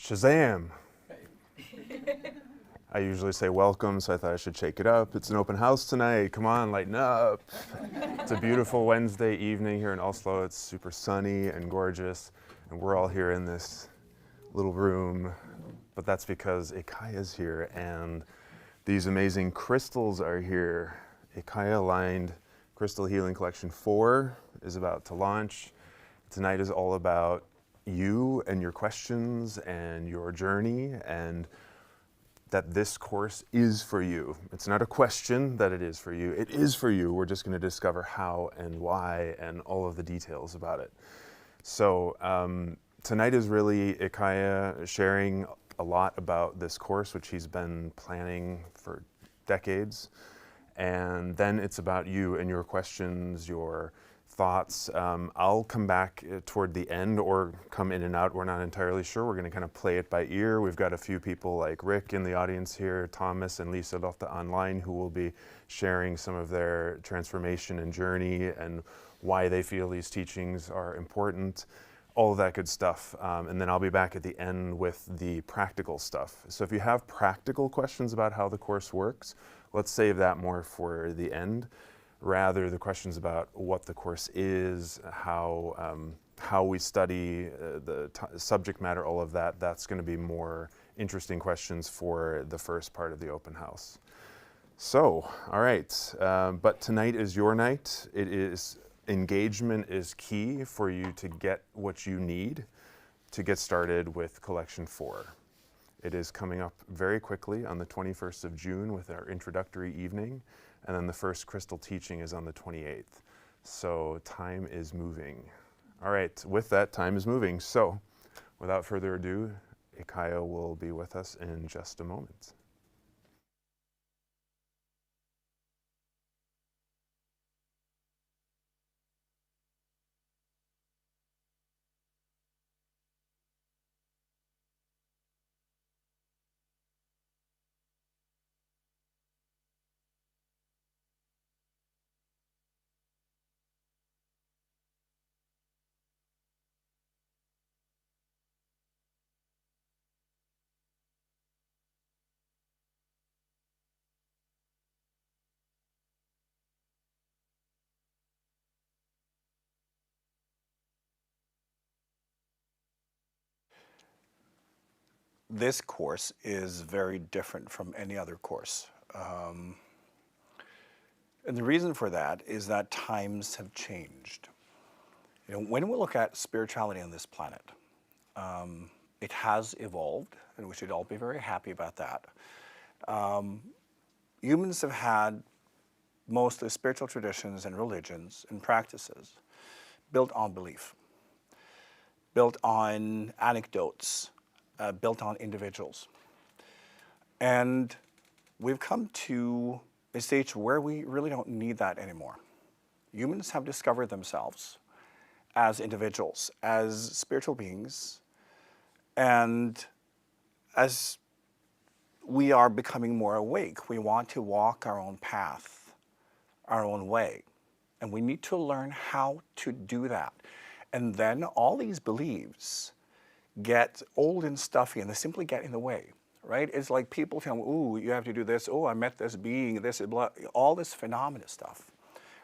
Shazam! I usually say welcome, so I thought I should shake it up. It's an open house tonight. Come on, lighten up. It's a beautiful Wednesday evening here in Oslo. It's super sunny and gorgeous, and we're all here in this little room. But that's because IKYA is here, and these amazing crystals are here. IKYA Aligned Crystal Healing Collection 4 is about to launch. Tonight is all about you and your questions and your journey, and that this course is for you. It's not a question that it is for you. It is for you. We're just going to discover how and why and all of the details about it. So tonight is really IKYA sharing a lot about this course, which he's been planning for decades. And then it's about you and your questions, your thoughts. I'll come back toward the end or come in and out. We're not entirely sure. We're going to kind of play it by ear. We've got a few people like Rick in the audience here, Thomas and Lisa Lotte online, who will be sharing some of their transformation and journey and why they feel these teachings are important, all of that good stuff. And then I'll be back at the end with the practical stuff. So if you have practical questions about how the course works, let's save that more for the end. Rather, the questions about what the course is, how we study, the subject matter, all of that, that's going to be more interesting questions for the first part of the open house. So, all right, but tonight is your night. Engagement is key for you to get what you need to get started with Collection 4. It is coming up very quickly on the 21st of June with our introductory evening. And then the first crystal teaching is on the 28th. So time is moving. All right, with that, time is moving. So without further ado, IKYA will be with us in just a moment. This course is very different from any other course. And the reason for that is that times have changed. You know, when we look at spirituality on this planet, it has evolved, and we should all be very happy about that. Humans have had mostly spiritual traditions and religions and practices built on belief, built on anecdotes, built on individuals. And we've come to a stage where we really don't need that anymore. Humans have discovered themselves as individuals, as spiritual beings, and as we are becoming more awake, we want to walk our own path, our own way. And we need to learn how to do that. And then all these beliefs get old and stuffy, and they simply get in the way, right? It's like people tell me, ooh, you have to do this. Oh, I met this being, this, blah, all this phenomena stuff,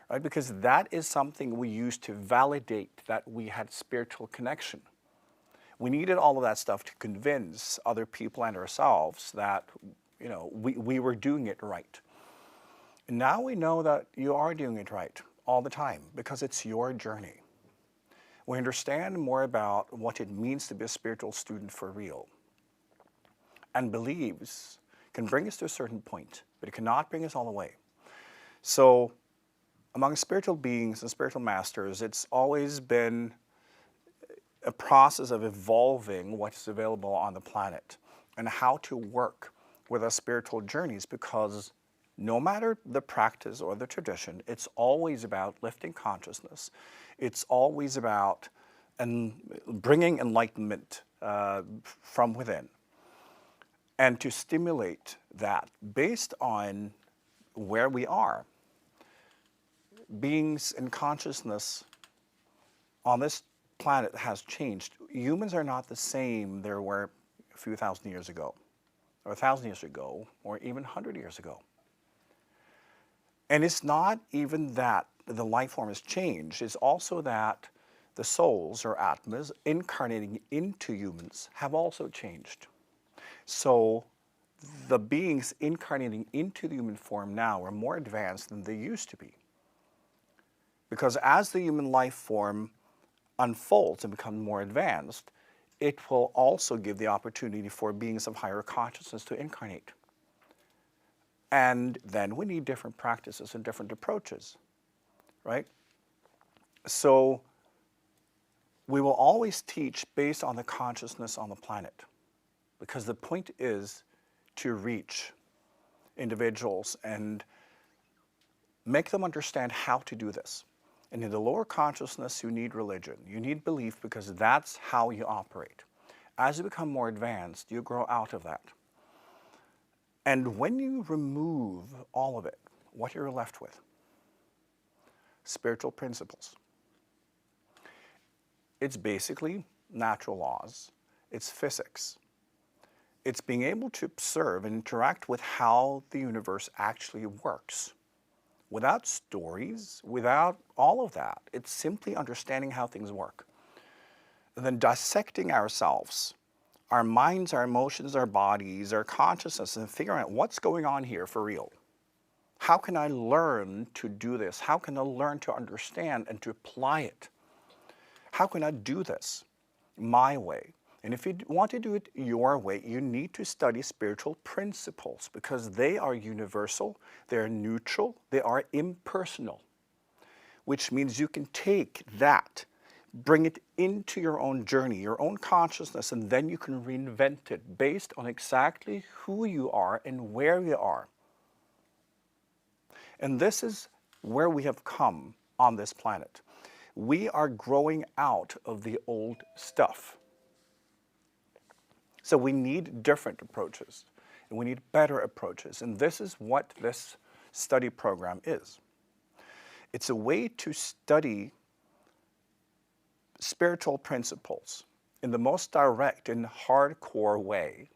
right? Because that is something we used to validate that we had spiritual connection. We needed all of that stuff to convince other people and ourselves that, you know, we were doing it right. And now we know that you are doing it right all the time because it's your journey. We understand more about what it means to be a spiritual student for real. And beliefs can bring us to a certain point, but it cannot bring us all the way. So among spiritual beings and spiritual masters, it's always been a process of evolving what is available on the planet and how to work with our spiritual journeys, because no matter the practice or the tradition, it's always about lifting consciousness. It's always about bringing enlightenment from within, and to stimulate that based on where we are. Beings in consciousness on this planet has changed. Humans are not the same they were a few thousand years ago, or 1,000 years ago, or even 100 years ago. And it's not even that the life form has changed, it's also that the souls or atmas incarnating into humans have also changed. So the beings incarnating into the human form now are more advanced than they used to be. Because as the human life form unfolds and becomes more advanced, it will also give the opportunity for beings of higher consciousness to incarnate. And then we need different practices and different approaches, right? So we will always teach based on the consciousness on the planet, because the point is to reach individuals and make them understand how to do this. And in the lower consciousness, you need religion. You need belief, because that's how you operate. As you become more advanced, you grow out of that. And when you remove all of it, what you're left with? Spiritual principles. It's basically natural laws. It's physics. It's being able to observe and interact with how the universe actually works. Without stories, without all of that. It's simply understanding how things work. And then dissecting ourselves, our minds, our emotions, our bodies, our consciousness, and figuring out what's going on here for real. How can I learn to do this? How can I learn to understand and to apply it? How can I do this my way? And if you want to do it your way, you need to study spiritual principles, because they are universal, they're neutral, they are impersonal, which means you can take that, bring it into your own journey, your own consciousness, and then you can reinvent it based on exactly who you are and where you are. And this is where we have come on this planet. We are growing out of the old stuff. So we need different approaches, and we need better approaches. And this is what this study program is. It's a way to study spiritual principles in the most direct and hardcore way,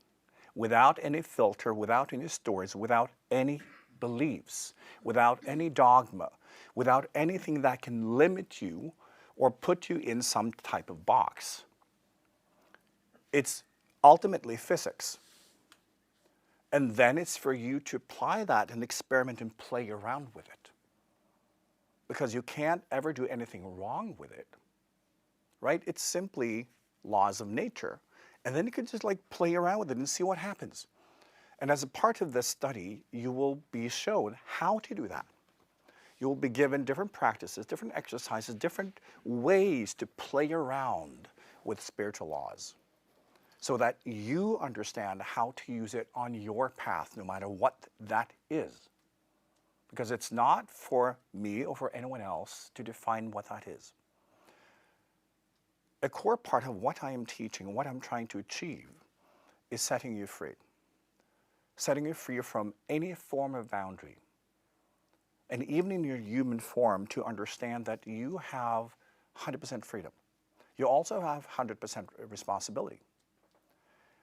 without any filter, without any stories, without any beliefs, without any dogma, without anything that can limit you or put you in some type of box. It's ultimately physics. And then it's for you to apply that and experiment and play around with it. Because you can't ever do anything wrong with it, right? It's simply laws of nature. And then you can just like play around with it and see what happens. And as a part of this study, you will be shown how to do that. You will be given different practices, different exercises, different ways to play around with spiritual laws, so that you understand how to use it on your path, no matter what that is. Because it's not for me or for anyone else to define what that is. A core part of what I am teaching, what I'm trying to achieve, is setting you free. Setting you free from any form of boundary. And even in your human form, to understand that you have 100% freedom. You also have 100% responsibility.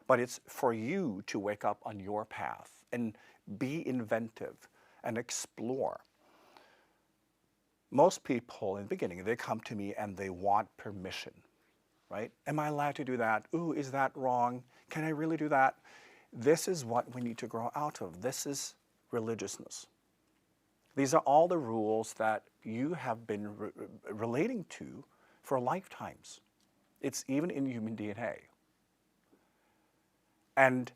But it's for you to wake up on your path and be inventive and explore. Most people in the beginning, they come to me and they want permission, right? Am I allowed to do that? Ooh, is that wrong? Can I really do that? This is what we need to grow out of. This is religiousness. These are all the rules that you have been relating to for lifetimes. It's even in human DNA. And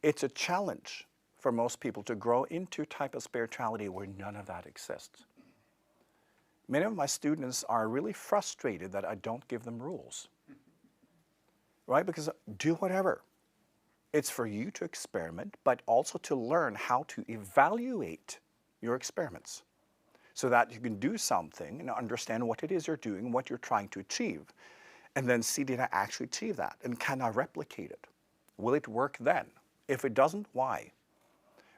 it's a challenge for most people to grow into a type of spirituality where none of that exists. Many of my students are really frustrated that I don't give them rules, right? Because do whatever. It's for you to experiment, but also to learn how to evaluate your experiments so that you can do something and understand what it is you're doing, what you're trying to achieve, and then see, did I actually achieve that? And can I replicate it? Will it work then? If it doesn't, why?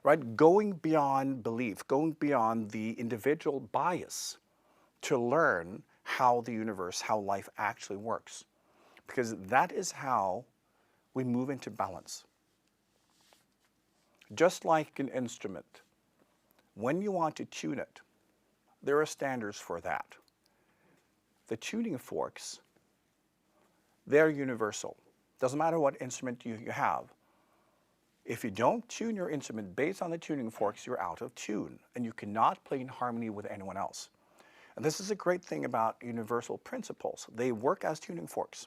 Right? Going beyond belief, going beyond the individual bias to learn how the universe, how life actually works. Because that is how we move into balance. Just like an instrument, when you want to tune it, there are standards for that. The tuning forks, they're universal. Doesn't matter what instrument you have. If you don't tune your instrument based on the tuning forks, you're out of tune, and you cannot play in harmony with anyone else. And this is a great thing about universal principles. They work as tuning forks.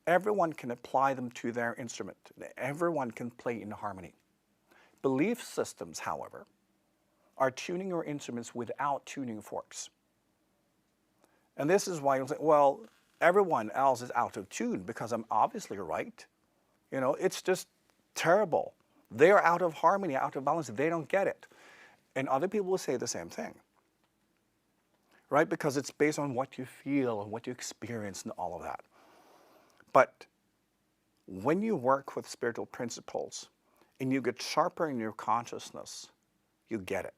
Everyone can apply them to their instrument. Everyone can play in harmony. Belief systems, however, are tuning your instruments without tuning forks. And this is why you'll say, well, everyone else is out of tune because I'm obviously right. You know, it's just terrible. They are out of harmony, out of balance. They don't get it. And other people will say the same thing, right? Because it's based on what you feel and what you experience and all of that. But when you work with spiritual principles and you get sharper in your consciousness, you get it.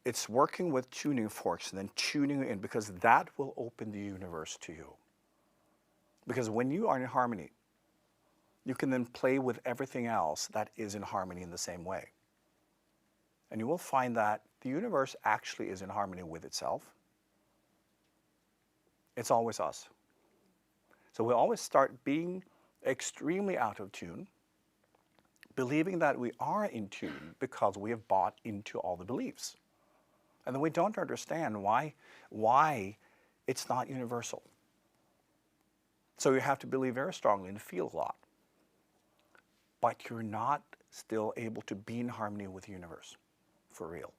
It's working with tuning forks and then tuning in, because that will open the universe to you. Because when you are in harmony, you can then play with everything else that is in harmony in the same way. And you will find that the universe actually is in harmony with itself. It's always us. So we always start being extremely out of tune, believing that we are in tune because we have bought into all the beliefs. And then we don't understand why it's not universal. So you have to believe very strongly and feel a lot. But you're not still able to be in harmony with the universe, for real.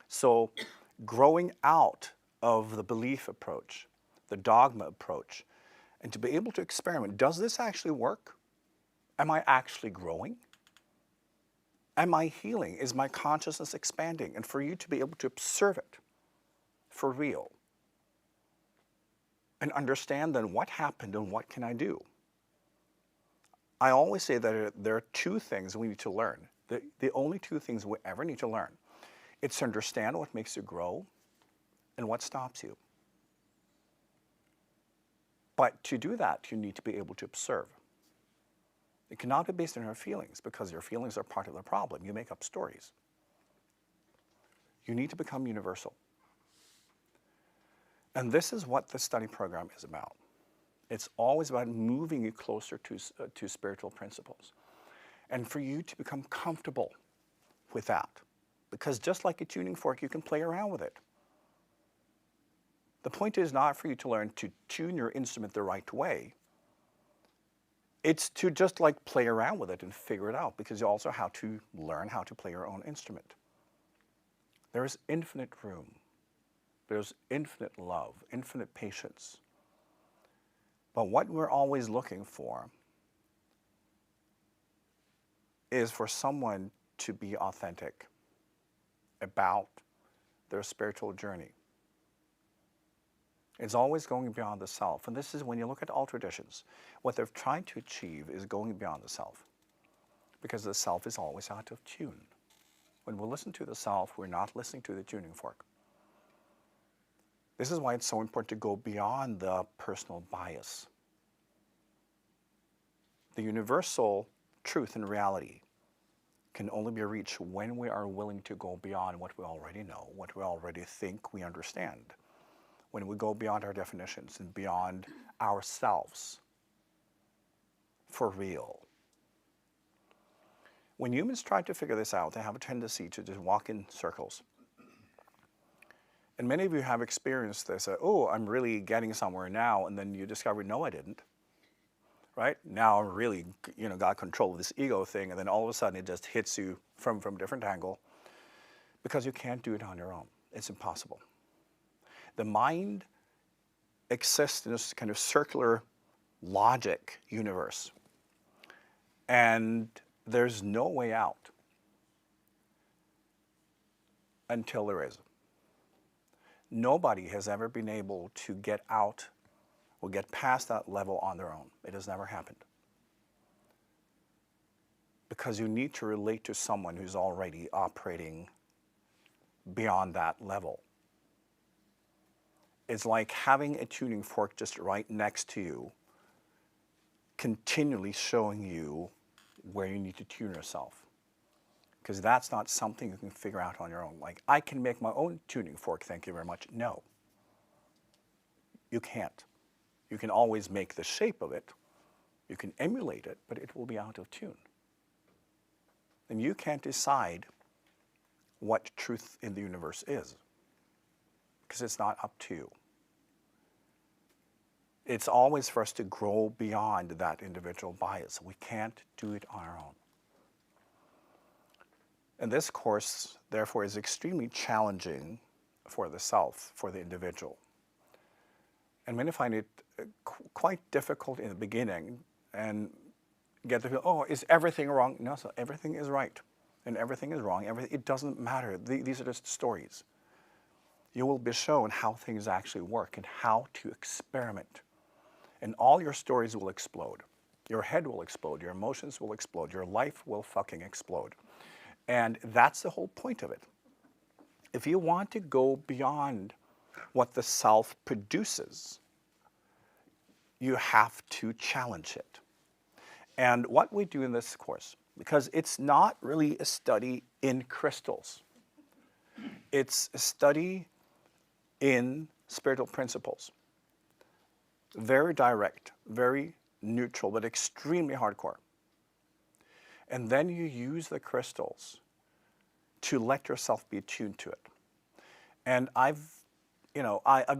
So growing out of the belief approach, the dogma approach, and to be able to experiment, does this actually work? Am I actually growing? Am I healing? Is my consciousness expanding? And for you to be able to observe it for real and understand then what happened and what can I do? I always say that there are two things we need to learn. The only two things we ever need to learn. It's to understand what makes you grow and what stops you. But to do that, you need to be able to observe. It cannot be based on your feelings, because your feelings are part of the problem. You make up stories. You need to become universal. And this is what the study program is about. It's always about moving you closer to spiritual principles. And for you to become comfortable with that. Because just like a tuning fork, you can play around with it. The point is not for you to learn to tune your instrument the right way. It's to just like play around with it and figure it out, because you also have to learn how to play your own instrument. There is infinite room. There's infinite love, infinite patience. But what we're always looking for is for someone to be authentic about their spiritual journey. It's always going beyond the self. And this is when you look at all traditions, what they're trying to achieve is going beyond the self, because the self is always out of tune. When we listen to the self, we're not listening to the tuning fork. This is why it's so important to go beyond the personal bias. The universal truth and reality can only be reached when we are willing to go beyond what we already know, what we already think we understand. When we go beyond our definitions and beyond ourselves for real. When humans try to figure this out, they have a tendency to just walk in circles. And many of you have experienced this, oh, I'm really getting somewhere now, and then you discover, no, I didn't. Right? Now I'm really, got control of this ego thing, and then all of a sudden it just hits you from a different angle, because you can't do it on your own. It's impossible. The mind exists in this kind of circular logic universe. And there's no way out until there is. Nobody has ever been able to get out or get past that level on their own. It has never happened. Because you need to relate to someone who's already operating beyond that level. It's like having a tuning fork just right next to you continually showing you where you need to tune yourself. Because that's not something you can figure out on your own. Like, I can make my own tuning fork, thank you very much. No, you can't. You can always make the shape of it. You can emulate it, but it will be out of tune. And you can't decide what truth in the universe is, because it's not up to you. It's always for us to grow beyond that individual bias. We can't do it on our own. And this course, therefore, is extremely challenging for the self, for the individual. And many find it quite difficult in the beginning and get the feel, oh, is everything wrong? No, so everything is right and everything is wrong. It doesn't matter. These are just stories. You will be shown how things actually work and how to experiment. And all your stories will explode. Your head will explode. Your emotions will explode. Your life will fucking explode. And that's the whole point of it. If you want to go beyond what the self produces, you have to challenge it. And what we do in this course, because it's not really a study in crystals, it's a study in spiritual principles. Very direct, very neutral, but extremely hardcore. And then you use the crystals to let yourself be attuned to it. And I've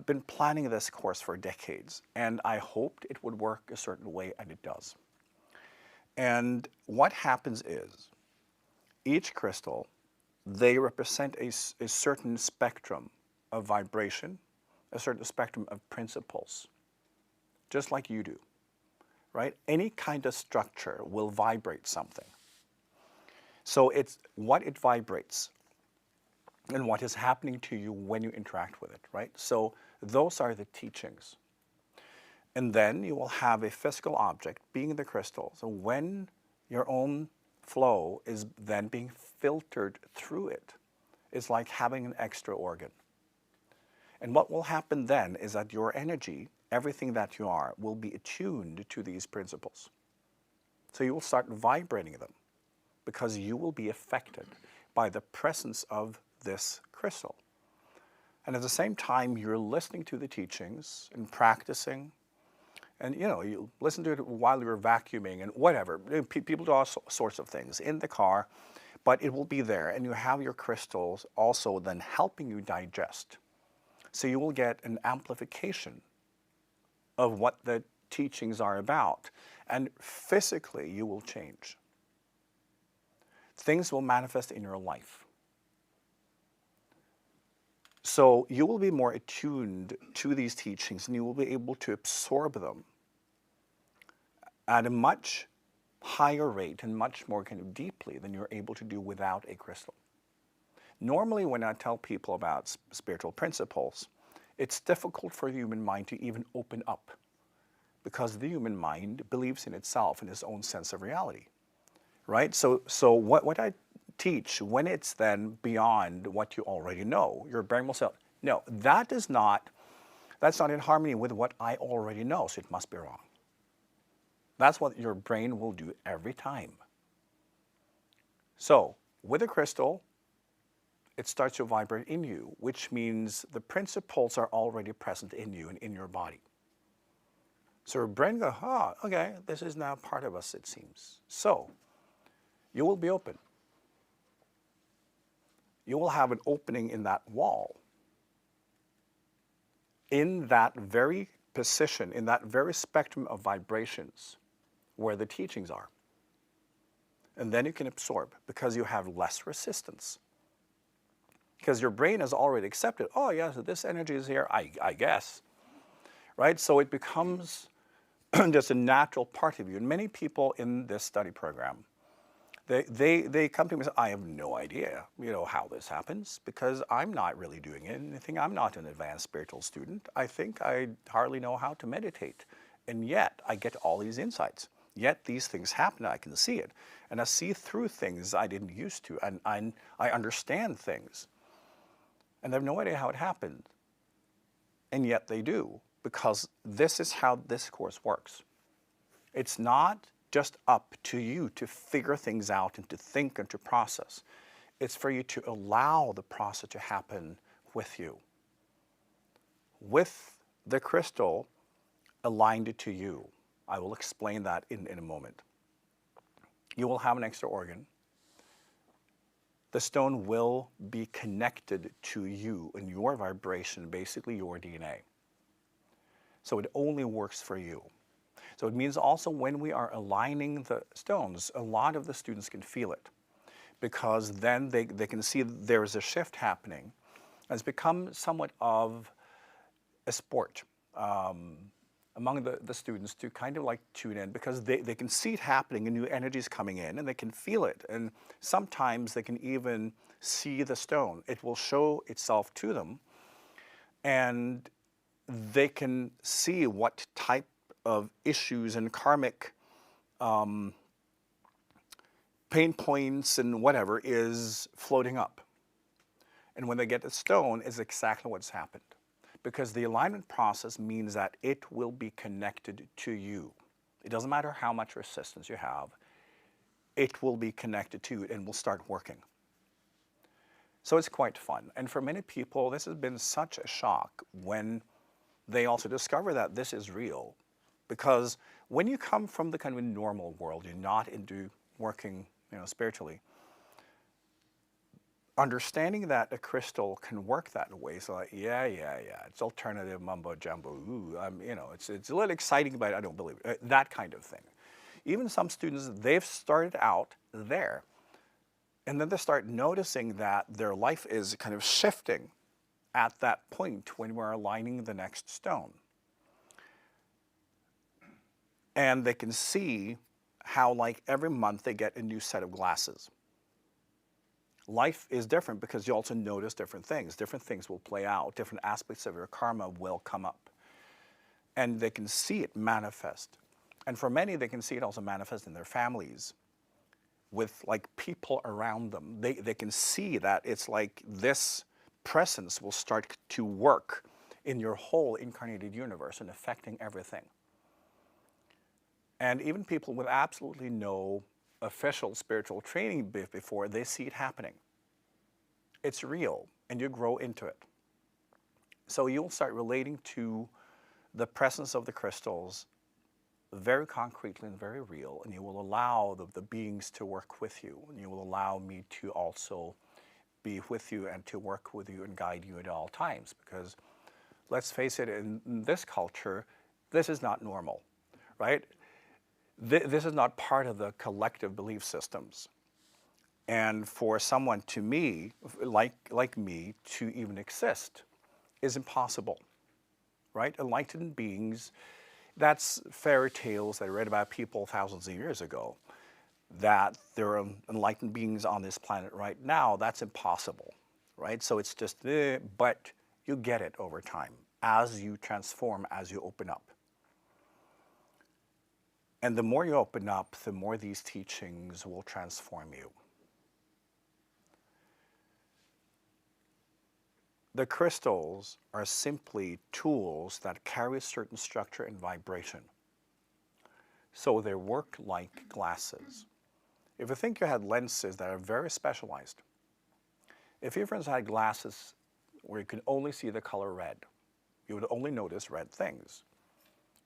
been planning this course for decades, and I hoped it would work a certain way, and it does. And what happens is, each crystal, they represent a certain spectrum of vibration, a certain spectrum of principles, just like you do, right? Any kind of structure will vibrate something. So it's what it vibrates and what is happening to you when you interact with it, right? So those are the teachings. And then you will have a physical object being the crystal. So when your own flow is then being filtered through it, it's like having an extra organ. And what will happen then is that your energy, everything that you are, will be attuned to these principles. So you will start vibrating them because you will be affected by the presence of this crystal. And at the same time, you're listening to the teachings and practicing. And you listen to it while you're vacuuming and whatever. People do all sorts of things in the car, but it will be there. And you have your crystals also then helping you digest. So you will get an amplification of what the teachings are about. And physically, you will change. Things will manifest in your life. So you will be more attuned to these teachings, and you will be able to absorb them at a much higher rate and much more kind of deeply than you're able to do without a crystal. Normally, when I tell people about spiritual principles, it's difficult for the human mind to even open up, because the human mind believes in itself and its own sense of reality, right? So what I teach, when it's then beyond what you already know, your brain will say, no, that's not in harmony with what I already know, so it must be wrong. That's what your brain will do every time. So with a crystal, it starts to vibrate in you, which means the principles are already present in you and in your body. So your brain goes, okay, this is now part of us, it seems. So you will be open. You will have an opening in that wall, in that very position, in that very spectrum of vibrations where the teachings are. And then you can absorb because you have less resistance. Because your brain has already accepted, oh yeah, so this energy is here, I guess. Right? So it becomes just a natural part of you. And many people in this study program, they come to me and say, I have no idea, how this happens, because I'm not really doing anything. I'm not an advanced spiritual student. I think I hardly know how to meditate. And yet I get all these insights. Yet these things happen, I can see it. And I see through things I didn't used to, and I understand things. And I have no idea how it happened. And yet they do, because this is how this course works. It's not just up to you to figure things out and to think and to process. It's for you to allow the process to happen with you, with the crystal aligned to you. I will explain that in a moment. You will have an extra organ. The stone will be connected to you and your vibration, basically your DNA. So it only works for you. So it means also when we are aligning the stones, a lot of the students can feel it, because then they can see there is a shift happening. It's become somewhat of a sport among the students to kind of like tune in, because they can see it happening and new energies coming in and they can feel it. And sometimes they can even see the stone. It will show itself to them and they can see what type of issues and karmic pain points and whatever is floating up. And when they get the stone, is exactly what's happened. Because the alignment process means that it will be connected to you. It doesn't matter how much resistance you have, it will be connected to you and will start working. So it's quite fun. And for many people, this has been such a shock when they also discover that this is real. Because when you come from the kind of normal world, you're not into working, spiritually, understanding that a crystal can work that way, so like, yeah, it's alternative mumbo jumbo. Ooh, it's a little exciting, but I don't believe it. That kind of thing. Even some students, they've started out there, and then they start noticing that their life is kind of shifting at that point when we're aligning the next stone. And they can see how, like, every month they get a new set of glasses. Life is different because you also notice different things. Different things will play out. Different aspects of your karma will come up. And they can see it manifest. And for many, they can see it also manifest in their families with, like, people around them. They can see that it's like this presence will start to work in your whole incarnated universe and affecting everything. And even people with absolutely no official spiritual training before, they see it happening. It's real, and you grow into it. So you'll start relating to the presence of the crystals very concretely and very real, and you will allow the beings to work with you, and you will allow me to also be with you and to work with you and guide you at all times. Because let's face it, in this culture, this is not normal, right? This is not part of the collective belief systems. And for someone to me, like me, to even exist is impossible, right? Enlightened beings, that's fairy tales that I read about people thousands of years ago. That there are enlightened beings on this planet right now, that's impossible, right? So it's just, but you get it over time as you transform, as you open up. And the more you open up, the more these teachings will transform you. The crystals are simply tools that carry a certain structure and vibration. So they work like glasses. If you think you had lenses that are very specialized, if you, for instance, had glasses where you could only see the color red, you would only notice red things.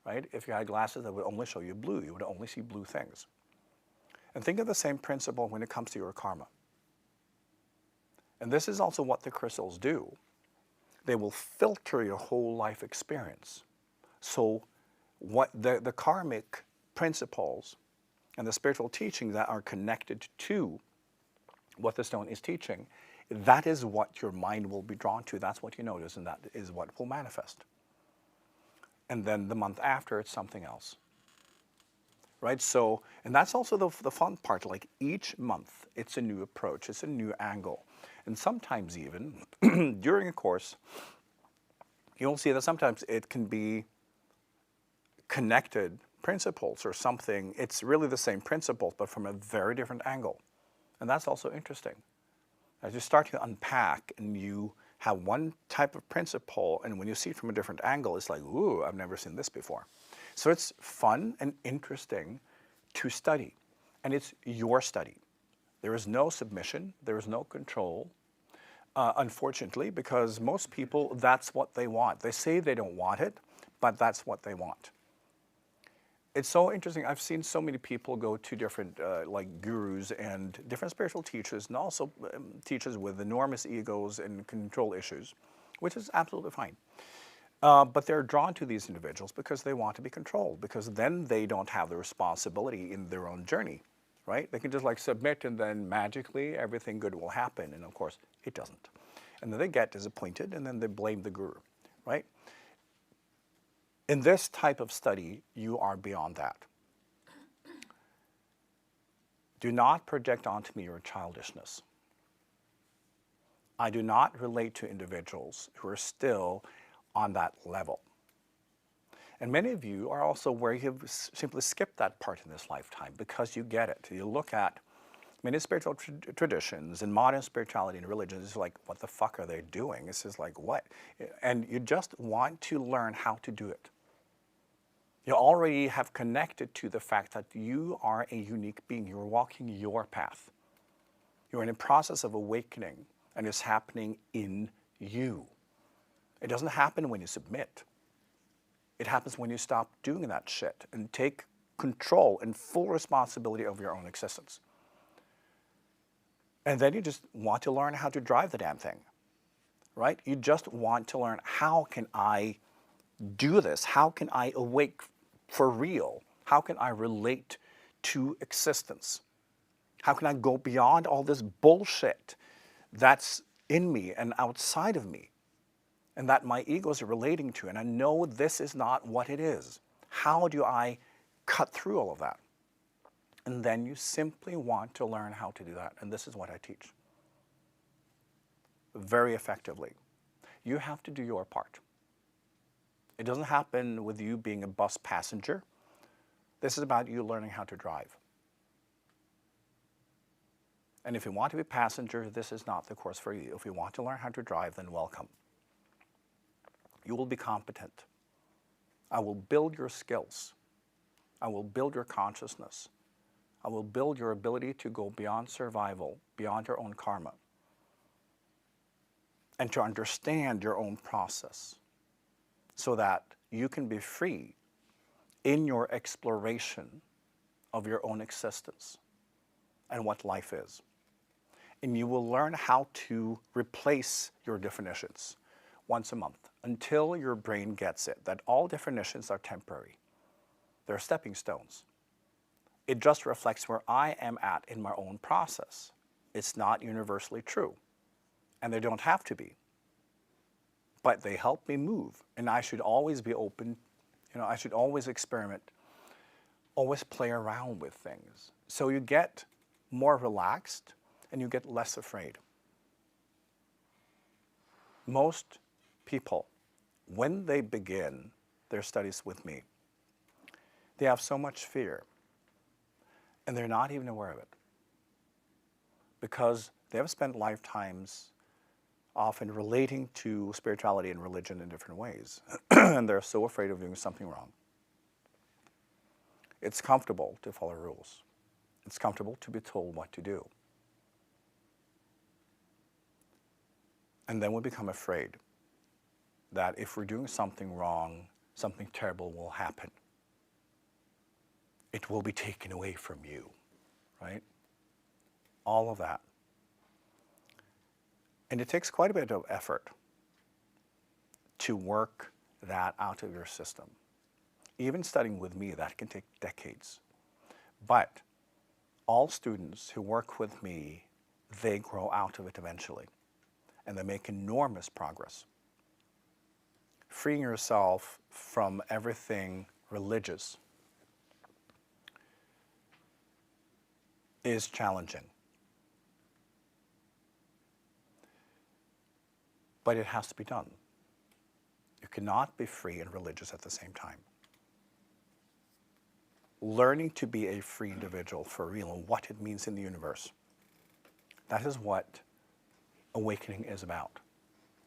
Right? If you had glasses that would only show you blue, you would only see blue things. And think of the same principle when it comes to your karma. And this is also what the crystals do. They will filter your whole life experience. So what the karmic principles and the spiritual teachings that are connected to what the stone is teaching, that is what your mind will be drawn to. That's what you notice, and that is what will manifest. And then the month after, it's something else, right? So, and that's also the fun part. Like each month, it's a new approach, it's a new angle. And sometimes even during a course, you'll see that sometimes it can be connected principles or something. It's really the same principle, but from a very different angle. And that's also interesting. As you start to unpack and you have one type of principle, and when you see it from a different angle, it's like, ooh, I've never seen this before. So it's fun and interesting to study, and it's your study. There is no submission, there is no control, unfortunately, because most people, that's what they want. They say they don't want it, but that's what they want. It's so interesting. I've seen so many people go to different like gurus and different spiritual teachers, and also teachers with enormous egos and control issues, which is absolutely fine. But they're drawn to these individuals because they want to be controlled, because then they don't have the responsibility in their own journey, right? They can just like submit, and then magically everything good will happen. And of course, it doesn't. And then they get disappointed, and then they blame the guru, right? In this type of study, you are beyond that. Do not project onto me your childishness. I do not relate to individuals who are still on that level. And many of you are also where you've simply skipped that part in this lifetime because you get it. You look at many spiritual traditions and modern spirituality and religions, it's like, what the fuck are they doing? It's just like, what? And you just want to learn how to do it. You already have connected to the fact that you are a unique being. You're walking your path. You're in a process of awakening, and it's happening in you. It doesn't happen when you submit. It happens when you stop doing that shit and take control and full responsibility of your own existence. And then you just want to learn how to drive the damn thing, right? You just want to learn, how can I do this? How can I awake for real? How can I relate to existence? How can I go beyond all this bullshit that's in me and outside of me, and that my egos are relating to, and I know this is not what it is? How do I cut through all of that? And then you simply want to learn how to do that, and this is what I teach very effectively. You have to do your part. It doesn't happen with you being a bus passenger. This is about you learning how to drive. And if you want to be a passenger, this is not the course for you. If you want to learn how to drive, then welcome. You will be competent. I will build your skills. I will build your consciousness. I will build your ability to go beyond survival, beyond your own karma, and to understand your own process, so that you can be free in your exploration of your own existence and what life is. And you will learn how to replace your definitions once a month until your brain gets it, that all definitions are temporary. They're stepping stones. It just reflects where I am at in my own process. It's not universally true, and they don't have to be. But they help me move, and I should always be open. I should always experiment, always play around with things. So you get more relaxed and you get less afraid. Most people, when they begin their studies with me, they have so much fear, and they're not even aware of it, because they have spent lifetimes often relating to spirituality and religion in different ways, and they're so afraid of doing something wrong. It's comfortable to follow rules. It's comfortable to be told what to do. And then we become afraid that if we're doing something wrong, something terrible will happen. It will be taken away from you, right? All of that. And it takes quite a bit of effort to work that out of your system. Even studying with me, that can take decades. But all students who work with me, they grow out of it eventually. And they make enormous progress. Freeing yourself from everything religious is challenging. But it has to be done. You cannot be free and religious at the same time. Learning to be a free individual for real and what it means in the universe. That is what awakening is about.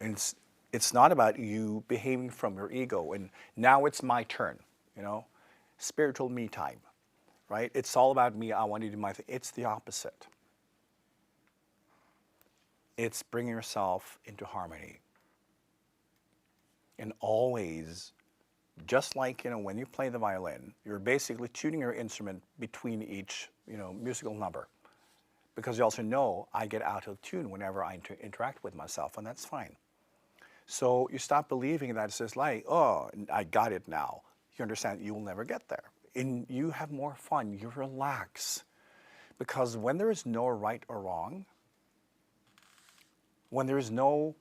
It's not about you behaving from your ego and now it's my turn, spiritual me time, right? It's all about me. I want to do my thing. It's the opposite. It's bringing yourself into harmony. And always, just like, when you play the violin, you're basically tuning your instrument between each, musical number. Because you also know I get out of tune whenever I interact with myself, and that's fine. So you stop believing that it's just like, oh, I got it now. You understand you will never get there. And you have more fun, you relax. Because when there is no right or wrong, when there is no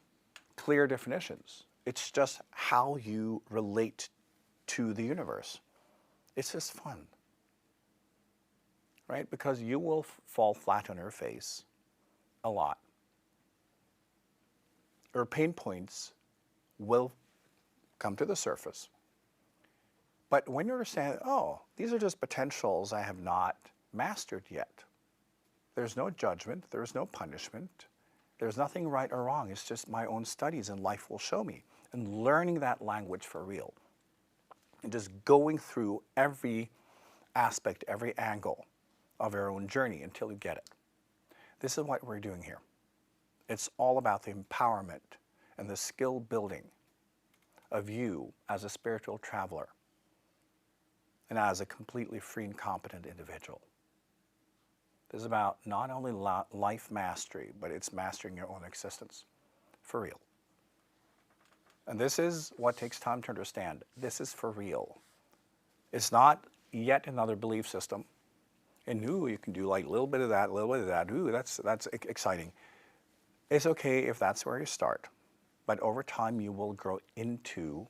clear definitions, it's just how you relate to the universe. It's just fun, right? Because you will fall flat on your face a lot. Your pain points will come to the surface. But when you understand, oh, these are just potentials I have not mastered yet. There's no judgment, there's no punishment, there's nothing right or wrong. It's just my own studies and life will show me. And learning that language for real. And just going through every aspect, every angle of your own journey until you get it. This is what we're doing here. It's all about the empowerment and the skill building of you as a spiritual traveler and as a completely free and competent individual. This is about not only life mastery, but it's mastering your own existence for real. And this is what takes time to understand. This is for real. It's not yet another belief system. And ooh, you can do like a little bit of that, a little bit of that. Ooh, that's exciting. It's okay if that's where you start. But over time, you will grow into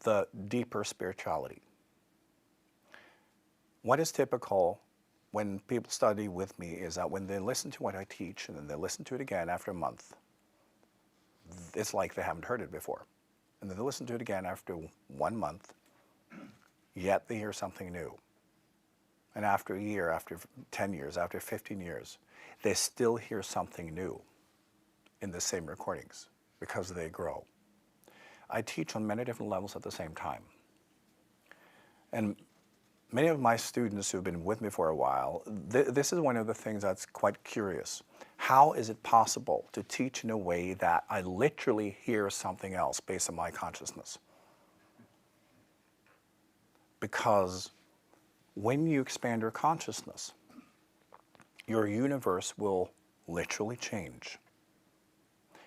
the deeper spirituality. What is typical when people study with me is that when they listen to what I teach and then they listen to it again after a month, it's like they haven't heard it before. And then they listen to it again after 1 month, yet they hear something new. And after a year, after 10 years, after 15 years, they still hear something new in the same recordings because they grow. I teach on many different levels at the same time. And many of my students who've been with me for a while, this is one of the things that's quite curious. How is it possible to teach in a way that I literally hear something else based on my consciousness? Because when you expand your consciousness, your universe will literally change.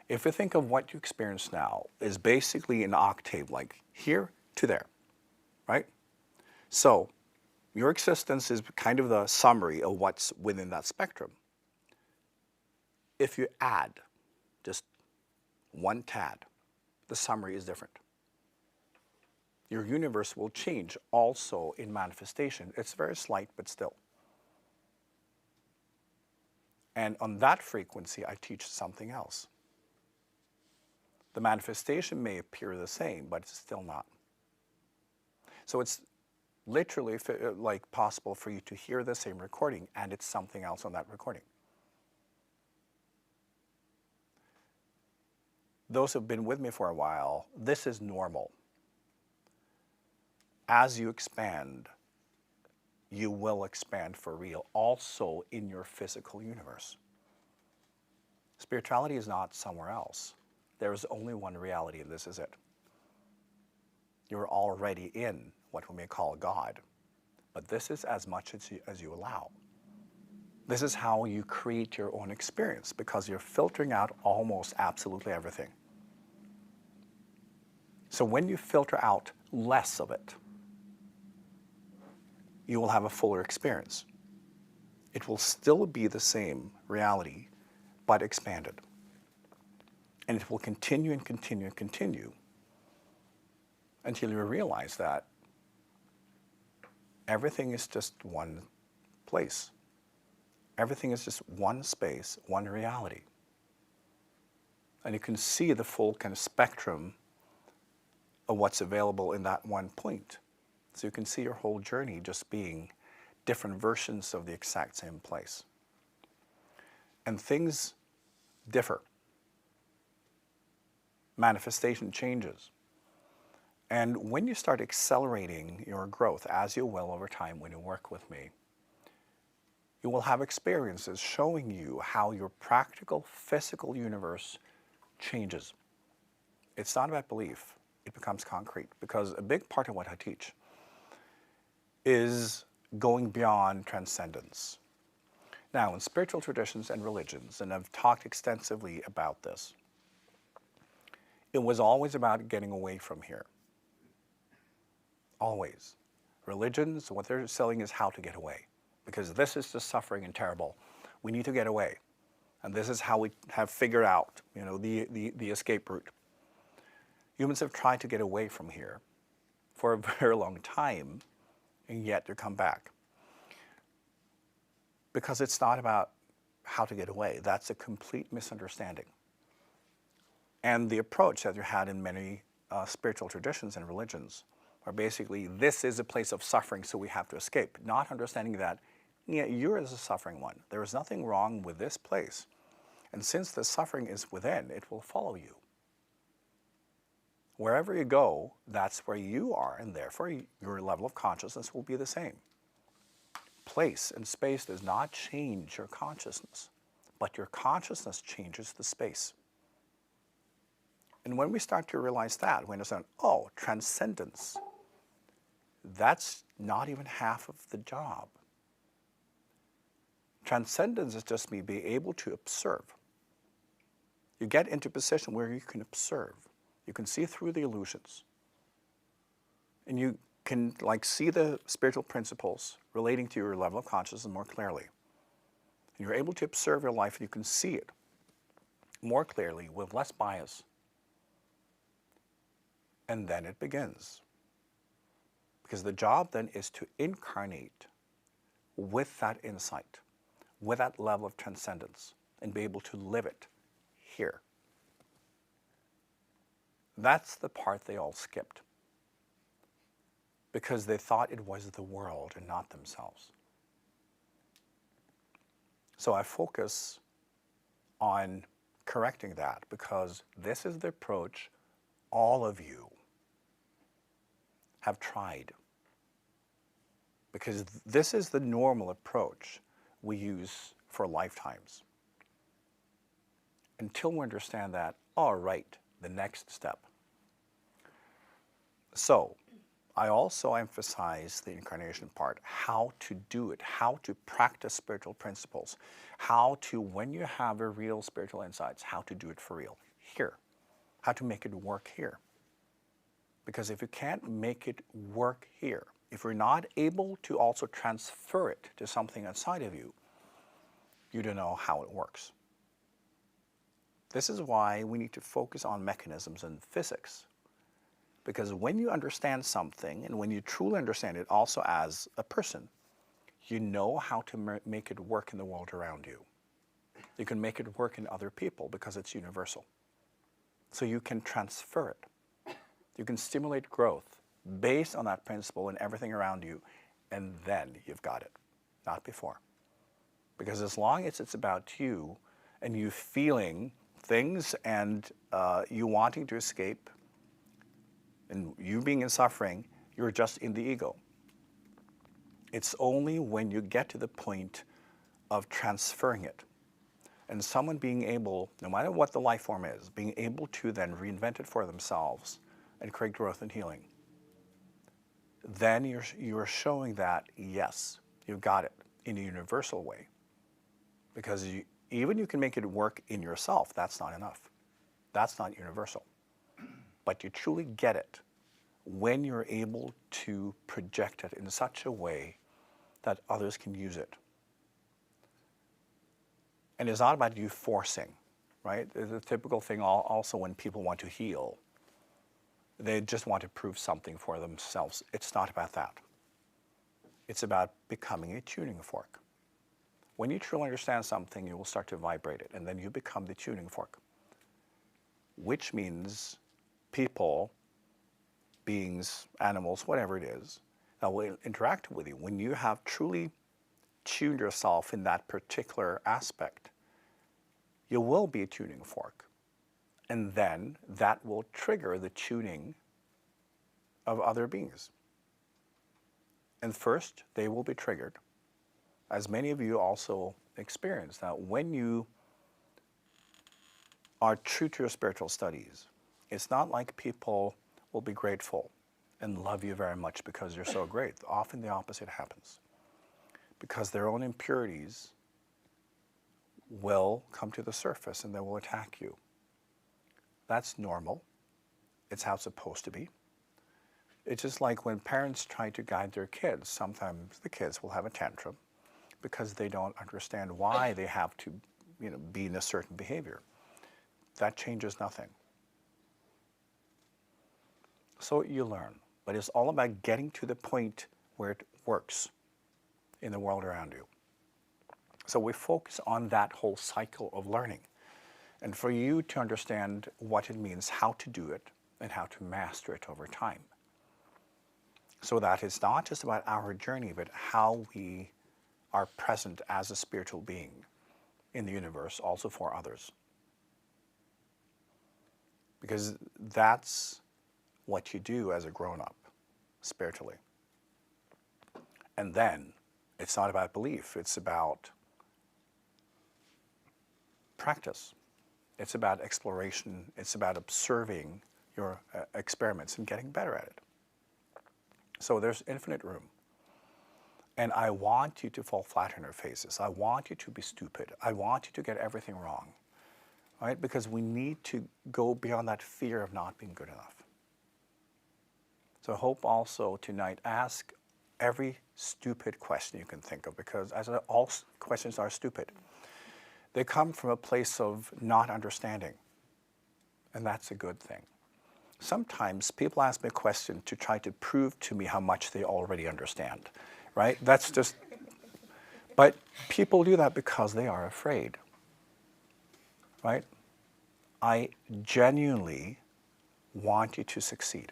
If you think of what you experience now is basically an octave, like here to there, right? So your existence is kind of the summary of what's within that spectrum. If you add just one tad, the summary is different. Your universe will change also in manifestation. It's very slight, but still. And on that frequency, I teach something else. The manifestation may appear the same, but it's still not. So it's literally like possible for you to hear the same recording and it's something else on that recording. Those who've been with me for a while, this is normal. As you expand, you will expand for real, also in your physical universe. Spirituality is not somewhere else. There is only one reality, and this is it. You're already in what we may call God, but this is as much as you allow. This is how you create your own experience, because you're filtering out almost absolutely everything. So when you filter out less of it, you will have a fuller experience. It will still be the same reality, but expanded. And it will continue and continue and continue until you realize that everything is just one place. Everything is just one space, one reality. And you can see the full kind of spectrum of what's available in that one point. So you can see your whole journey just being different versions of the exact same place. And things differ. Manifestation changes. And when you start accelerating your growth, as you will over time when you work with me, you will have experiences showing you how your practical physical universe changes. It's not about belief. It becomes concrete, because a big part of what I teach is going beyond transcendence. Now, in spiritual traditions and religions, and I've talked extensively about this, it was always about getting away from here. Always. Religions, what they're selling is how to get away, because this is just suffering and terrible. We need to get away. And this is how we have figured out, the escape route. Humans have tried to get away from here for a very long time, and yet they come back. Because it's not about how to get away. That's a complete misunderstanding. And the approach that you had in many spiritual traditions and religions are basically, this is a place of suffering, so we have to escape. Not understanding that, you're the suffering one. There is nothing wrong with this place. And since the suffering is within, it will follow you. Wherever you go, that's where you are, and therefore your level of consciousness will be the same. Place and space does not change your consciousness, but your consciousness changes the space. And when we start to realize that, we understand, transcendence, that's not even half of the job. Transcendence is just me being able to observe. You get into a position where you can observe. You can see through the illusions. And you can see the spiritual principles relating to your level of consciousness more clearly. And you're able to observe your life, and you can see it more clearly with less bias. And then it begins. Because the job then is to incarnate with that insight, with that level of transcendence, and be able to live it here. That's the part they all skipped, because they thought it was the world and not themselves. So I focus on correcting that, because this is the approach all of you have tried. Because this is the normal approach we use for lifetimes. Until we understand that, all right, the next step. So, I also emphasize the incarnation part, how to do it, how to practice spiritual principles, how to, when you have a real spiritual insights, how to do it for real, here, how to make it work here. Because if you can't make it work here, if you're not able to also transfer it to something outside of you, you don't know how it works. This is why we need to focus on mechanisms and physics. Because when you understand something, and when you truly understand it also as a person, you know how to make it work in the world around you. You can make it work in other people because it's universal. So you can transfer it. You can stimulate growth based on that principle in everything around you, and then you've got it, not before. Because as long as it's about you and you feeling things and you wanting to escape and you being in suffering, you're just in the ego. It's only when you get to the point of transferring it and someone being able, no matter what the life form is, being able to then reinvent it for themselves and create growth and healing, then you're showing that, yes, you've got it in a universal way. Because even you can make it work in yourself, that's not enough. That's not universal. But you truly get it when you're able to project it in such a way that others can use it. And it's not about you forcing, right? The typical thing also when people want to heal, they just want to prove something for themselves. It's not about that. It's about becoming a tuning fork. When you truly understand something, you will start to vibrate it, and then you become the tuning fork. Which means people, beings, animals, whatever it is, that will interact with you. When you have truly tuned yourself in that particular aspect, you will be a tuning fork. And then that will trigger the tuning of other beings. And first, they will be triggered, as many of you also experience. Now, when you are true to your spiritual studies, it's not like people will be grateful and love you very much because you're so great. Often the opposite happens, because their own impurities will come to the surface and they will attack you. That's normal. It's how it's supposed to be. It's just like when parents try to guide their kids, sometimes the kids will have a tantrum because they don't understand why they have to, be in a certain behavior. That changes nothing. So you learn, but it's all about getting to the point where it works in the world around you. So we focus on that whole cycle of learning, and for you to understand what it means, how to do it, and how to master it over time. So that it's not just about our journey, but how we are present as a spiritual being in the universe, also for others. Because that's what you do as a grown-up, spiritually. And then, it's not about belief, it's about practice. It's about exploration, it's about observing your experiments and getting better at it. So there's infinite room. And I want you to fall flat on your faces. I want you to be stupid. I want you to get everything wrong. Right? Because we need to go beyond that fear of not being good enough. So I hope also tonight, ask every stupid question you can think of, because as all questions are stupid. They come from a place of not understanding. And that's a good thing. Sometimes people ask me a question to try to prove to me how much they already understand, right? That's just, but people do that because they are afraid, right? I genuinely want you to succeed.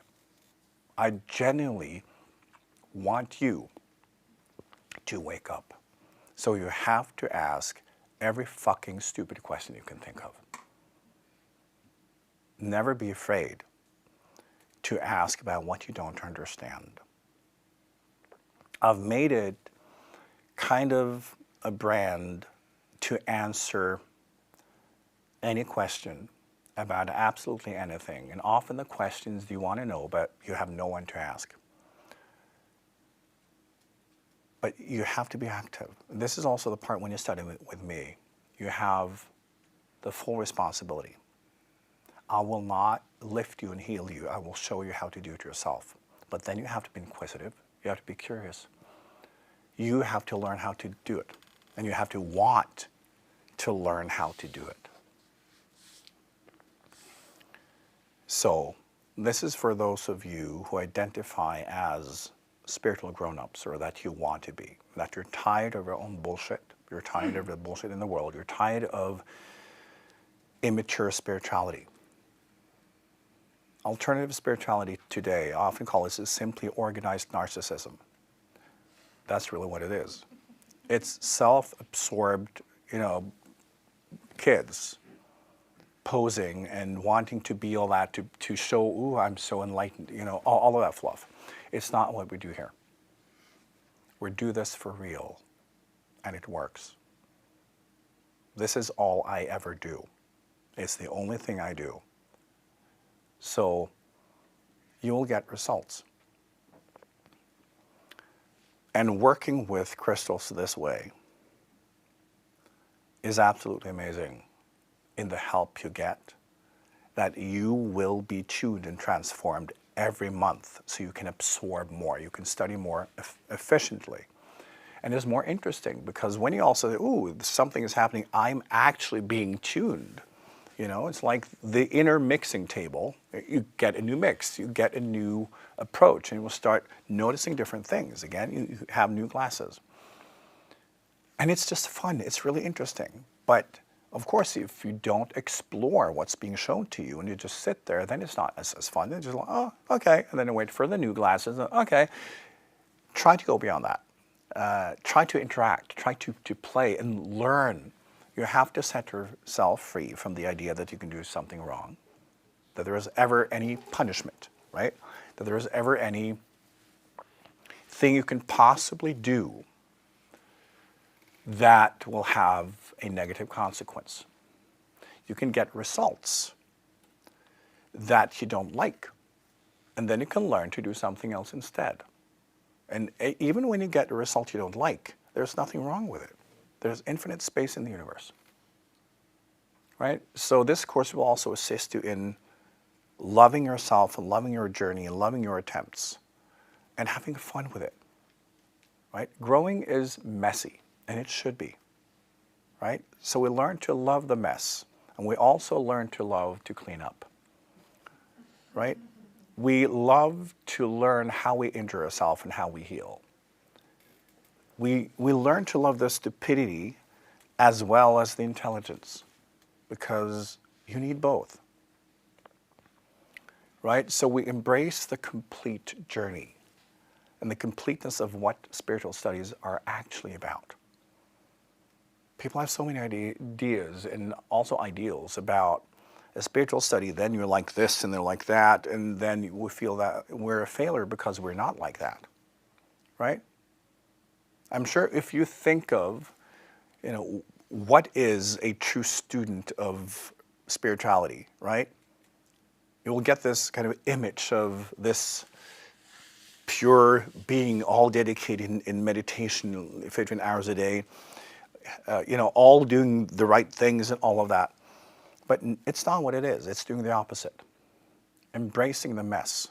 I genuinely want you to wake up. So you have to ask every fucking stupid question you can think of. Never be afraid to ask about what you don't understand. I've made it kind of a brand to answer any question about absolutely anything. And often the questions you want to know, but you have no one to ask. But you have to be active. This is also the part when you study with me. You have the full responsibility. I will not lift you and heal you. I will show you how to do it yourself. But then you have to be inquisitive. You have to be curious. You have to learn how to do it. And you have to want to learn how to do it. So this is for those of you who identify as spiritual grown-ups, or that you want to be, that you're tired of your own bullshit. You're tired of the bullshit in the world. You're tired of immature spirituality. Alternative spirituality today, I often call this simply organized narcissism. That's really what it is. It's self-absorbed, kids posing and wanting to be all that to show, ooh, I'm so enlightened, all of that fluff. It's not what we do here. We do this for real, and it works. This is all I ever do. It's the only thing I do. So you'll get results. And working with crystals this way is absolutely amazing in the help you get, that you will be tuned and transformed every month so you can absorb more, you can study more efficiently. And it's more interesting because when you also say, ooh, something is happening, I'm actually being tuned. It's like the inner mixing table. You get a new mix, you get a new approach, and you will start noticing different things. Again, you have new glasses. And it's just fun, it's really interesting. But of course, if you don't explore what's being shown to you and you just sit there, then it's not as fun. It's just like, oh, okay. And then you wait for the new glasses. Okay. Try to go beyond that. Try to interact. Try to play and learn. You have to set yourself free from the idea that you can do something wrong, that there is ever any punishment, right? that there's ever any thing you can possibly do that will have a negative consequence. You can get results that you don't like, and then you can learn to do something else instead. And even when you get a result you don't like, there's nothing wrong with it. There's infinite space in the universe, right? So this course will also assist you in loving yourself and loving your journey and loving your attempts and having fun with it, right? Growing is messy, and it should be, right? So we learn to love the mess, and we also learn to love to clean up, right? We love to learn how we injure ourselves and how we heal. We learn to love the stupidity as well as the intelligence, because you need both, right? So we embrace the complete journey and the completeness of what spiritual studies are actually about. People have so many ideas and also ideals about a spiritual study. Then you're like this and they're like that, and then we feel that we're a failure because we're not like that, right? I'm sure if you think of, what is a true student of spirituality, right? You will get this kind of image of this pure being, all dedicated in meditation, 15 hours a day, all doing the right things and all of that. But it's not what it is. It's doing the opposite. Embracing the mess.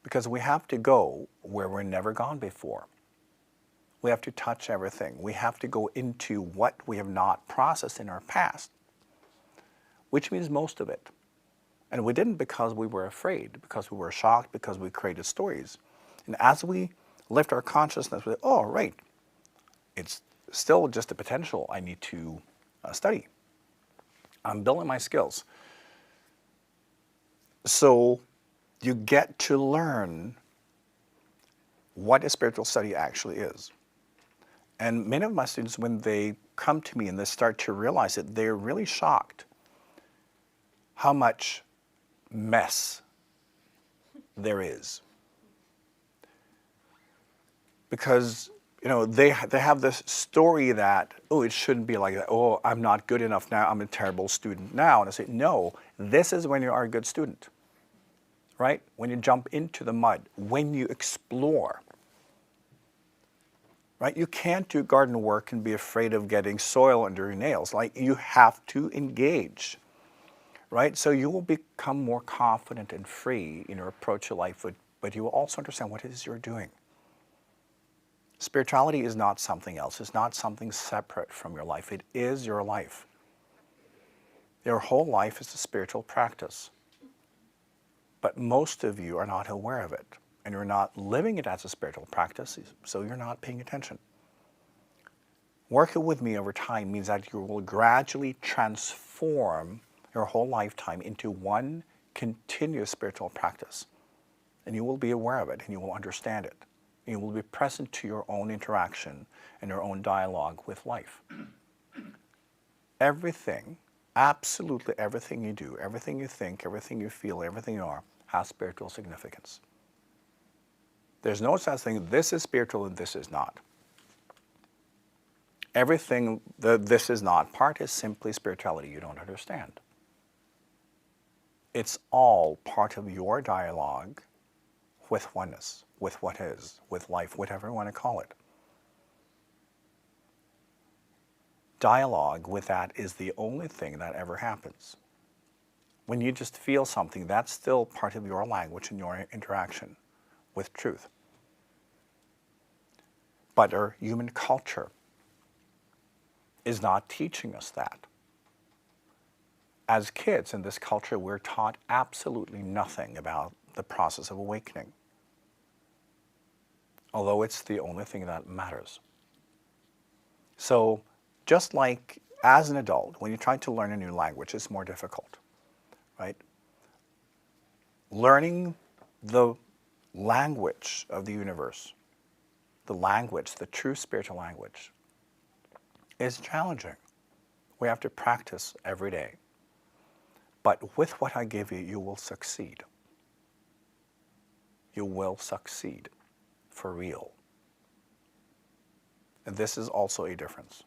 Because we have to go where we're never gone before. We have to touch everything. We have to go into what we have not processed in our past, which means most of it. And we didn't because we were afraid, because we were shocked, because we created stories. And as we lift our consciousness with, oh, right, it's still just a potential I need to study. I'm building my skills. So you get to learn what a spiritual study actually is. And many of my students, when they come to me and they start to realize it, they're really shocked how much mess there is. Because they have this story that, oh, it shouldn't be like that. Oh, I'm not good enough now. I'm a terrible student now. And I say, no, this is when you are a good student, right? When you jump into the mud, when you explore, right? You can't do garden work and be afraid of getting soil under your nails. Like, you have to engage, right? So you will become more confident and free in your approach to life, but you will also understand what it is you're doing. Spirituality is not something else. It's not something separate from your life. It is your life. Your whole life is a spiritual practice. But most of you are not aware of it, and you're not living it as a spiritual practice, so you're not paying attention. Working with me over time means that you will gradually transform your whole lifetime into one continuous spiritual practice. And you will be aware of it, and you will understand it. You will be present to your own interaction and your own dialogue with life. Everything, absolutely everything you do, everything you think, everything you feel, everything you are, has spiritual significance. There's no such thing, this is spiritual and this is not. Everything that this is not part is simply spirituality you don't understand. It's all part of your dialogue with oneness, with what is, with life, whatever you want to call it. Dialogue with that is the only thing that ever happens. When you just feel something, that's still part of your language and your interaction with truth. But our human culture is not teaching us that. As kids in this culture, we're taught absolutely nothing about the process of awakening, although it's the only thing that matters. So just like as an adult, when you're trying to learn a new language, it's more difficult, right? Learning the language of the universe, the true spiritual language, is challenging. We have to practice every day. But with what I give you, you will succeed. you will succeed for real. And this is also a difference.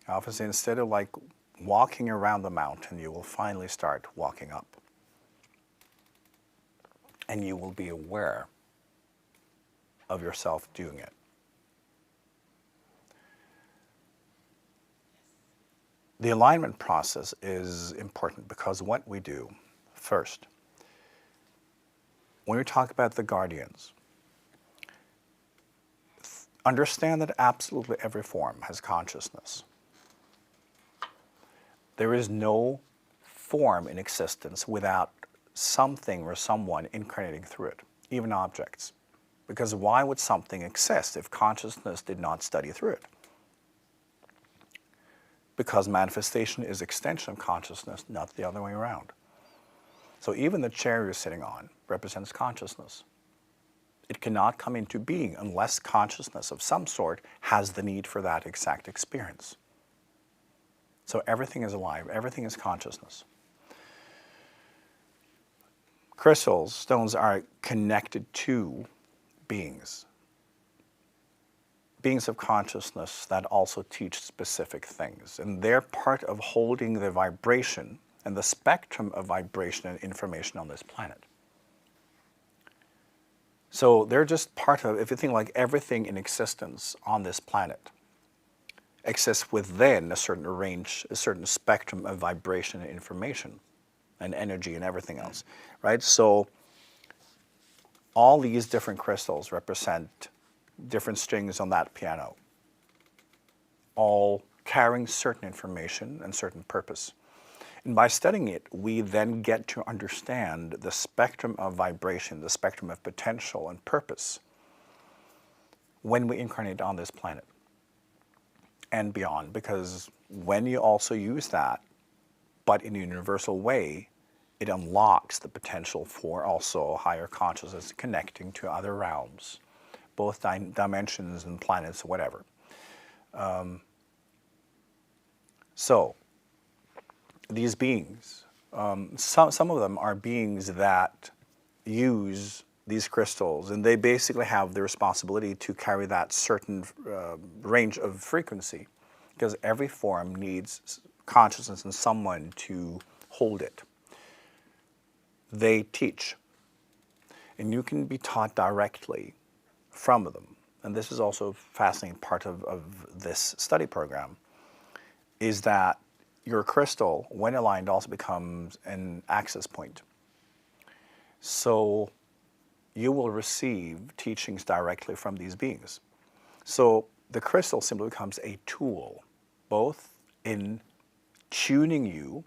I often say, instead of like walking around the mountain, you will finally start walking up. And you will be aware of yourself doing it. The alignment process is important because what we do first, when we talk about the guardians, understand that absolutely every form has consciousness. There is no form in existence without something or someone incarnating through it, even objects. Because why would something exist if consciousness did not study through it? Because manifestation is extension of consciousness, not the other way around. So even the chair you're sitting on represents consciousness. It cannot come into being unless consciousness of some sort has the need for that exact experience. So everything is alive, everything is consciousness. Crystals, stones are connected to beings. Beings of consciousness that also teach specific things. And they're part of holding the vibration and the spectrum of vibration and information on this planet. So they're just part of, if you think like everything in existence on this planet exists within a certain range, a certain spectrum of vibration and information and energy and everything else, right? So all these different crystals represent different strings on that piano, all carrying certain information and certain purpose. And by studying it, we then get to understand the spectrum of vibration, the spectrum of potential and purpose when we incarnate on this planet and beyond. Because when you also use that, but in a universal way, it unlocks the potential for also higher consciousness connecting to other realms, both dimensions and planets, whatever. So these beings, some of them are beings that use these crystals, and they basically have the responsibility to carry that certain range of frequency, because every form needs consciousness and someone to hold it. They teach, and you can be taught directly from them. And this is also a fascinating part of this study program, is that your crystal, when aligned, also becomes an access point. So you will receive teachings directly from these beings. So the crystal simply becomes a tool, both in tuning you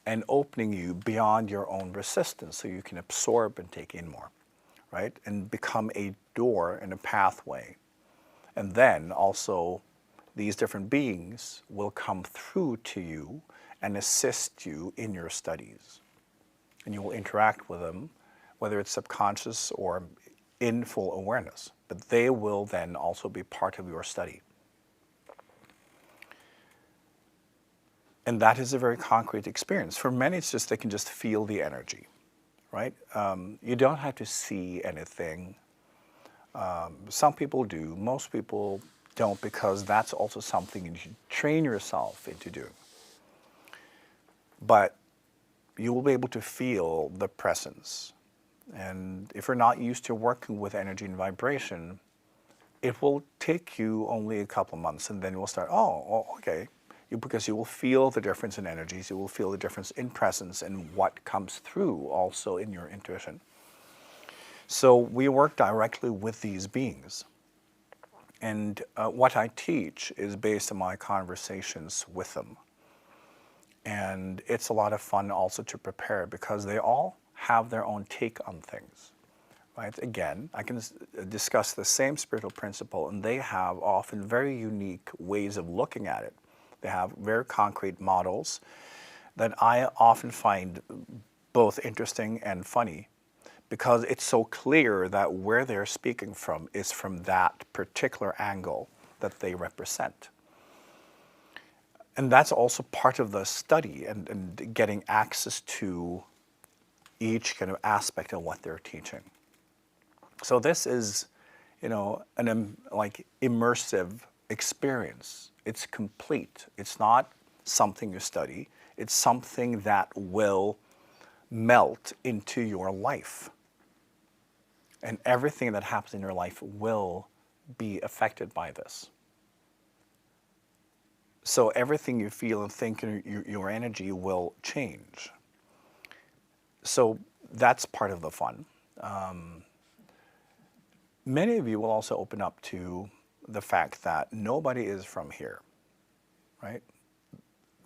and opening you beyond your own resistance so you can absorb and take in more, right? And become a door and a pathway. And then also these different beings will come through to you and assist you in your studies. And you will interact with them, whether it's subconscious or in full awareness. But they will then also be part of your study. And that is a very concrete experience. For many, it's just they can just feel the energy, right? You don't have to see anything. Some people do. Most people don't, because that's also something you should train yourself into doing. But you will be able to feel the presence. And if you're not used to working with energy and vibration, it will take you only a couple months, and then you will start, okay. Because you will feel the difference in energies, you will feel the difference in presence and what comes through also in your intuition. So we work directly with these beings. And what I teach is based on my conversations with them. And it's a lot of fun also to prepare, because they all have their own take on things, right? Again, I can discuss the same spiritual principle, and they have often very unique ways of looking at it. They have very concrete models that I often find both interesting and funny, because it's so clear that where they're speaking from is from that particular angle that they represent. And that's also part of the study and getting access to each kind of aspect of what they're teaching. So this is, an like immersive experience. It's complete. It's not something you study. It's something that will melt into your life. And everything that happens in your life will be affected by this. So everything you feel and think, your energy will change. So that's part of the fun. Many of you will also open up to the fact that nobody is from here, right?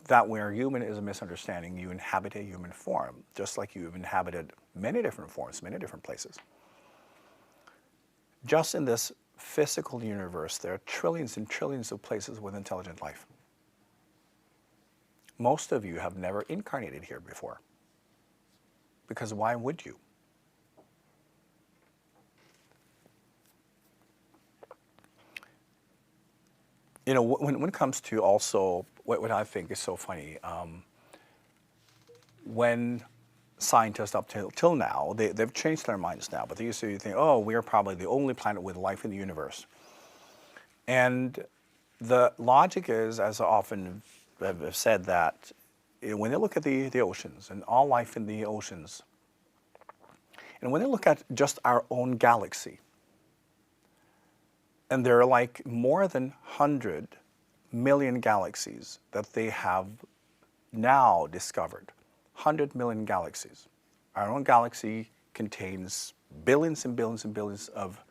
That where human is a misunderstanding, you inhabit a human form, just like you've inhabited many different forms, many different places. Just in this physical universe, there are trillions and trillions of places with intelligent life. Most of you have never incarnated here before. Because why would you? When it comes to also what I think is so funny, when scientists up till now, they've changed their minds now, but they used to think, oh, we are probably the only planet with life in the universe. And the logic is, as I often have said, that when they look at the oceans and all life in the oceans, and when they look at just our own galaxy, and there are like more than 100 million galaxies that they have now discovered. 100 million galaxies. Our own galaxy contains billions and billions and billions of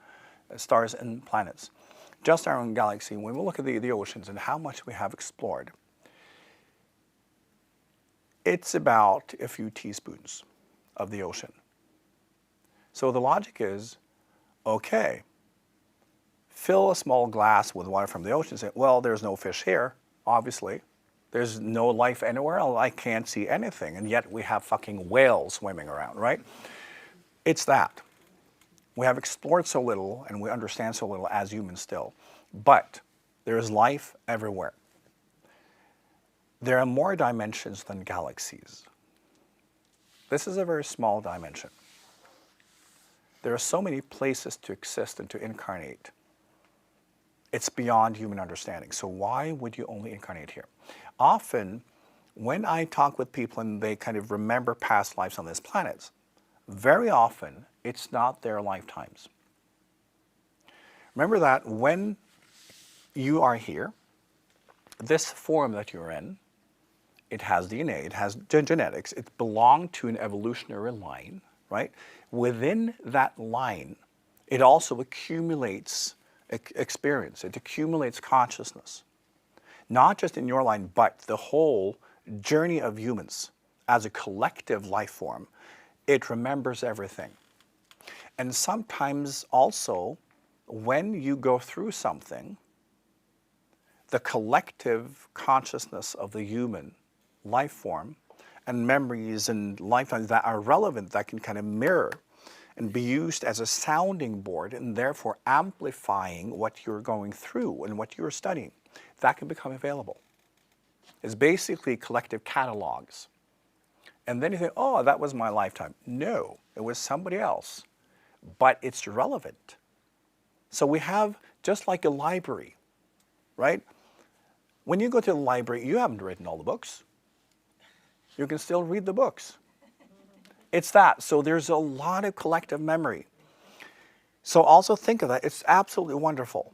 stars and planets. Just our own galaxy, when we look at the oceans and how much we have explored, it's about a few teaspoons of the ocean. So the logic is, okay, fill a small glass with water from the ocean and say, well, there's no fish here, obviously. There's no life anywhere else. I can't see anything. And yet we have fucking whales swimming around, right? It's that. We have explored so little and we understand so little as humans still. But there is life everywhere. There are more dimensions than galaxies. This is a very small dimension. There are so many places to exist and to incarnate. It's beyond human understanding. So why would you only incarnate here? Often, when I talk with people and they kind of remember past lives on this planet, very often it's not their lifetimes. Remember that when you are here, this form that you're in, it has DNA, it has genetics, it belonged to an evolutionary line, right? Within that line, it also accumulates experience, it accumulates consciousness. Not just in your line, but the whole journey of humans as a collective life form, it remembers everything. And sometimes also, when you go through something, the collective consciousness of the human life form and memories and lifetimes that are relevant, that can kind of mirror and be used as a sounding board and therefore amplifying what you're going through and what you're studying, that can become available. It's basically collective catalogs. And then you think, oh, that was my lifetime. No, it was somebody else, but it's relevant. So we have, just like a library, right? When you go to the library, you haven't written all the books. You can still read the books. It's that. So there's a lot of collective memory. So also think of that. It's absolutely wonderful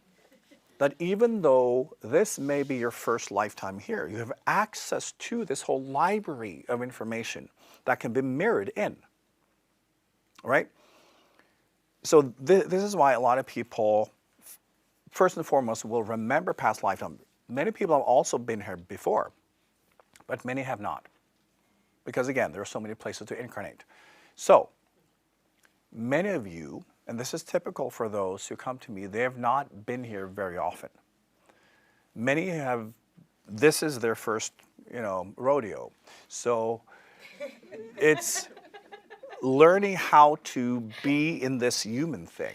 that even though this may be your first lifetime here, you have access to this whole library of information that can be mirrored in, right? So this is why a lot of people, first and foremost, will remember past lifetime. Many people have also been here before, but many have not. Because again, there are so many places to incarnate. So, many of you, and this is typical for those who come to me, they have not been here very often. Many have, this is their first, rodeo. So, it's learning how to be in this human thing.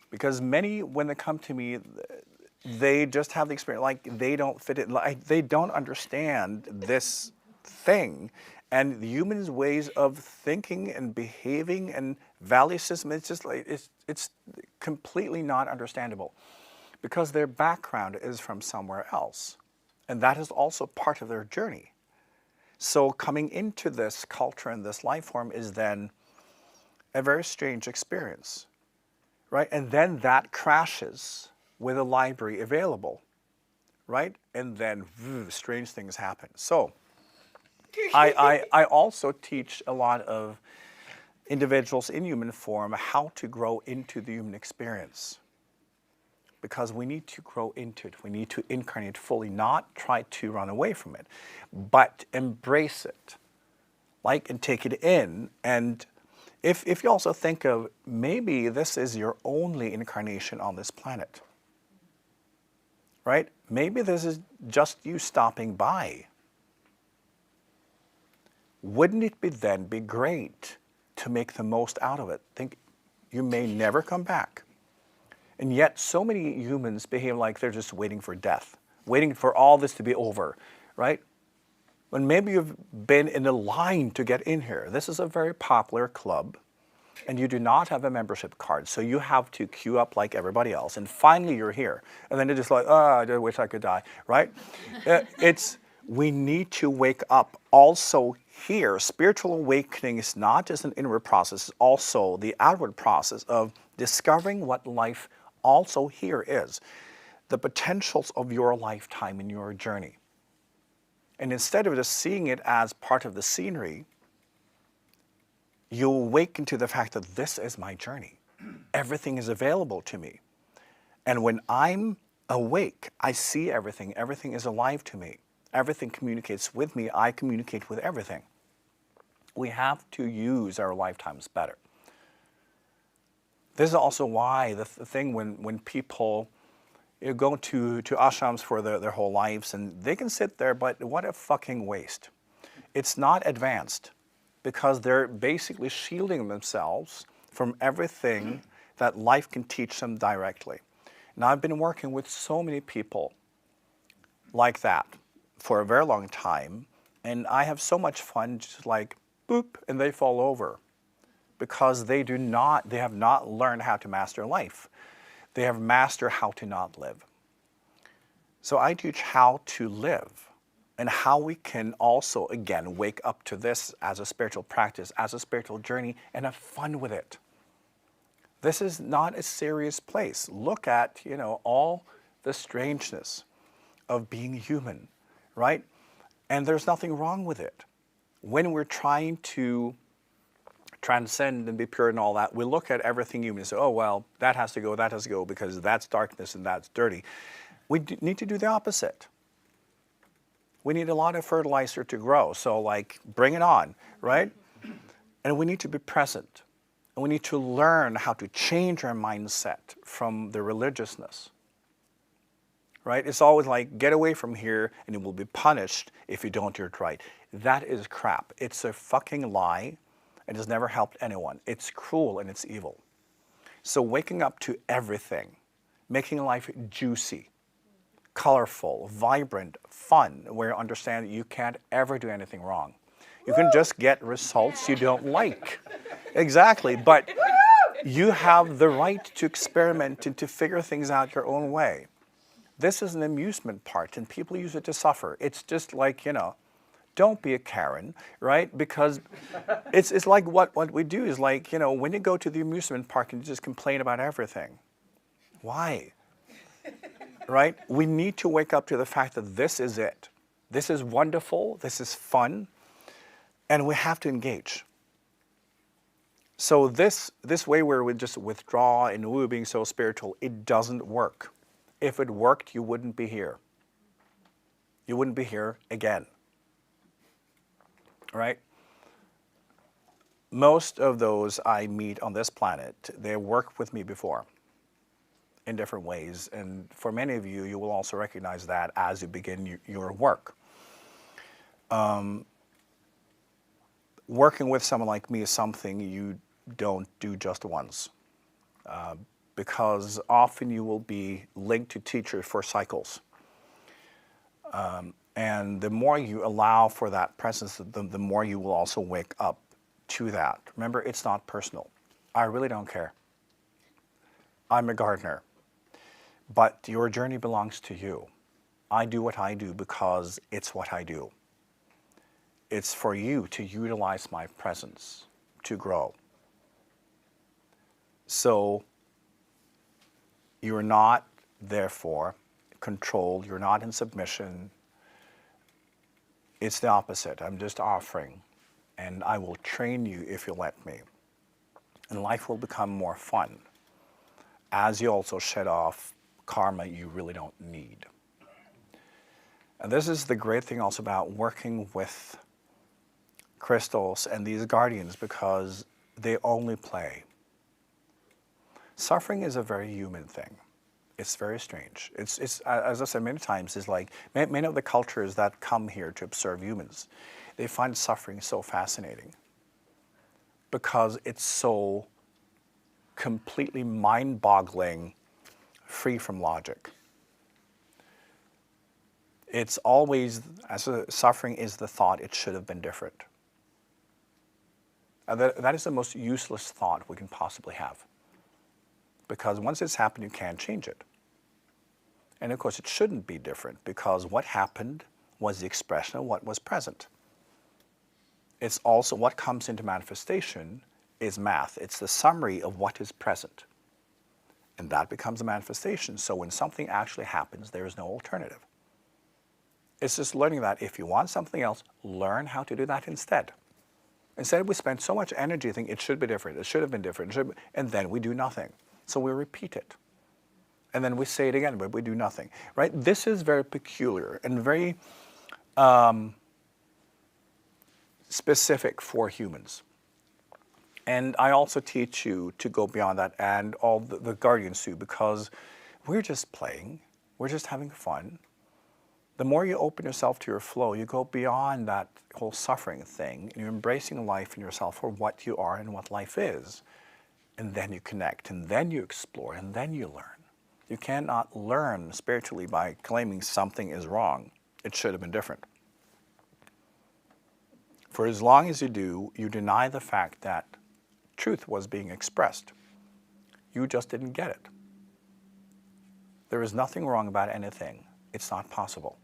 Because many, when they come to me, they just have the experience, like they don't fit it, like they don't understand this thing, And the humans' ways of thinking and behaving and value system, it's just like, it's completely not understandable because their background is from somewhere else. And that is also part of their journey. So coming into this culture and this life form is then a very strange experience, right? And then that crashes with a library available, right? And then strange things happen. So I also teach a lot of individuals in human form how to grow into the human experience. Because we need to grow into it. We need to incarnate fully, not try to run away from it, but embrace it, like, and take it in. And if you also think of maybe this is your only incarnation on this planet, right? Maybe this is just you stopping by. Wouldn't it be great to make the most out of it? Think you may never come back. And yet so many humans behave like they're just waiting for death, waiting for all this to be over, right? When maybe you've been in a line to get in here. This is a very popular club, and you do not have a membership card, so you have to queue up like everybody else, and finally you're here. And then you're just like, oh, I wish I could die, right? We need to wake up also here. Spiritual awakening is not just an inward process, it's also the outward process of discovering what life also here is, the potentials of your lifetime and your journey. And instead of just seeing it as part of the scenery, you awaken to the fact that this is my journey. Everything is available to me. And when I'm awake, I see everything. Everything is alive to me. Everything communicates with me. I communicate with everything. We have to use our lifetimes better. This is also why the thing when people go to ashrams for their whole lives, and they can sit there, but what a fucking waste. It's not advanced because they're basically shielding themselves from everything that life can teach them directly. Now, I've been working with so many people like that for a very long time, and I have so much fun, just like, boop, and they fall over. Because they have not learned how to master life. They have mastered how to not live. So I teach how to live and how we can also, again, wake up to this as a spiritual practice, as a spiritual journey, and have fun with it. This is not a serious place. Look at, all the strangeness of being human, right? And there's nothing wrong with it. When we're trying to transcend and be pure and all that, we look at everything human and say, oh, well, that has to go because that's darkness and that's dirty. We need to do the opposite. We need a lot of fertilizer to grow, so like, bring it on, right? And we need to be present. And we need to learn how to change our mindset from the religiousness, right? It's always like, get away from here and you will be punished if you don't do it right. That is crap. It's a fucking lie. It has never helped anyone. It's cruel and it's evil. So waking up to everything, making life juicy, colorful, vibrant, fun, where you understand that you can't ever do anything wrong. You can just get results you don't like. Exactly, but you have the right to experiment and to figure things out your own way. This is an amusement part, and people use it to suffer. It's just like, don't be a Karen, right? Because it's like what we do is like, when you go to the amusement park and you just complain about everything. Why? Right? We need to wake up to the fact that this is it. This is wonderful, this is fun, and we have to engage. So this way where we just withdraw and we're being so spiritual, it doesn't work. If it worked, you wouldn't be here. You wouldn't be here again. Right? Most of those I meet on this planet, they worked with me before in different ways. And for many of you, you will also recognize that as you begin your work. Working with someone like me is something you don't do just once. Because often you will be linked to teachers for cycles. And the more you allow for that presence, the more you will also wake up to that. Remember, it's not personal. I really don't care. I'm a gardener, but your journey belongs to you. I do what I do because it's what I do. It's for you to utilize my presence to grow. So you're not, therefore, controlled. You're not in submission. It's the opposite. I'm just offering, and I will train you if you let me. And life will become more fun as you also shed off karma you really don't need. And this is the great thing also about working with crystals and these guardians, because they only play. Suffering is a very human thing. It's very strange. It's as I said many times, it's like many of the cultures that come here to observe humans, they find suffering so fascinating because it's so completely mind-boggling, free from logic. It's always, suffering is the thought, it should have been different. That is the most useless thought we can possibly have. Because once it's happened, you can't change it. And of course, it shouldn't be different, because what happened was the expression of what was present. It's also what comes into manifestation is math. It's the summary of what is present. And that becomes a manifestation. So when something actually happens, there is no alternative. It's just learning that if you want something else, learn how to do that instead. Instead, we spend so much energy thinking it should be different, it should have been different, and then we do nothing. So we repeat it. And then we say it again, but we do nothing. Right? This is very peculiar and very specific for humans. And I also teach you to go beyond that, and all the guardians too, because we're just playing, we're just having fun. The more you open yourself to your flow, you go beyond that whole suffering thing, and you're embracing life and yourself for what you are and what life is. And then you connect, and then you explore, and then you learn. You cannot learn spiritually by claiming something is wrong. It should have been different. For as long as you do, you deny the fact that truth was being expressed. You just didn't get it. There is nothing wrong about anything. It's not possible.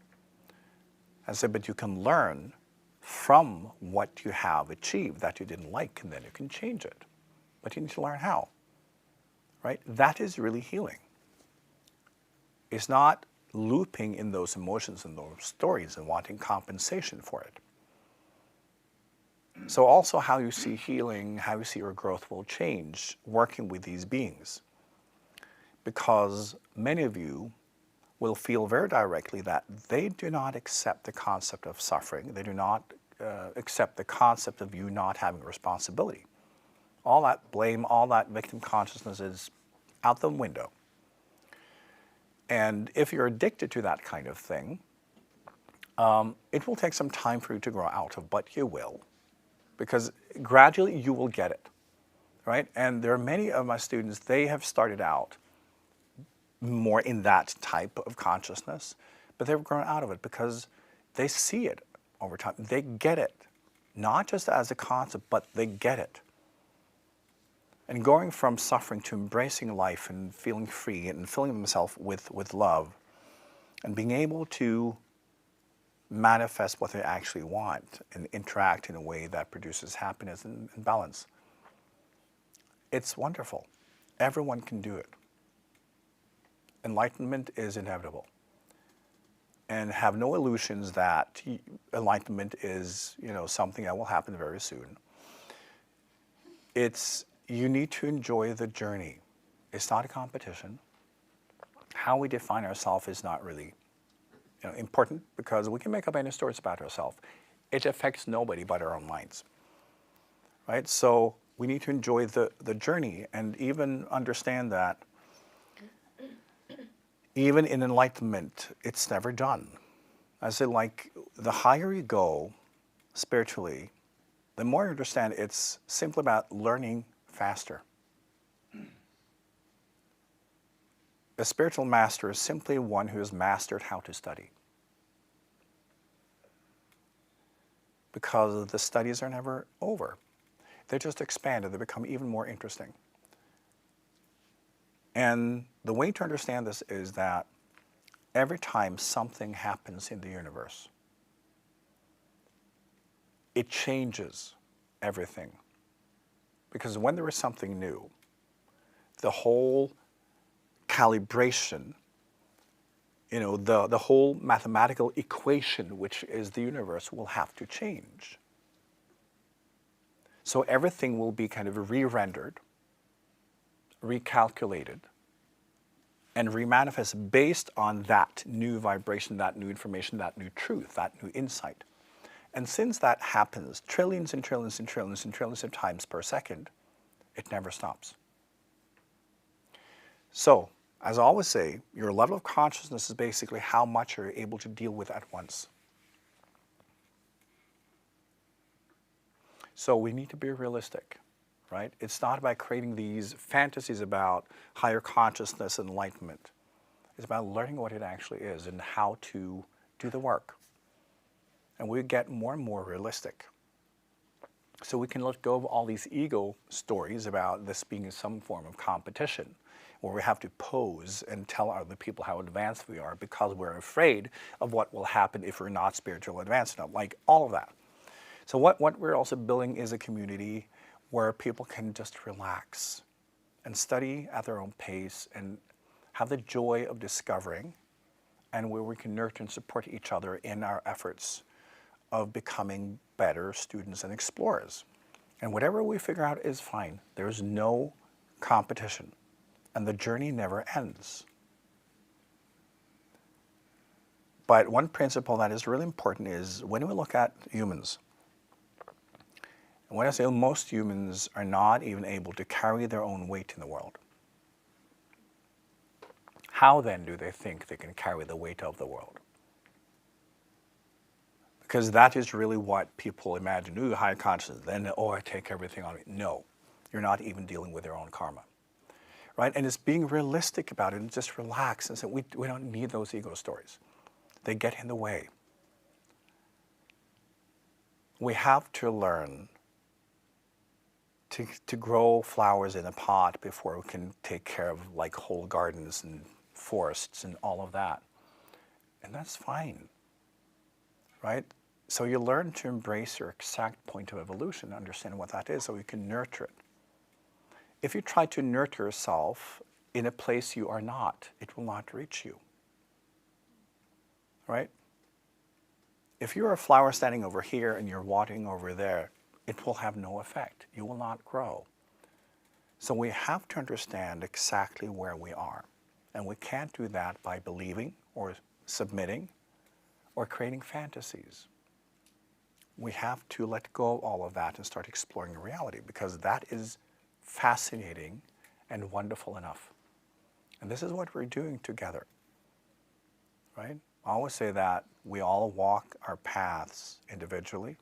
I said, but you can learn from what you have achieved that you didn't like, and then you can change it. But you need to learn how, right? That is really healing. It's not looping in those emotions and those stories and wanting compensation for it. So also how you see healing, how you see your growth will change working with these beings. Because many of you will feel very directly that they do not accept the concept of suffering. They do not accept the concept of you not having responsibility. All that blame, all that victim consciousness is out the window. And if you're addicted to that kind of thing, it will take some time for you to grow out of, but you will. Because gradually you will get it, right? And there are many of my students, they have started out more in that type of consciousness, but they've grown out of it because they see it over time. They get it, not just as a concept, but they get it. And going from suffering to embracing life and feeling free and filling themselves with love and being able to manifest what they actually want and interact in a way that produces happiness and balance. It's wonderful. Everyone can do it. Enlightenment is inevitable. And have no illusions that enlightenment is, something that will happen very soon. You need to enjoy the journey. It's not a competition. How we define ourselves is not really important, because we can make up any stories about ourselves. It affects nobody but our own minds. Right? So we need to enjoy the journey, and even understand that even in enlightenment, it's never done. I say, like, the higher you go spiritually, the more you understand it's simply about learning faster. A spiritual master is simply one who has mastered how to study. because the studies are never over. They just expanded, they become even more interesting. And the way to understand this is that every time something happens in the universe, it changes everything. Because when there is something new, the whole calibration, the whole mathematical equation, which is the universe, will have to change. So everything will be kind of re-rendered, recalculated, and remanifest based on that new vibration, that new information, that new truth, that new insight. And since that happens trillions and trillions and trillions and trillions of times per second, it never stops. So, as I always say, your level of consciousness is basically how much you're able to deal with at once. So we need to be realistic, right? It's not about creating these fantasies about higher consciousness and enlightenment. It's about learning what it actually is and how to do the work. And we get more and more realistic. So we can let go of all these ego stories about this being some form of competition, where we have to pose and tell other people how advanced we are because we're afraid of what will happen if we're not spiritually advanced enough, like all of that. So what we're also building is a community where people can just relax and study at their own pace and have the joy of discovering, and where we can nurture and support each other in our efforts of becoming better students and explorers. And whatever we figure out is fine. There's no competition, and the journey never ends. But one principle that is really important is when we look at humans, and when I say most humans are not even able to carry their own weight in the world, how then do they think they can carry the weight of the world? Because that is really what people imagine. Ooh, high consciousness, then, I take everything on me. No, you're not even dealing with your own karma, right? And it's being realistic about it and just relax and say, we don't need those ego stories. They get in the way. We have to learn to grow flowers in a pot before we can take care of like whole gardens and forests and all of that. And that's fine, right? So you learn to embrace your exact point of evolution, understand what that is, so you can nurture it. If you try to nurture yourself in a place you are not, it will not reach you, right? If you're a flower standing over here and you're watering over there, it will have no effect. You will not grow. So we have to understand exactly where we are. And we can't do that by believing or submitting or creating fantasies. We have to let go of all of that and start exploring reality, because that is fascinating and wonderful enough. And this is what we're doing together, right? I always say that we all walk our paths individually,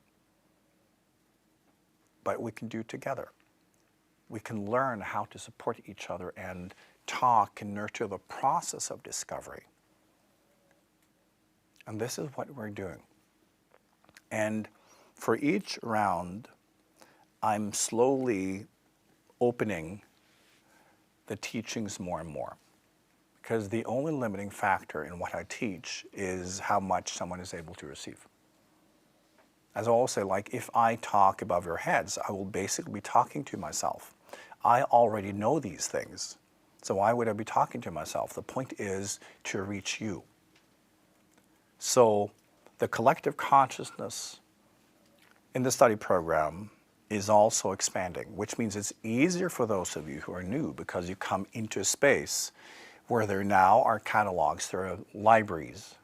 but we can do together. We can learn how to support each other and talk and nurture the process of discovery. And this is what we're doing. And for each round, I'm slowly opening the teachings more and more, because the only limiting factor in what I teach is how much someone is able to receive. As I always say, like if I talk above your heads, I will basically be talking to myself. I already know these things, so why would I be talking to myself? The point is to reach you. So the collective consciousness in the study program is also expanding, which means it's easier for those of you who are new, because you come into a space where there now are catalogs, there are libraries,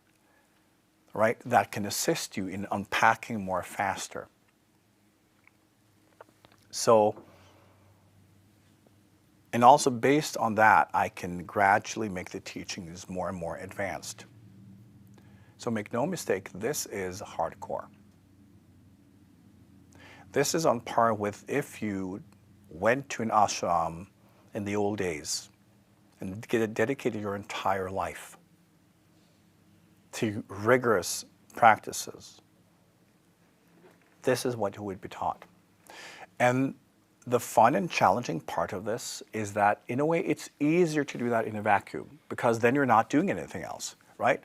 right, that can assist you in unpacking more faster. So, and also based on that, I can gradually make the teachings more and more advanced. So make no mistake, this is hardcore. This is on par with if you went to an ashram in the old days and dedicated your entire life to rigorous practices, this is what you would be taught. And the fun and challenging part of this is that, in a way, it's easier to do that in a vacuum, because then you're not doing anything else, right?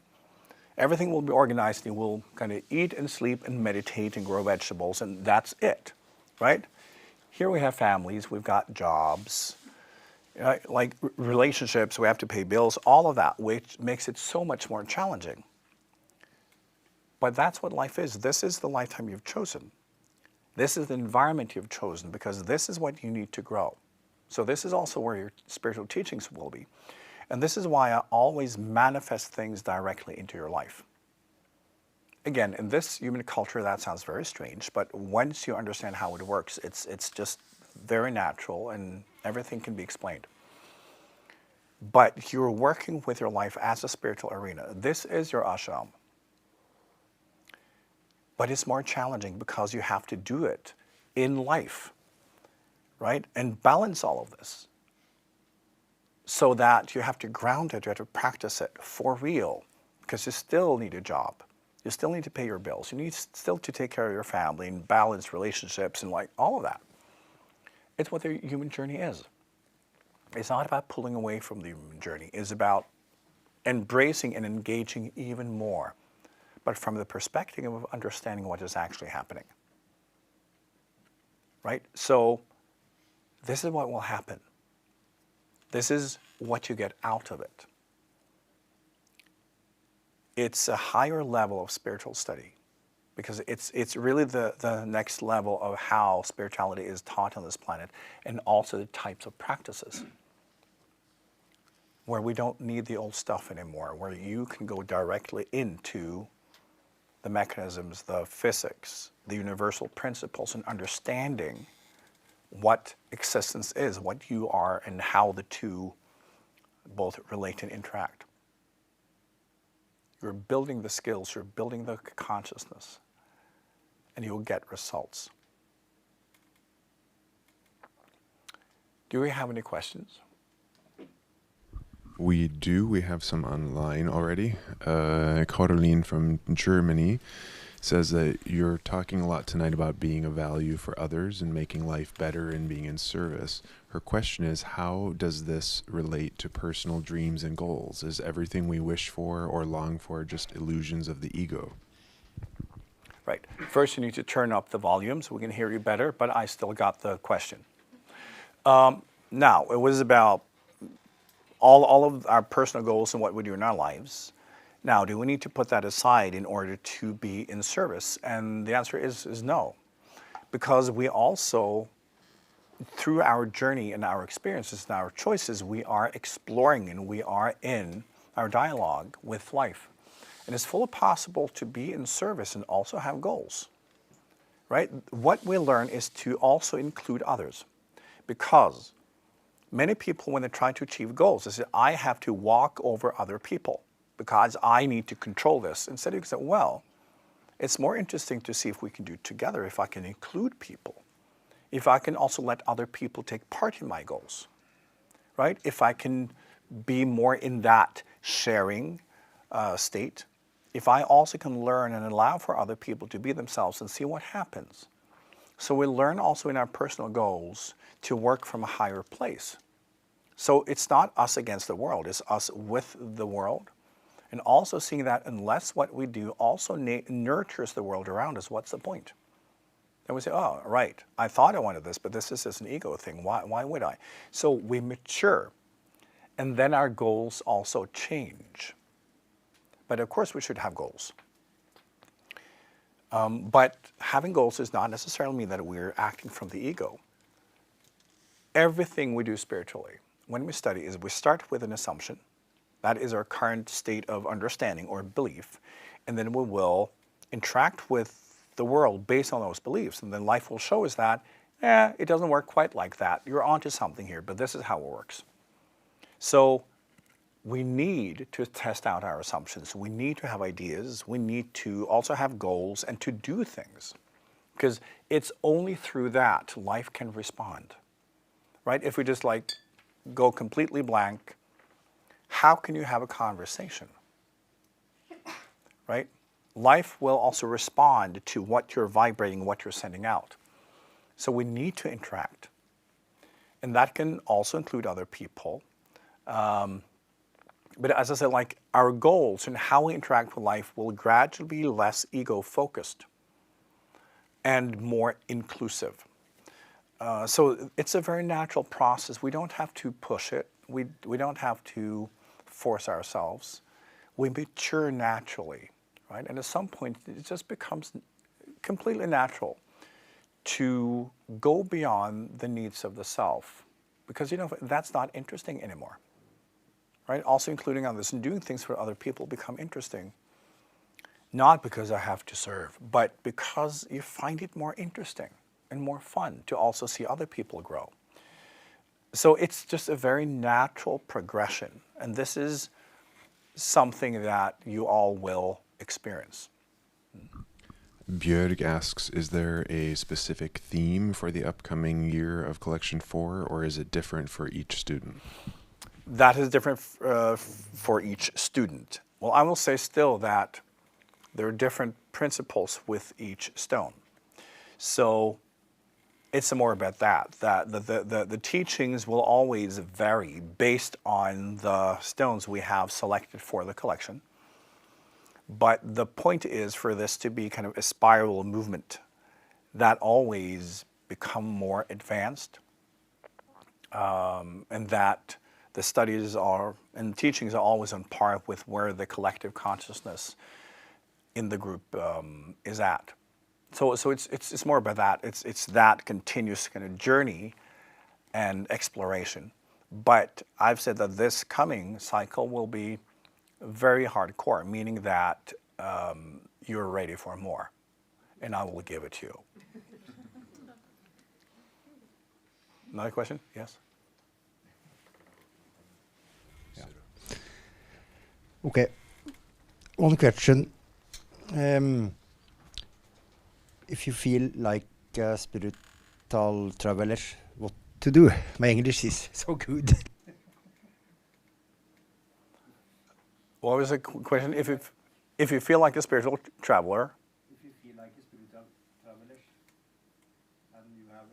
Everything will be organized, and you will kind of eat and sleep and meditate and grow vegetables, and that's it, right? Here we have families, we've got jobs, like relationships, we have to pay bills, all of that, which makes it so much more challenging. But that's what life is. This is the lifetime you've chosen. This is the environment you've chosen, because this is what you need to grow. So this is also where your spiritual teachings will be. And this is why I always manifest things directly into your life. Again, in this human culture, that sounds very strange, but once you understand how it works, it's just very natural and everything can be explained. But you're working with your life as a spiritual arena. This is your ashram. But it's more challenging because you have to do it in life, right? And balance all of this, so that you have to ground it, you have to practice it for real, because you still need a job. You still need to pay your bills. You need still to take care of your family and balance relationships and like all of that. It's what the human journey is. It's not about pulling away from the human journey. It's about embracing and engaging even more, but from the perspective of understanding what is actually happening, right? So this is what will happen. This is what you get out of it. It's a higher level of spiritual study, because it's really the next level of how spirituality is taught on this planet, and also the types of practices, where we don't need the old stuff anymore, where you can go directly into the mechanisms, the physics, the universal principles, and understanding what existence is, what you are, and how the two both relate and interact. You're building the skills, you're building the consciousness, and you'll get results. Do we have any questions? We do. We have some online already. Caroline from Germany says that you're talking a lot tonight about being of value for others and making life better and being in service. Her question is, how does this relate to personal dreams and goals? Is everything we wish for or long for just illusions of the ego? Right. First, you need to turn up the volume so we can hear you better, but I still got the question. Now, it was about all of our personal goals and what we do in our lives. Now, do we need to put that aside in order to be in service? And the answer is no. Because we also, through our journey and our experiences and our choices, we are exploring and we are in our dialogue with life. And it's fully possible to be in service and also have goals, right? What we learn is to also include others. Because many people, when they try to achieve goals, they say, I have to walk over other people because I need to control this. Instead, you can say, well, it's more interesting to see if we can do it together, if I can include people, if I can also let other people take part in my goals, right? If I can be more in that sharing state, if I also can learn and allow for other people to be themselves and see what happens. So we learn also in our personal goals to work from a higher place. So it's not us against the world, it's us with the world. And also seeing that unless what we do also nurtures the world around us, what's the point? Then we say, oh, right, I thought I wanted this, but this is just an ego thing. Why would I? So we mature, and then our goals also change. But of course we should have goals. But having goals does not necessarily mean that we're acting from the ego. Everything we do spiritually, when we study, is we start with an assumption. That is our current state of understanding or belief. And then we will interact with the world based on those beliefs. And then life will show us that, it doesn't work quite like that. You're onto something here, but this is how it works. So we need to test out our assumptions. We need to have ideas. We need to also have goals and to do things. Because it's only through that life can respond. Right? If we just like go completely blank, how can you have a conversation? Right? life will also respond to what you're vibrating, what you're sending out. So we need to interact. And that can also include other people. But as I said, like our goals and how we interact with life will gradually be less ego-focused and more inclusive. So it's a very natural process. We don't have to push it. We don't have to force ourselves. We mature naturally, right? And at some point, it just becomes completely natural to go beyond the needs of the self, because that's not interesting anymore, right? Also including others and doing things for other people become interesting, not because I have to serve, but because you find it more interesting and more fun to also see other people grow. So it's just a very natural progression, and this is something that you all will experience. Björg asks, is there a specific theme for the upcoming year of Collection 4, or is it different for each student? That is different for each student. Well, I will say still that there are different principles with each stone. So it's more about that the teachings will always vary based on the stones we have selected for the collection. But the point is for this to be kind of a spiral movement that always become more advanced, and that the studies are and teachings are always on par with where the collective consciousness in the group is at. So it's more about that. It's that continuous kind of journey and exploration. But I've said that this coming cycle will be very hardcore, meaning that you're ready for more, and I will give it to you. Another question? Yes? Yeah. Okay. One question. If you feel like a spiritual traveler, what to do? My English is so good. What was the question? If you feel like a spiritual traveler. If you feel like a spiritual traveler and you have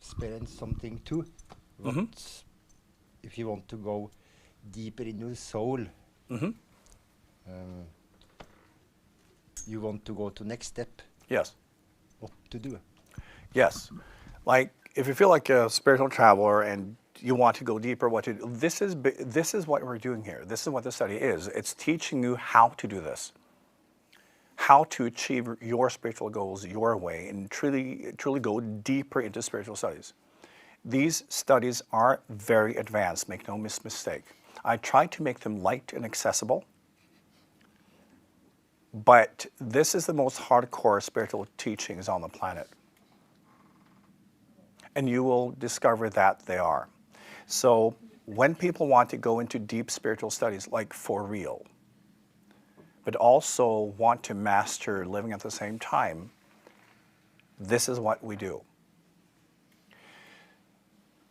experienced something too, if you want to go deeper in your soul, you want to go to next step. Yes. What to do? Yes. Like if you feel like a spiritual traveler and you want to go deeper, what to do. This is what we're doing here. This is what the study is. It's teaching you how to do this, how to achieve your spiritual goals your way, and truly go deeper into spiritual studies. These studies are very advanced. Make no mistake. I try to make them light and accessible, but this is the most hardcore spiritual teachings on the planet, and you will discover that they are. So when people want to go into deep spiritual studies, like for real, but also want to master living at the same time, this is what we do.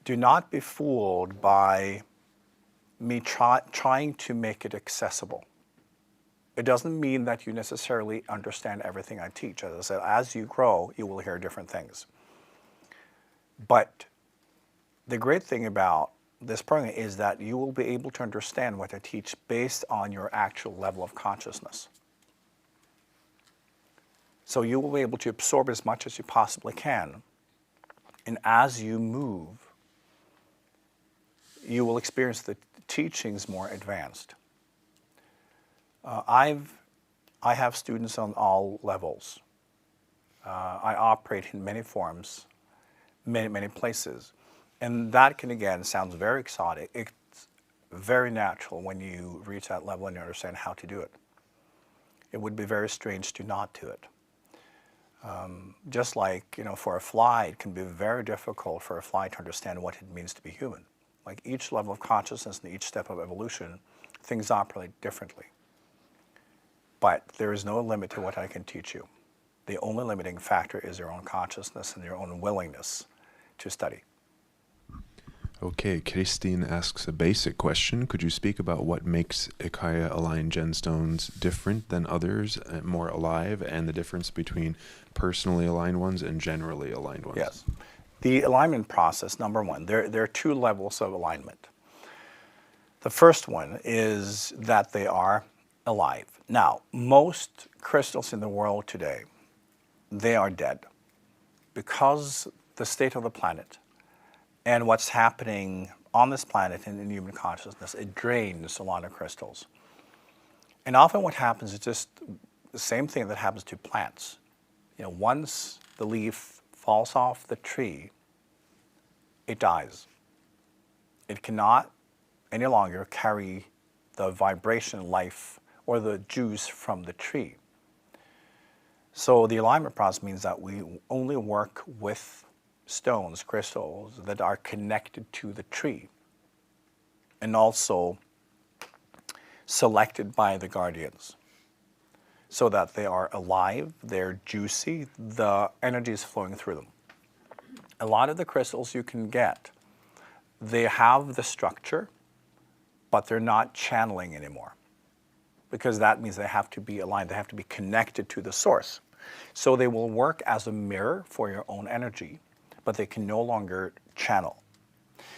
Do not be fooled by me trying to make it accessible. It doesn't mean that you necessarily understand everything I teach. As I said, as you grow, you will hear different things. But the great thing about this program is that you will be able to understand what I teach based on your actual level of consciousness. So you will be able to absorb as much as you possibly can. And as you move, you will experience the teachings more advanced. I have students on all levels. I operate in many forms, many places. And that can, again, sounds very exotic. It's very natural when you reach that level and you understand how to do it. It would be very strange to not do it. Just like, for a fly, it can be very difficult for a fly to understand what it means to be human. Like each level of consciousness and each step of evolution, things operate differently. But there is no limit to what I can teach you. The only limiting factor is your own consciousness and your own willingness to study. Okay, Christine asks a basic question. Could you speak about what makes IKYA Aligned Gemstones different than others, more alive, and the difference between personally aligned ones and generally aligned ones? Yes. The alignment process, number one, there are two levels of alignment. The first one is that they are alive. Now, most crystals in the world today, they are dead because the state of the planet and what's happening on this planet and in human consciousness, it drains a lot of crystals. And often what happens is just the same thing that happens to plants. You know, once the leaf falls off the tree, it dies. It cannot any longer carry the vibration, life, or the juice from the tree. So the alignment process means that we only work with stones, crystals that are connected to the tree and also selected by the guardians so that they are alive, they're juicy, the energy is flowing through them. A lot of the crystals you can get, they have the structure, but they're not channeling anymore because that means they have to be aligned, they have to be connected to the source. So they will work as a mirror for your own energy, but they can no longer channel.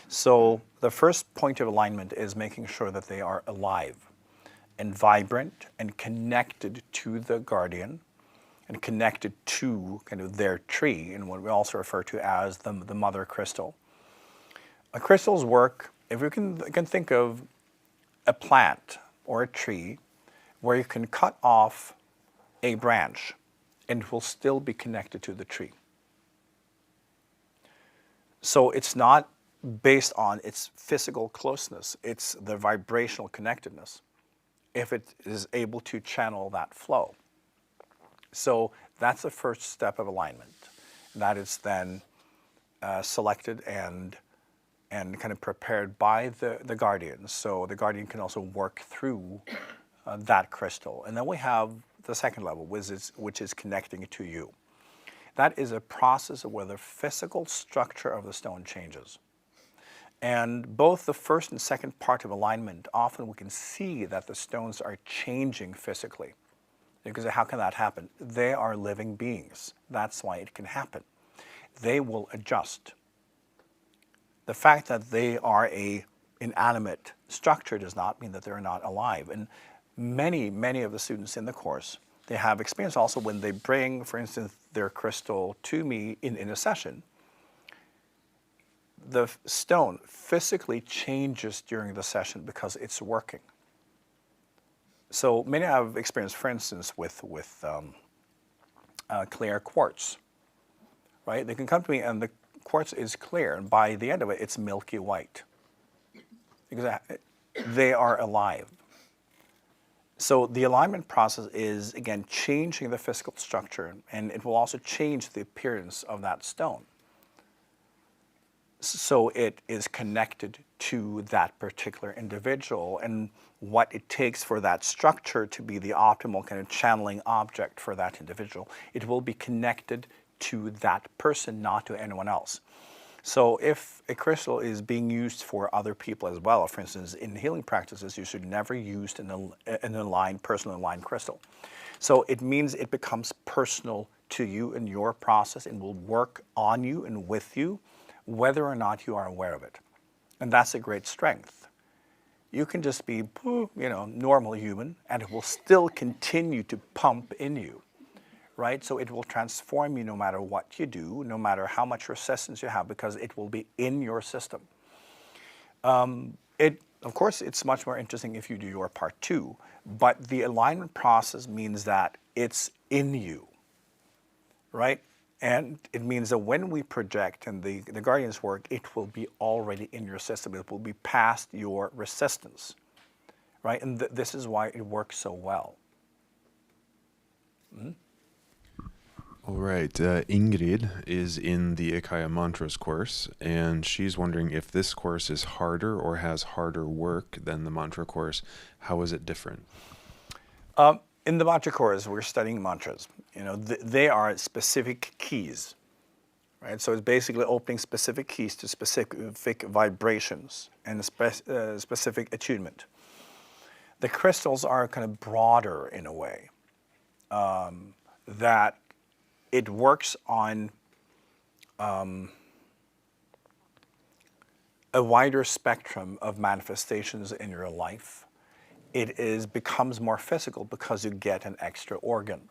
So the first point of alignment is making sure that they are alive and vibrant and connected to the guardian and connected to kind of their tree and what we also refer to as the mother crystal. Crystals work, if you can think of a plant or a tree where you can cut off a branch and it will still be connected to the tree. So it's not based on its physical closeness, it's the vibrational connectedness, if it is able to channel that flow. So that's the first step of alignment. That is then selected and kind of prepared by the guardian. So the guardian can also work through that crystal. And then we have the second level, which is connecting it to you. That is a process where the physical structure of the stone changes. And both the first and second part of alignment, often we can see that the stones are changing physically. Because how can that happen? They are living beings. That's why it can happen. They will adjust. The fact that they are an inanimate structure does not mean that they're not alive. And many of the students in the course, they have experience also when they bring, for instance, their crystal to me in a session. The stone physically changes during the session because it's working. So many have experienced, for instance, with clear quartz, right? They can come to me and the quartz is clear, and by the end of it, it's milky white. Because they are alive. So the alignment process is, again, changing the physical structure, and it will also change the appearance of that stone. So it is connected to that particular individual and what it takes for that structure to be the optimal kind of channeling object for that individual. It will be connected to that person, not to anyone else. So if a crystal is being used for other people as well, for instance, in healing practices, you should never use an aligned, personally aligned crystal. So it means it becomes personal to you and your process and will work on you and with you, whether or not you are aware of it. And that's a great strength. You can just be, normal human, and it will still continue to pump in you, right? So it will transform you no matter what you do, no matter how much resistance you have, because it will be in your system. Of course, it's much more interesting if you do your part too, but the alignment process means that it's in you, right? And it means that when we project and the guardians work, it will be already in your system. It will be past your resistance, right? And this is why it works so well. Mm-hmm. All right. Ingrid is in the IKYA Mantras course, and she's wondering if this course is harder or has harder work than the mantra course. How is it different? In the mantra course, we're studying mantras. They are specific keys, right? So it's basically opening specific keys to specific vibrations and specific attunement. The crystals are kind of broader in a way, that it works on a wider spectrum of manifestations in your life. It becomes more physical because you get an extra organ.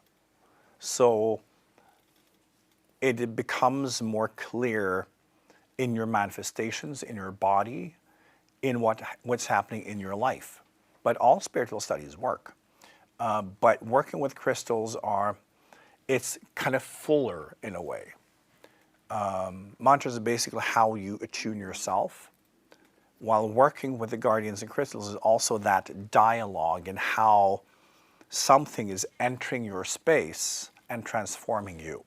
So it becomes more clear in your manifestations, in your body, in what's happening in your life. But all spiritual studies work. But working with crystals it's kind of fuller in a way. Mantras are basically how you attune yourself, while working with the guardians and crystals is also that dialogue and how something is entering your space and transforming you.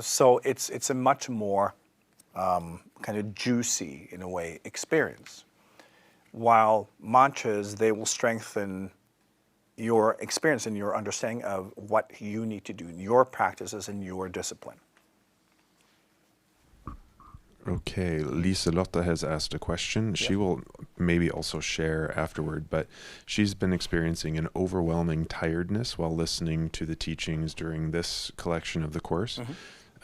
So it's a much more kind of juicy, in a way, experience. While mantras, they will strengthen your experience and your understanding of what you need to do in your practices and your discipline. Okay, Lisa Lotta has asked a question. She will maybe also share afterward, but she's been experiencing an overwhelming tiredness while listening to the teachings during this collection of the course,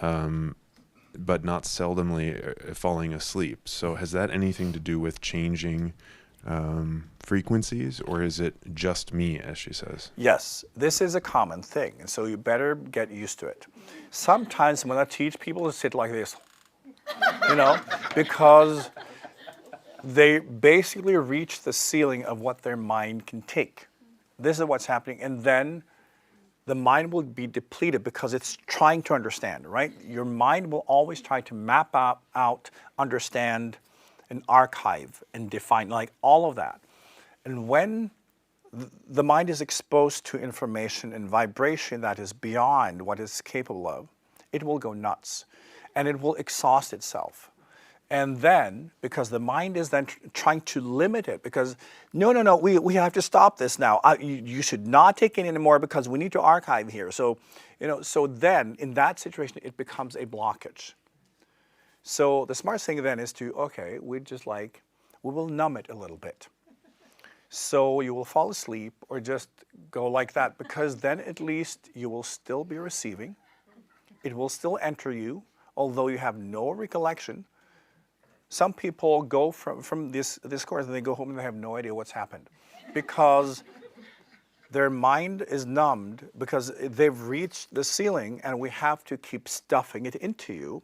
but not seldomly falling asleep. So has that anything to do with changing frequencies, or is it just me, as she says? This is a common thing, and so you better get used to it. Sometimes when I teach people to sit like this, because they basically reach the ceiling of what their mind can take. This is what's happening, and then the mind will be depleted because it's trying to understand, right? Your mind will always try to map out, understand, and archive, and define, like all of that. And when the mind is exposed to information and vibration that is beyond what it's capable of, it will go nuts. And it will exhaust itself. And then, because the mind is then trying to limit it, because no, we have to stop this now. You should not take it anymore because we need to archive here. So, so then in that situation, it becomes a blockage. So the smart thing then is we will numb it a little bit. So you will fall asleep or just go like that, because then at least you will still be receiving. It will still enter you, although you have no recollection. Some people go from this course and they go home and they have no idea what's happened, because their mind is numbed, because they've reached the ceiling and we have to keep stuffing it into you.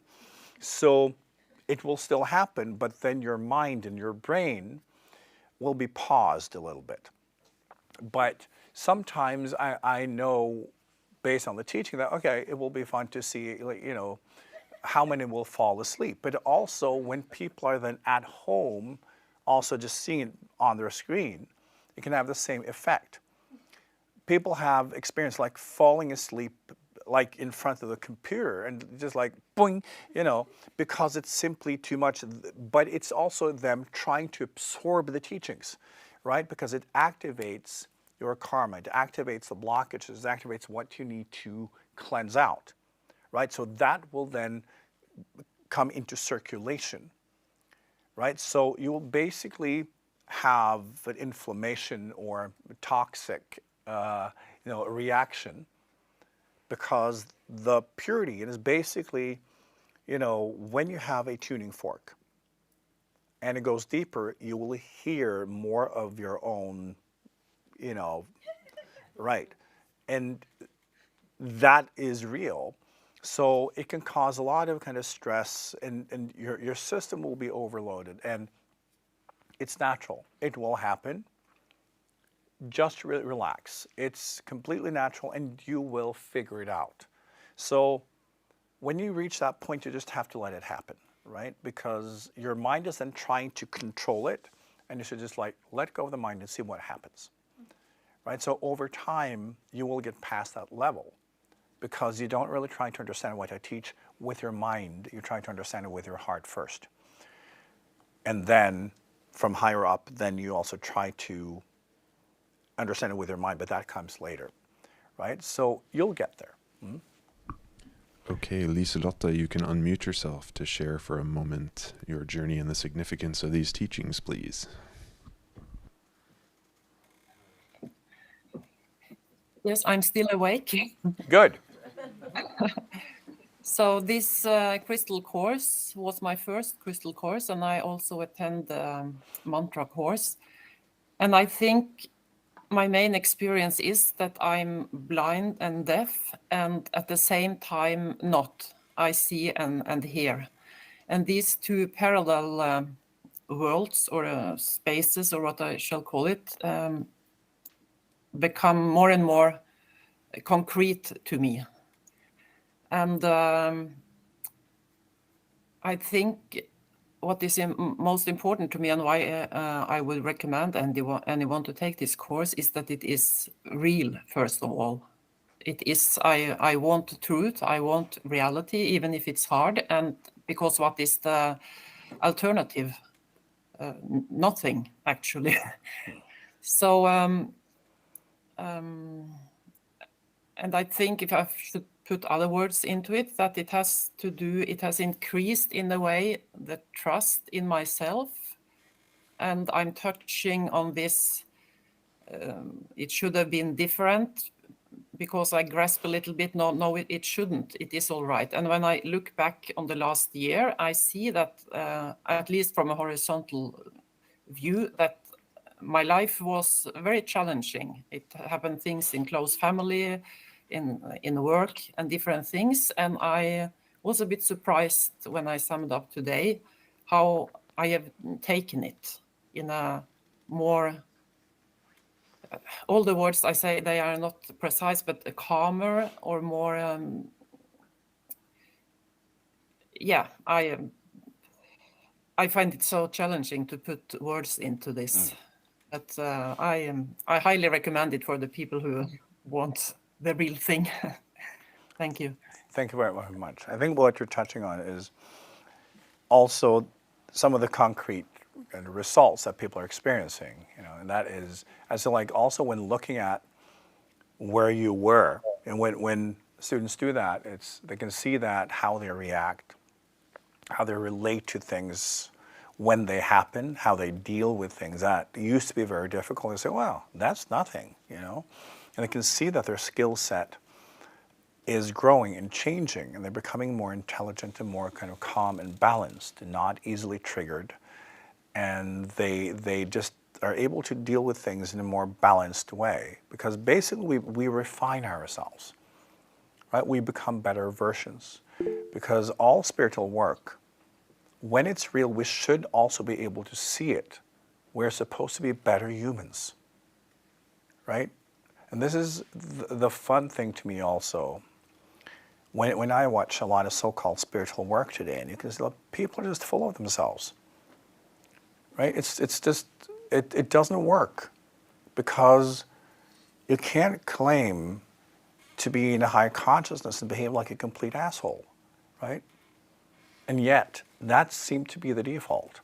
So it will still happen, but then your mind and your brain will be paused a little bit. But sometimes I know, based on the teaching, that it will be fun to see, how many will fall asleep. But also when people are then at home, also just seeing it on their screen, it can have the same effect. People have experienced like falling asleep like in front of the computer and just like boing, because it's simply too much. But it's also them trying to absorb the teachings, right? Because it activates your karma, it activates the blockages, it activates what you need to cleanse out. Right, so that will then come into circulation, right? So you will basically have an inflammation or toxic, reaction, because the purity, it is basically, when you have a tuning fork and it goes deeper, you will hear more of your own, right, and that is real. So it can cause a lot of kind of stress, and your system will be overloaded, and it's natural. It will happen. Just relax. It's completely natural, and you will figure it out. So when you reach that point, you just have to let it happen, right? Because your mind is then trying to control it, and you should just let go of the mind and see what happens, right? So over time, you will get past that level, because you don't really try to understand what I teach with your mind. You're trying to understand it with your heart first. And then from higher up, then you also try to understand it with your mind, but that comes later, right? So you'll get there. Okay, Liselotte, you can unmute yourself to share for a moment your journey and the significance of these teachings, please. Yes, I'm still awake. Good. So this crystal course was my first crystal course, and I also attend the mantra course. And I think my main experience is that I'm blind and deaf, and at the same time not. I see and hear. And these two parallel worlds or spaces, or what I shall call it, become more and more concrete to me. And I think what is most important to me, and why I will recommend anyone to take this course, is that it is real, first of all. It is, I want truth, I want reality, even if it's hard. And because what is the alternative? Nothing, actually. So, and I think if I should put other words into it, that it has increased in a way the trust in myself. And I'm touching on this, it should have been different, because I grasp a little bit, no, it shouldn't, it is all right. And when I look back on the last year, I see that, at least from a horizontal view, that my life was very challenging. It happened things in close family, in work, and different things. And I was a bit surprised when I summed up today how I have taken it in a more, all the words I say, they are not precise, but a calmer or more, I find it so challenging to put words into this. But I highly recommend it for the people who want the real thing. Thank you. Thank you very, very much. I think what you're touching on is also some of the concrete results that people are experiencing, and that is, as in, like, also when looking at where you were, and when students do that, they can see that how they react, how they relate to things when they happen, how they deal with things that used to be very difficult. They say, "Wow, that's nothing," and they can see that their skill set is growing and changing, and they're becoming more intelligent and more kind of calm and balanced and not easily triggered. And they just are able to deal with things in a more balanced way, because basically we refine ourselves, right? We become better versions, because all spiritual work, when it's real, we should also be able to see it. We're supposed to be better humans, right? And this is the fun thing to me also. When I watch a lot of so-called spiritual work today, and you can see people are just full of themselves, right? It's just, it doesn't work, because you can't claim to be in a high consciousness and behave like a complete asshole, right? And yet, that seemed to be the default.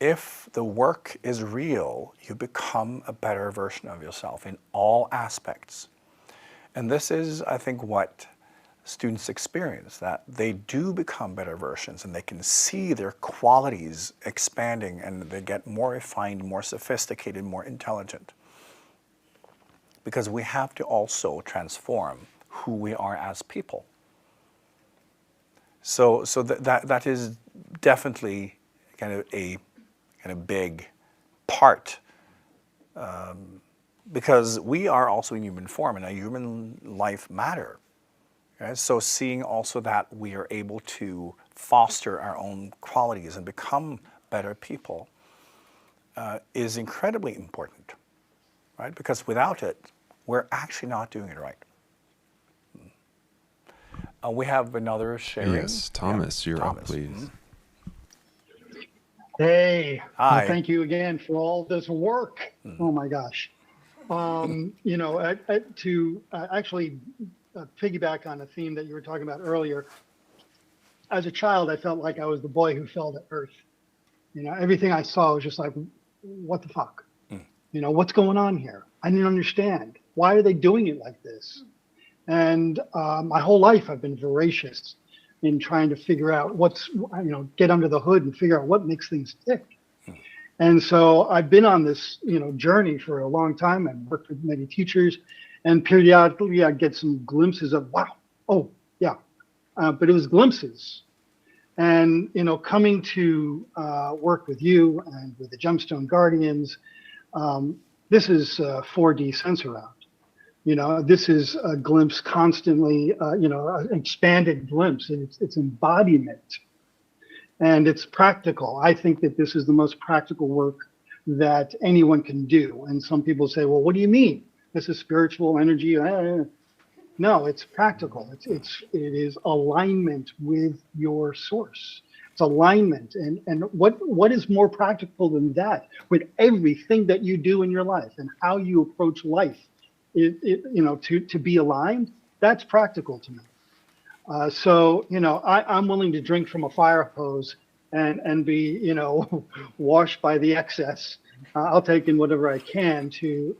If the work is real, you become a better version of yourself in all aspects. And this is, I think, what students experience, that they do become better versions, and they can see their qualities expanding, and they get more refined, more sophisticated, more intelligent. Because we have to also transform who we are as people. So that is definitely kind of a big part, because we are also in human form, and a human life matter. Right? So seeing also that we are able to foster our own qualities and become better people is incredibly important, right? Because without it, we're actually not doing it right. We have another sharing. Yes, Thomas, you're up, please. Mm-hmm. Hey, Hi. thank you again for all this work. Oh my gosh. To actually piggyback on a theme that you were talking about earlier, as a child, I felt like I was the boy who fell to earth. Everything I saw was just like, what the fuck? What's going on here? I didn't understand. Why are they doing it like this? And my whole life, I've been voracious in trying to figure out get under the hood and figure out what makes things tick. And so I've been on this, journey for a long time. I've worked with many teachers, and periodically I get some glimpses of, wow, oh yeah, but it was glimpses. And coming to work with you and with the Gemstone Guardians, this is 4D sense around. This is a glimpse constantly, an expanded glimpse, and it's embodiment. And it's practical. I think that this is the most practical work that anyone can do. And some people say, well, what do you mean? This is spiritual energy. No, it's practical. It is alignment with your source. It's alignment. And what is more practical than that with everything that you do in your life and how you approach life? To be aligned, that's practical to me. So I'm willing to drink from a fire hose and be washed by the excess. I'll take in whatever I can to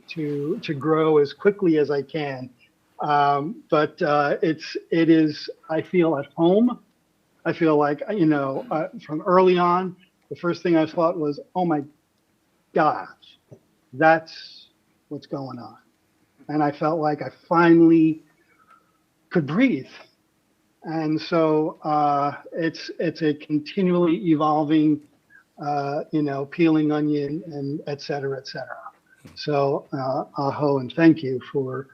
grow as quickly as I can. But it is. I feel at home. I feel like from early on, the first thing I thought was, oh my gosh, that's what's going on, and I felt like I finally could breathe. And so it's a continually evolving, peeling onion and et cetera, et cetera. So aho, and thank you for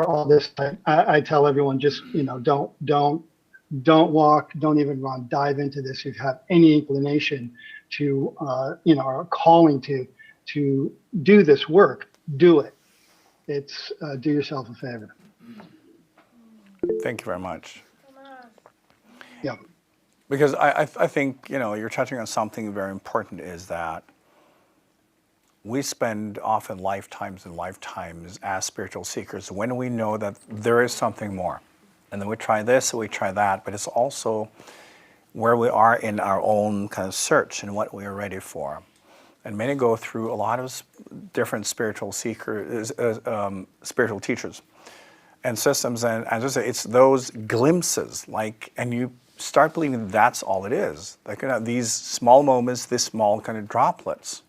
all this. I tell everyone, just don't walk, don't even run, dive into this. If you have any inclination to or calling to do this work, do it. It's do yourself a favor. Thank you very much. Yeah. Because I think, you're touching on something very important, is that we spend often lifetimes and lifetimes as spiritual seekers when we know that there is something more. And then we try this, we try that, but it's also where we are in our own kind of search and what we are ready for. And many go through a lot of different spiritual seekers, spiritual teachers and systems. And as I say, it's those glimpses, and you start believing that's all it is. Like these small moments, this small kind of droplets.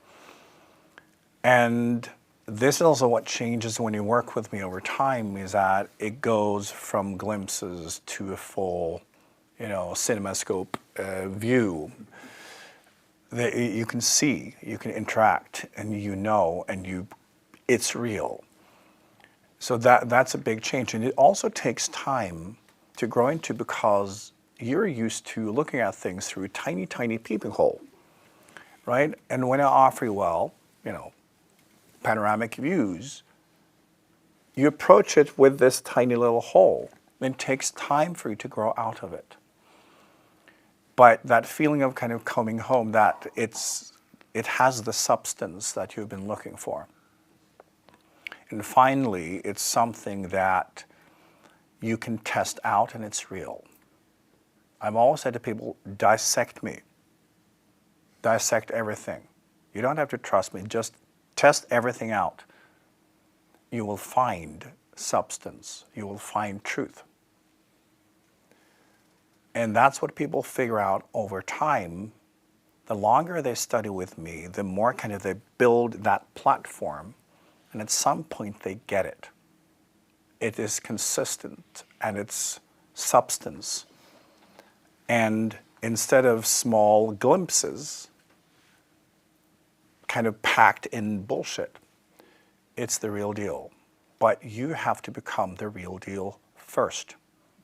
And this is also what changes when you work with me over time, is that it goes from glimpses to a full, cinemascope view that you can see, you can interact, and and it's real. So that's a big change. And it also takes time to grow into, because you're used to looking at things through a tiny, tiny peeping hole, right? And when I offer you, panoramic views, you approach it with this tiny little hole. It takes time for you to grow out of it. But that feeling of kind of coming home, that it has the substance that you've been looking for. And finally, it's something that you can test out, and it's real. I've always said to people, dissect me. Dissect everything. You don't have to trust me, just test everything out. You will find substance. You will find truth. And that's what people figure out over time. The longer they study with me, the more kind of they build that platform, and at some point they get it. It is consistent, and it's substance. And instead of small glimpses, kind of packed in bullshit, it's the real deal. But you have to become the real deal first.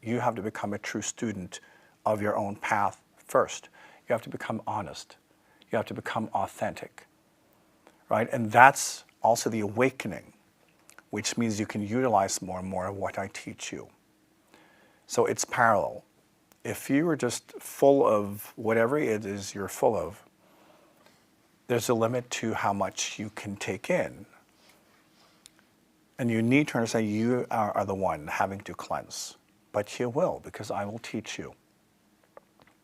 You have to become a true student of your own path first. You have to become honest. You have to become authentic, right? And that's also the awakening, which means you can utilize more and more of what I teach you. So it's parallel. If you are just full of whatever it is you're full of, there's a limit to how much you can take in. And you need to understand you are the one having to cleanse. But you will, because I will teach you.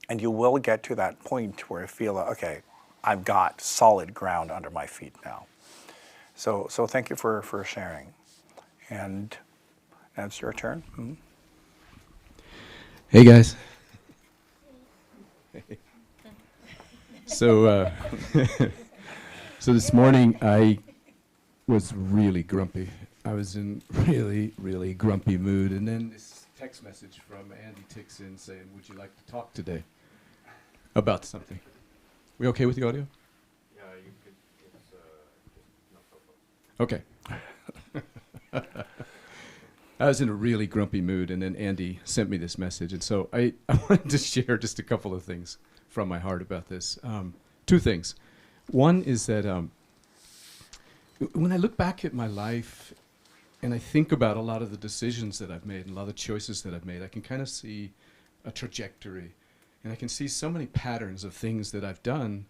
And you will get to that point where you feel, okay, I've got solid ground under my feet now. So thank you for sharing. And And it's your turn. Mm-hmm. Hey guys. So, so this morning I was really grumpy. I was in really grumpy mood, and then this text message from Andy ticks in saying, "Would you like to talk today about something?" We okay with the audio? Yeah, you could. It's Okay. I was in a really grumpy mood, and then Andy sent me this message, and so I wanted to share just a couple of things from my heart about this. Two things. One is that when I look back at my life and I think about a lot of the decisions that I've made and a lot of the choices that I've made, I can kind of see a trajectory, and I can see so many patterns of things that I've done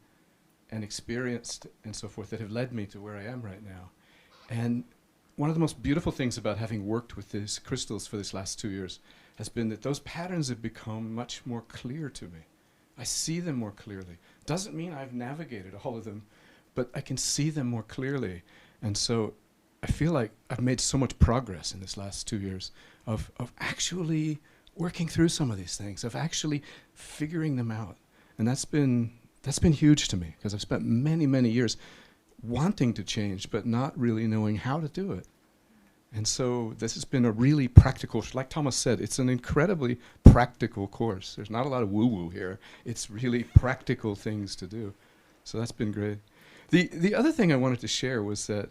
and experienced and so forth that have led me to where I am right now. And one of the most beautiful things about having worked with these crystals for this last 2 years has been that those patterns have become much more clear to me. I see them more clearly. Doesn't mean I've navigated all of them, but I can see them more clearly. And so I feel like I've made so much progress in this last 2 years of actually working through some of these things, of actually figuring them out. And that's been huge to me, because I've spent many years wanting to change, but not really knowing how to do it. And so this has been a really practical, like Thomas said, it's an incredibly practical course. There's not a lot of woo-woo here. It's really practical things to do. So that's been great. The other thing I wanted to share was that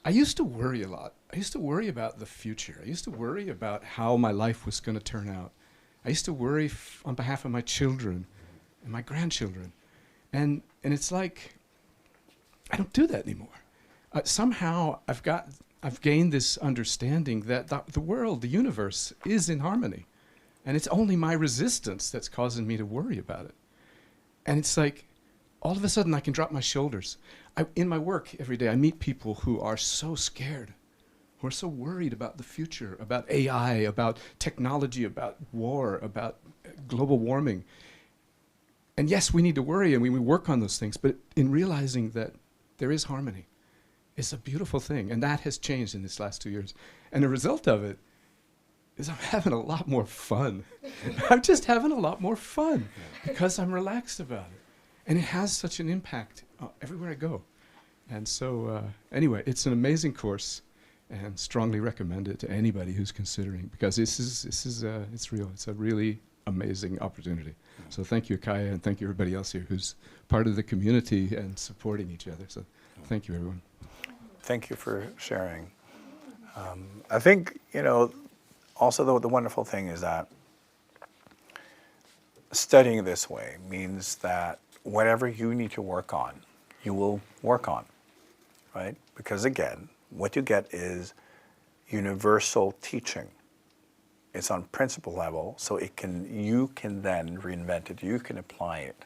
I used to worry a lot. I used to worry about the future. I used to worry about how my life was going to turn out. I used to worry on behalf of my children and my grandchildren. And it's like, I don't do that anymore. Somehow I've gained this understanding that the world, the universe, is in harmony. And it's only my resistance that's causing me to worry about it. And it's like, all of a sudden I can drop my shoulders. In my work every day, I meet people who are so scared, who are so worried about the future, about AI, about technology, about war, about global warming. And yes, we need to worry and we work on those things, but in realizing that there is harmony, it's a beautiful thing. And that has changed in this last 2 years. And the result of it is I'm having a lot more fun. I'm just having a lot more fun because I'm relaxed about it. And it has such an impact everywhere I go. And so anyway, it's an amazing course and strongly recommend it to anybody who's considering, because it's real. It's a really amazing opportunity. So thank you, IKYA, and thank you everybody else here who's part of the community and supporting each other. So thank you, everyone. Thank you for sharing. I think, also the wonderful thing is that studying this way means that whatever you need to work on, you will work on, right? Because again, what you get is universal teaching. It's on principle level, so you can then reinvent it, you can apply it.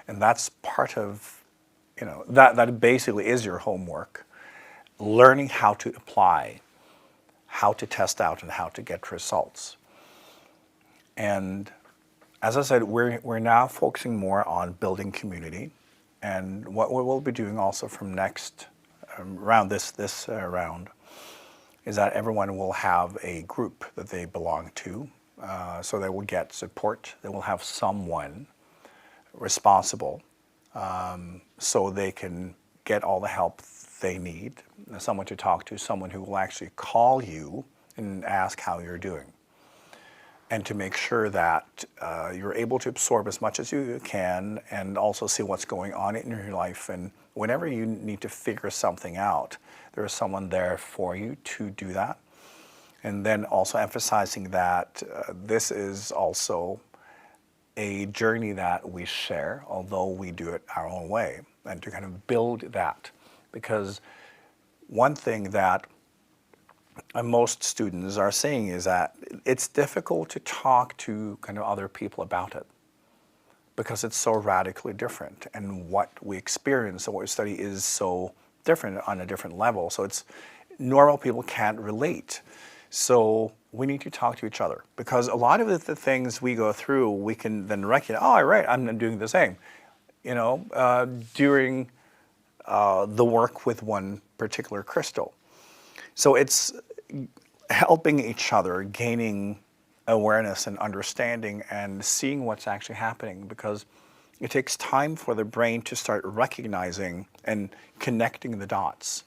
And that's part of, that basically is your homework. Learning how to apply, how to test out, and how to get results. And as I said, we're now focusing more on building community. And what we will be doing also from next round, this round, is that everyone will have a group that they belong to. So they will get support. They will have someone responsible so they can get all the help they need, someone to talk to, someone who will actually call you and ask how you're doing. And to make sure that you're able to absorb as much as you can and also see what's going on in your life. And whenever you need to figure something out, there is someone there for you to do that. And then also emphasizing that this is also a journey that we share, although we do it our own way, and to kind of build that. Because one thing that most students are saying is that it's difficult to talk to kind of other people about it because it's so radically different, and what we experience and what we study is so different on a different level. So it's normal people can't relate. So we need to talk to each other, because a lot of the things we go through, we can then recognize, oh, right, I'm doing the same. During the work with one particular crystal. So it's helping each other, gaining awareness and understanding and seeing what's actually happening, because it takes time for the brain to start recognizing and connecting the dots.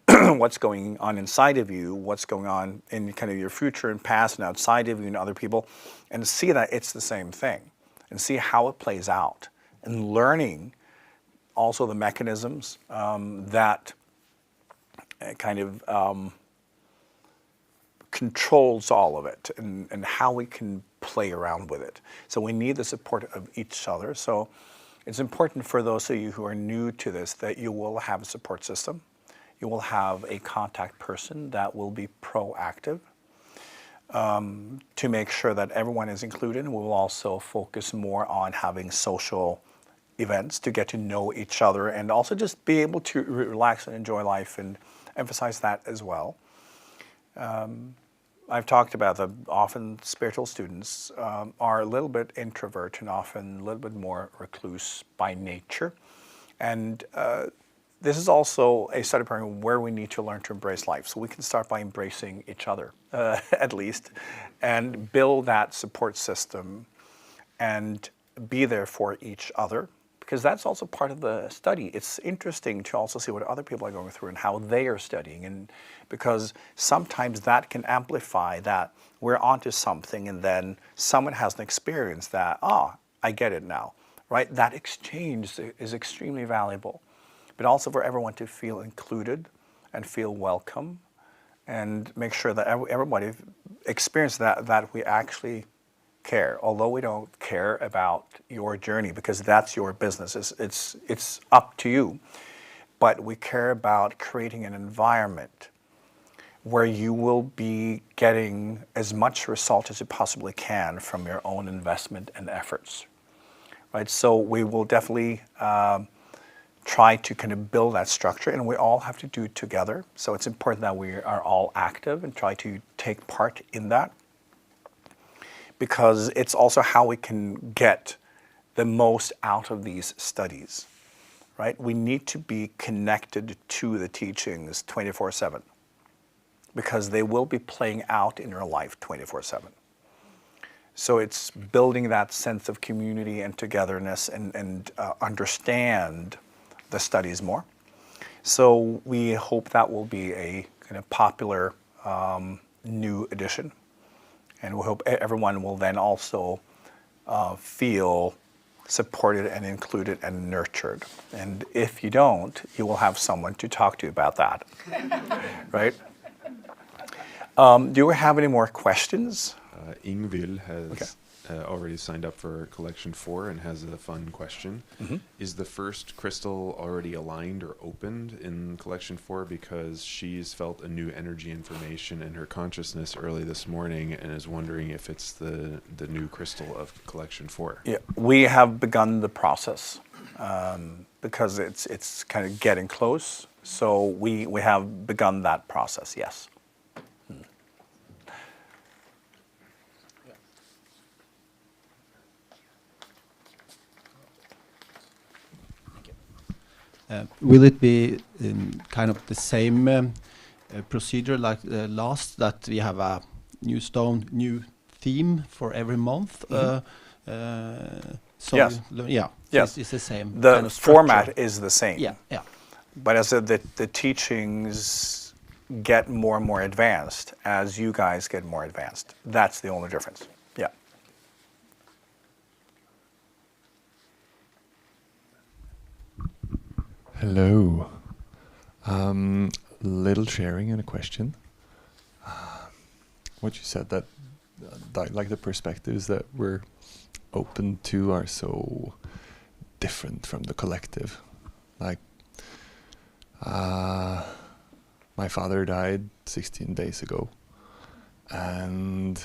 What's going on inside of you, what's going on in kind of your future and past and outside of you and other people, and see that it's the same thing and see how it plays out, and learning also the mechanisms that kind of controls all of it, and how we can play around with it. So we need the support of each other. So it's important for those of you who are new to this that you will have a support system. You will have a contact person that will be proactive to make sure that everyone is included. We will also focus more on having social events to get to know each other, and also just be able to relax and enjoy life, and emphasize that as well. I've talked about that often spiritual students are a little bit introvert and often a little bit more recluse by nature. And this is also a study program where we need to learn to embrace life. So we can start by embracing each other, at least, and build that support system and be there for each other, because that's also part of the study. It's interesting to also see what other people are going through and how they are studying, and because sometimes that can amplify that we're onto something, and then someone has an experience that, I get it now, right? That exchange is extremely valuable, but also for everyone to feel included and feel welcome, and make sure that everybody experiences that we actually care, although we don't care about your journey, because that's your business. It's up to you. But we care about creating an environment where you will be getting as much result as you possibly can from your own investment and efforts, right? So we will definitely try to kind of build that structure, and we all have to do it together. So it's important that we are all active and try to take part in that, because it's also how we can get the most out of these studies, right? We need to be connected to the teachings 24/7, because they will be playing out in your life 24/7. So it's building that sense of community and togetherness, and understand the studies more. So we hope that will be a kind of popular new edition. And we hope everyone will then also feel supported and included and nurtured. And if you don't, you will have someone to talk to about that, right? Do we have any more questions? Ingvild has already signed up for collection 4 and has a fun question. Is the first crystal already aligned or opened in collection 4? Because she's felt a new energy information in her consciousness early this morning and is wondering if it's the new crystal of collection 4. Yeah, we have begun the process because it's kind of getting close. So we have begun that process, yes. Will it be kind of the same procedure like last, that we have a new stone, new theme for every month? So yes. Yeah. Yes. It's the same. The kind of format is the same. Yeah. Yeah. But as the teachings get more and more advanced as you guys get more advanced. That's the only difference. Yeah. Hello. Little sharing and a question. What you said, that like the perspectives that we're open to are so different from the collective. Like, my father died 16 days ago, and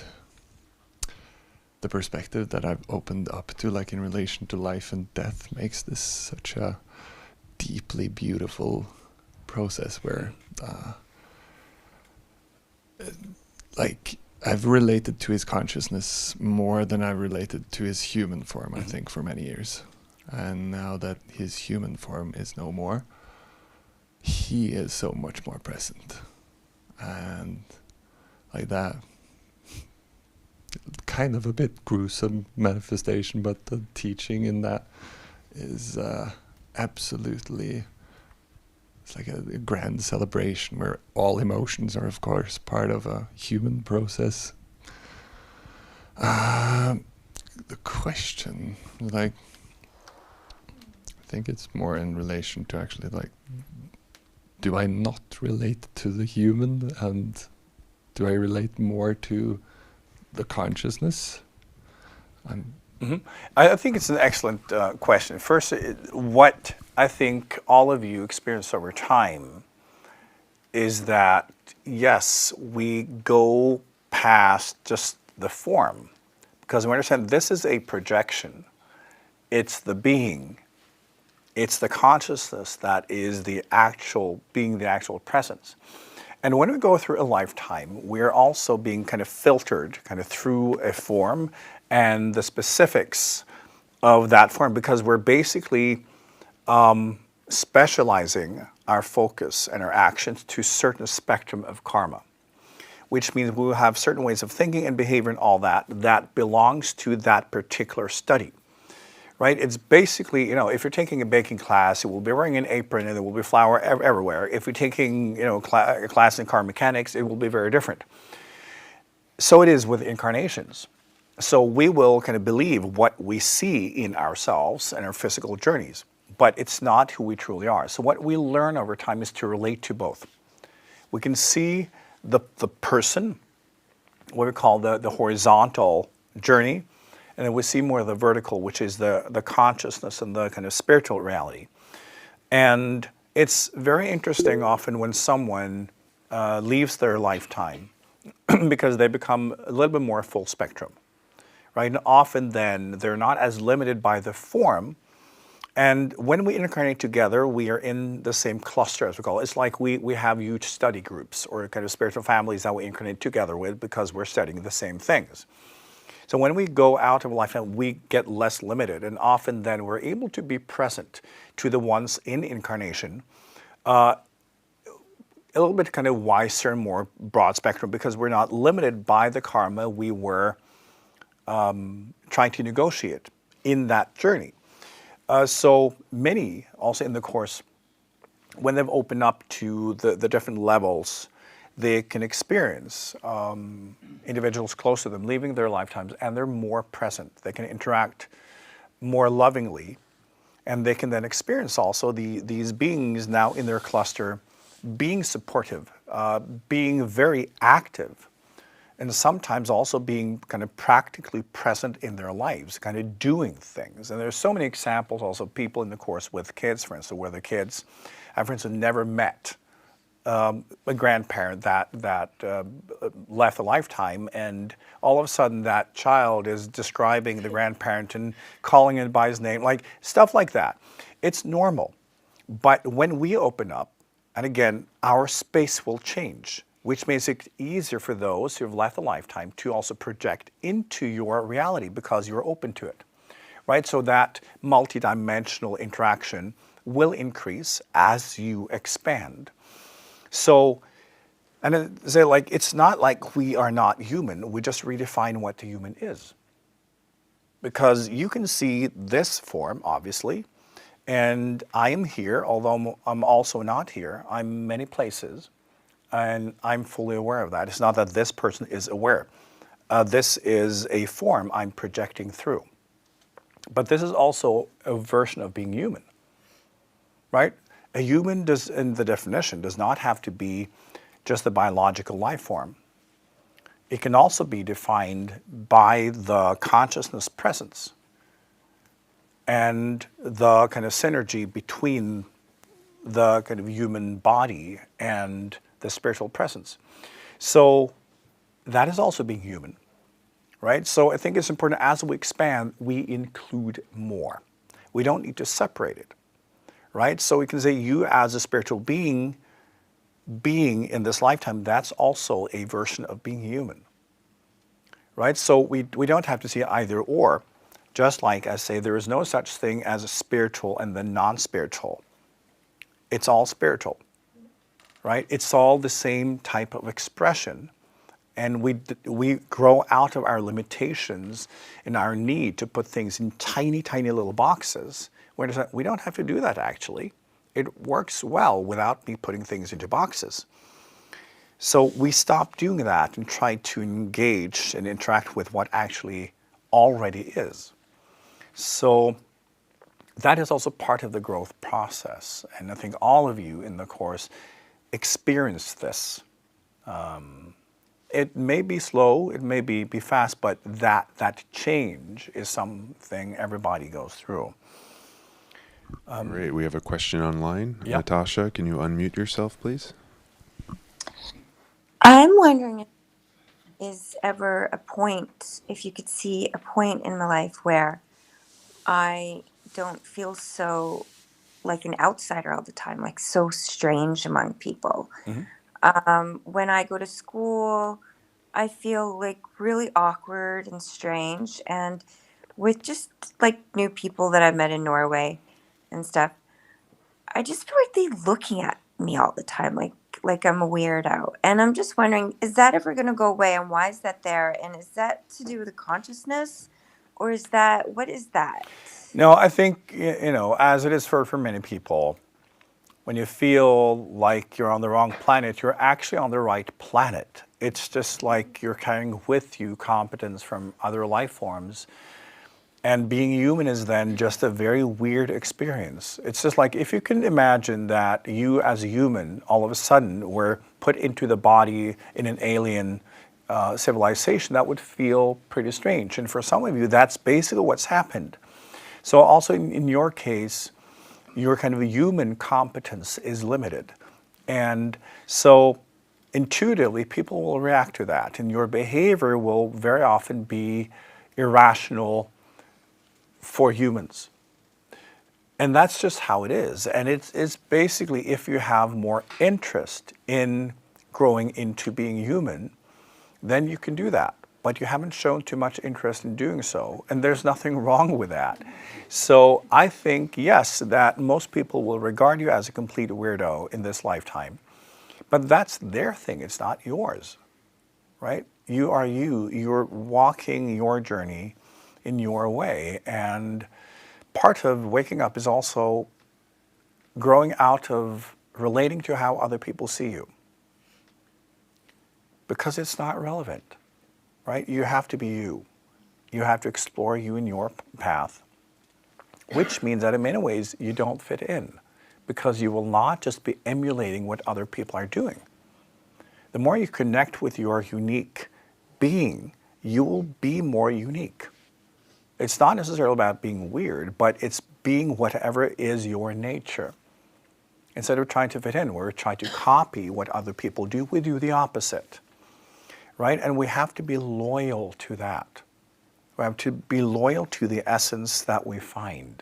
the perspective that I've opened up to, like in relation to life and death, makes this such a deeply beautiful process where like I've related to his consciousness more than I related to his human form, I think, for many years. And now that his human form is no more, he is so much more present. And like that. Kind of a bit gruesome manifestation, but the teaching in that is absolutely, it's like a grand celebration where all emotions are, of course, part of a human process. The question, like, I think it's more in relation to actually, like, do I not relate to the human, and do I relate more to the consciousness? I think it's an excellent question. First, what I think all of you experience over time is that, yes, we go past just the form, because we understand this is a projection. It's the being. It's the consciousness that is the actual being, the actual presence. And when we go through a lifetime, we're also being kind of filtered kind of through a form and the specifics of that form, because we're basically specializing our focus and our actions to a certain spectrum of karma, which means we will have certain ways of thinking and behavior and all that that belongs to that particular study. Right? It's basically, you know, if you're taking a baking class, you will be wearing an apron and there will be flour everywhere. If you're taking, you know, a class in car mechanics, it will be very different. So it is with incarnations. So we will kind of believe what we see in ourselves and our physical journeys, but it's not who we truly are. So what we learn over time is to relate to both. We can see the person, what we call the horizontal journey, and then we see more of the vertical, which is the consciousness and the kind of spiritual reality. And it's very interesting often when someone leaves their lifetime because they become a little bit more full spectrum, right? And often then they're not as limited by the form. And when we incarnate together, we are in the same cluster, as we call it. It's like we have huge study groups or kind of spiritual families that we incarnate together with because we're studying the same things. So when we go out of a lifetime, we get less limited, and often then we're able to be present to the ones in incarnation, a little bit kind of wiser and more broad spectrum, because we're not limited by the karma we were trying to negotiate in that journey. So many, also in the course, when they've opened up to the different levels, they can experience individuals close to them leaving their lifetimes, and they're more present. They can interact more lovingly, and they can then experience also these beings now in their cluster being supportive, being very active, and sometimes also being kind of practically present in their lives, kind of doing things. And there's so many examples also, people in the course with kids, for instance, where the kids have, for instance, never met a grandparent that left a lifetime, and all of a sudden that child is describing the grandparent and calling it by his name, like stuff like that. It's normal. But when we open up, and again, our space will change, which makes it easier for those who have left a lifetime to also project into your reality because you're open to it, right? So that multidimensional interaction will increase as you expand. So, and say, like, it's not like we are not human, we just redefine what the human is. Because you can see this form, obviously, and I am here, although I'm also not here. I'm many places, and I'm fully aware of that. It's not that this person is aware. This is a form I'm projecting through. But this is also a version of being human, right? A human does, in the definition, does not have to be just the biological life form. It can also be defined by the consciousness presence and the kind of synergy between the kind of human body and the spiritual presence. So that is also being human, right? So I think it's important, as we expand, we include more. We don't need to separate it. Right? So we can say you as a spiritual being in this lifetime, that's also a version of being human. Right? So we don't have to see either or. Just like I say, there is no such thing as a spiritual and then non-spiritual. It's all spiritual. Right? It's all the same type of expression. And we grow out of our limitations and our need to put things in tiny, tiny little boxes. We don't have to do that, actually. It works well without me putting things into boxes. So we stop doing that and try to engage and interact with what actually already is. So that is also part of the growth process. And I think all of you in the course experience this. It may be slow, it may be fast, but that change is something everybody goes through. Great. We have a question online. Yep. Natasha, can you unmute yourself, please? I'm wondering if there is ever a point, if you could see a point in my life where I don't feel so like an outsider all the time, like so strange among people. When I go to school, I feel like really awkward and strange. And with just like new people that I've met in Norway and stuff, I just feel like they're looking at me all the time, like I'm a weirdo. And I'm just wondering, is that ever going to go away? And why is that there? And is that to do with the consciousness? Or is that, what is that? No, I think, as it is for many people, when you feel like you're on the wrong planet, you're actually on the right planet. It's just like you're carrying with you competence from other life forms. And being human is then just a very weird experience. It's just like if you can imagine that you as a human all of a sudden were put into the body in an alien civilization, that would feel pretty strange. And for some of you, that's basically what's happened. So also in your case, your kind of human competence is limited. And so intuitively, people will react to that. And your behavior will very often be irrational for humans. And that's just how it is. And it's basically if you have more interest in growing into being human, then you can do that. But you haven't shown too much interest in doing so. And there's nothing wrong with that. So I think, yes, that most people will regard you as a complete weirdo in this lifetime. But that's their thing, it's not yours, right? You are you. You're walking your journey in your way. And part of waking up is also growing out of relating to how other people see you. Because it's not relevant, right? You have to be you. You have to explore you in your path, which means that in many ways you don't fit in because you will not just be emulating what other people are doing. The more you connect with your unique being, you will be more unique. It's not necessarily about being weird, but it's being whatever is your nature. Instead of trying to fit in, we're trying to copy what other people do. We do the opposite, right? And we have to be loyal to that. We have to be loyal to the essence that we find.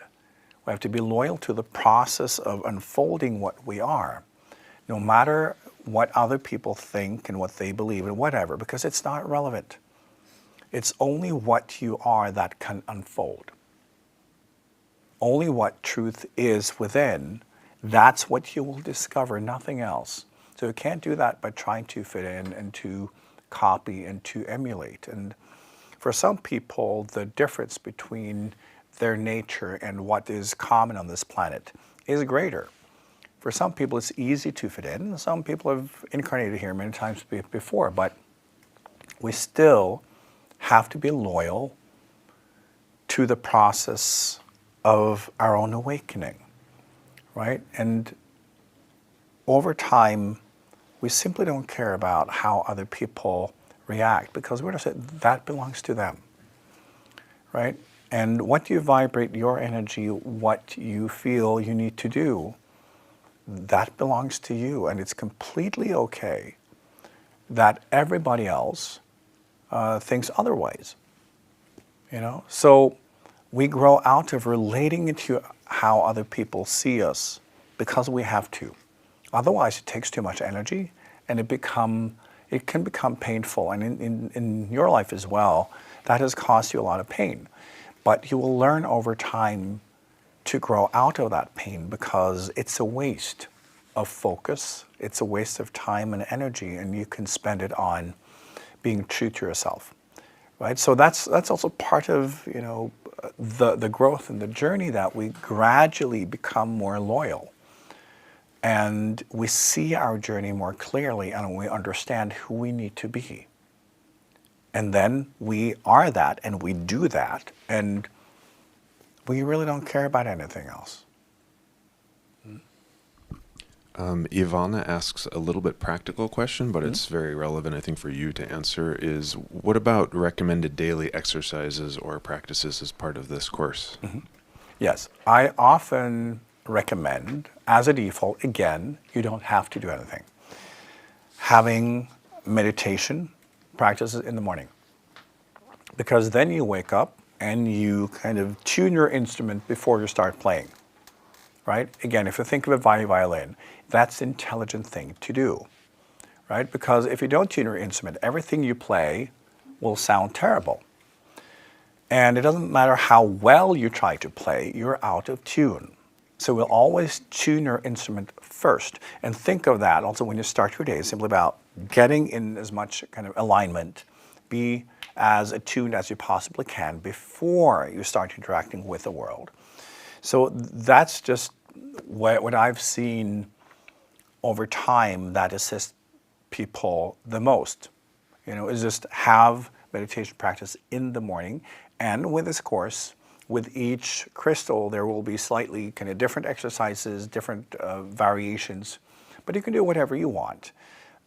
We have to be loyal to the process of unfolding what we are, no matter what other people think and what they believe and whatever, because it's not relevant. It's only what you are that can unfold. Only what truth is within, that's what you will discover, nothing else. So you can't do that by trying to fit in and to copy and to emulate. And for some people, the difference between their nature and what is common on this planet is greater. For some people, it's easy to fit in. Some people have incarnated here many times before, but we still have to be loyal to the process of our own awakening, right? And over time, we simply don't care about how other people react because we're going to say that belongs to them, right? And what you vibrate, your energy, what you feel you need to do, that belongs to you. And it's completely okay that everybody else thinks otherwise, So we grow out of relating into how other people see us because we have to. Otherwise, it takes too much energy and it can become painful. And in your life as well, that has caused you a lot of pain. But you will learn over time to grow out of that pain because it's a waste of focus. It's a waste of time and energy, and you can spend it on being true to yourself, right? So that's also part of, you know, the growth and the journey, that we gradually become more loyal. And we see our journey more clearly, and we understand who we need to be. And then we are that, and we do that, and we really don't care about anything else. Ivana asks a little bit practical question, but it's very relevant, I think, for you to answer, is what about recommended daily exercises or practices as part of this course? Yes, I often recommend, as a default, again, you don't have to do anything, having meditation practices in the morning. Because then you wake up and you kind of tune your instrument before you start playing, right? Again, if you think of a violin, that's an intelligent thing to do, right? Because if you don't tune your instrument, everything you play will sound terrible. And it doesn't matter how well you try to play, you're out of tune. So we'll always tune your instrument first. And think of that also when you start your day, it's simply about getting in as much kind of alignment, be as attuned as you possibly can before you start interacting with the world. So that's just what I've seen over time that assists people the most, you know, is just have meditation practice in the morning. And with this course, with each crystal, there will be slightly kind of different exercises, different variations, but you can do whatever you want.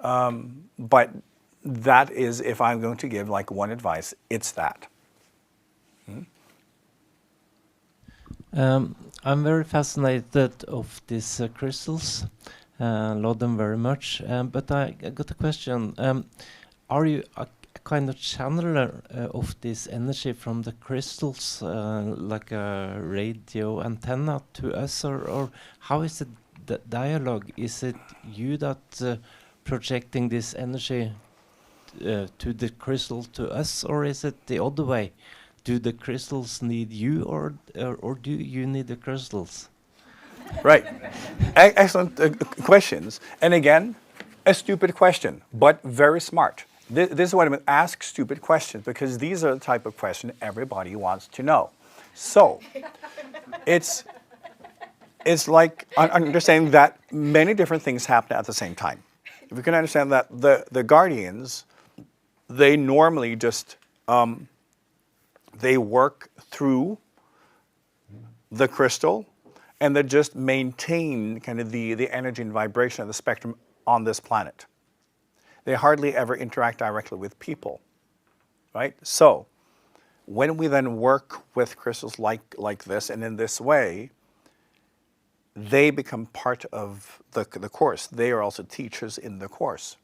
But that is, if I'm going to give like one advice, it's that. I'm very fascinated of these crystals. Love them very much. But I got a question. Are you a kind of channeler of this energy from the crystals, like a radio antenna to us, or how is it the dialogue? Is it you that projecting this energy to the crystal to us, or is it the other way? Do the crystals need you, or do you need the crystals? Right. Excellent questions. And again, a stupid question, but very smart. This is what I mean, ask stupid questions, because these are the type of question everybody wants to know. So it's like understanding that many different things happen at the same time. If you can understand that the guardians, they normally just, they work through the crystal, and they just maintain kind of the energy and vibration of the spectrum on this planet. They hardly ever interact directly with people, right? So when we then work with crystals like this and in this way, they become part of the course. They are also teachers in the course,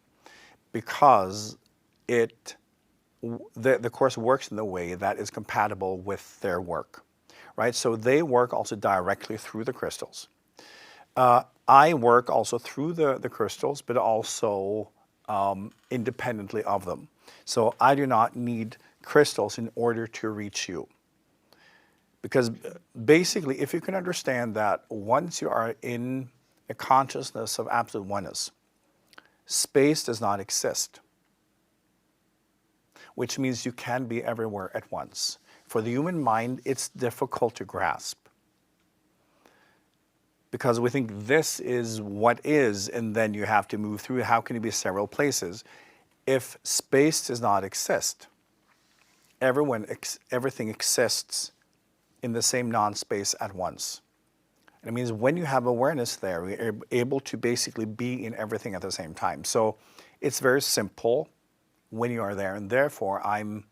because the course works in the way that is compatible with their work, right? So they work also directly through the crystals. I work also through the crystals, but also independently of them. So I do not need crystals in order to reach you. Because basically, if you can understand that once you are in a consciousness of absolute oneness, space does not exist, which means you can be everywhere at once. For the human mind, it's difficult to grasp, because we think this is what is, and then you have to move through. How can you be several places? If space does not exist, everything exists in the same non-space at once. And it means when you have awareness there, you're able to basically be in everything at the same time. So it's very simple when you are there, and therefore I'm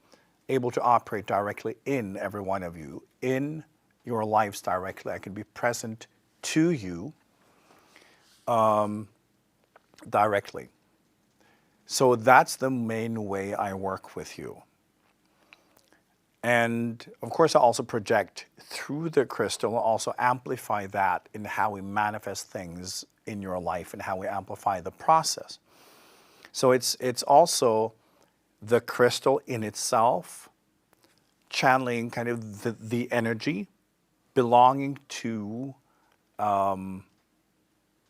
able to operate directly in every one of you, in your lives directly. I can be present to you directly. So that's the main way I work with you. And of course, I also project through the crystal, also amplify that in how we manifest things in your life and how we amplify the process. So it's also the crystal in itself channeling kind of the energy belonging to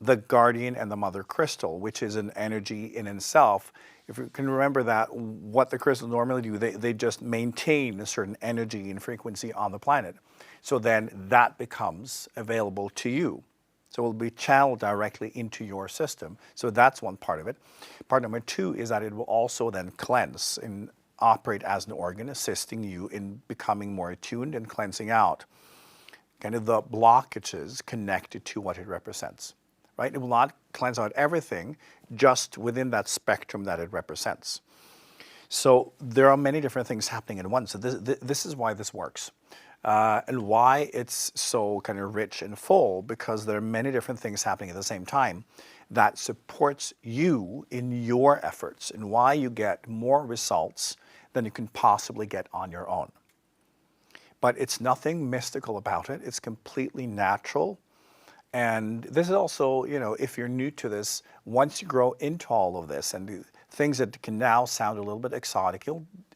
the guardian and the mother crystal, which is an energy in itself. If you can remember that, what the crystals normally do, they just maintain a certain energy and frequency on the planet. So then that becomes available to you. So it will be channeled directly into your system. So that's one part of it. Part number two is that it will also then cleanse and operate as an organ, assisting you in becoming more attuned and cleansing out kind of the blockages connected to what it represents, right? It will not cleanse out everything, just within that spectrum that it represents. So there are many different things happening at once. So this is why this works. And why it's so kind of rich and full, because there are many different things happening at the same time that supports you in your efforts, and why you get more results than you can possibly get on your own. But it's nothing mystical about it. It's completely natural. And this is also, you know, if you're new to this, once you grow into all of this and the things that can now sound a little bit exotic,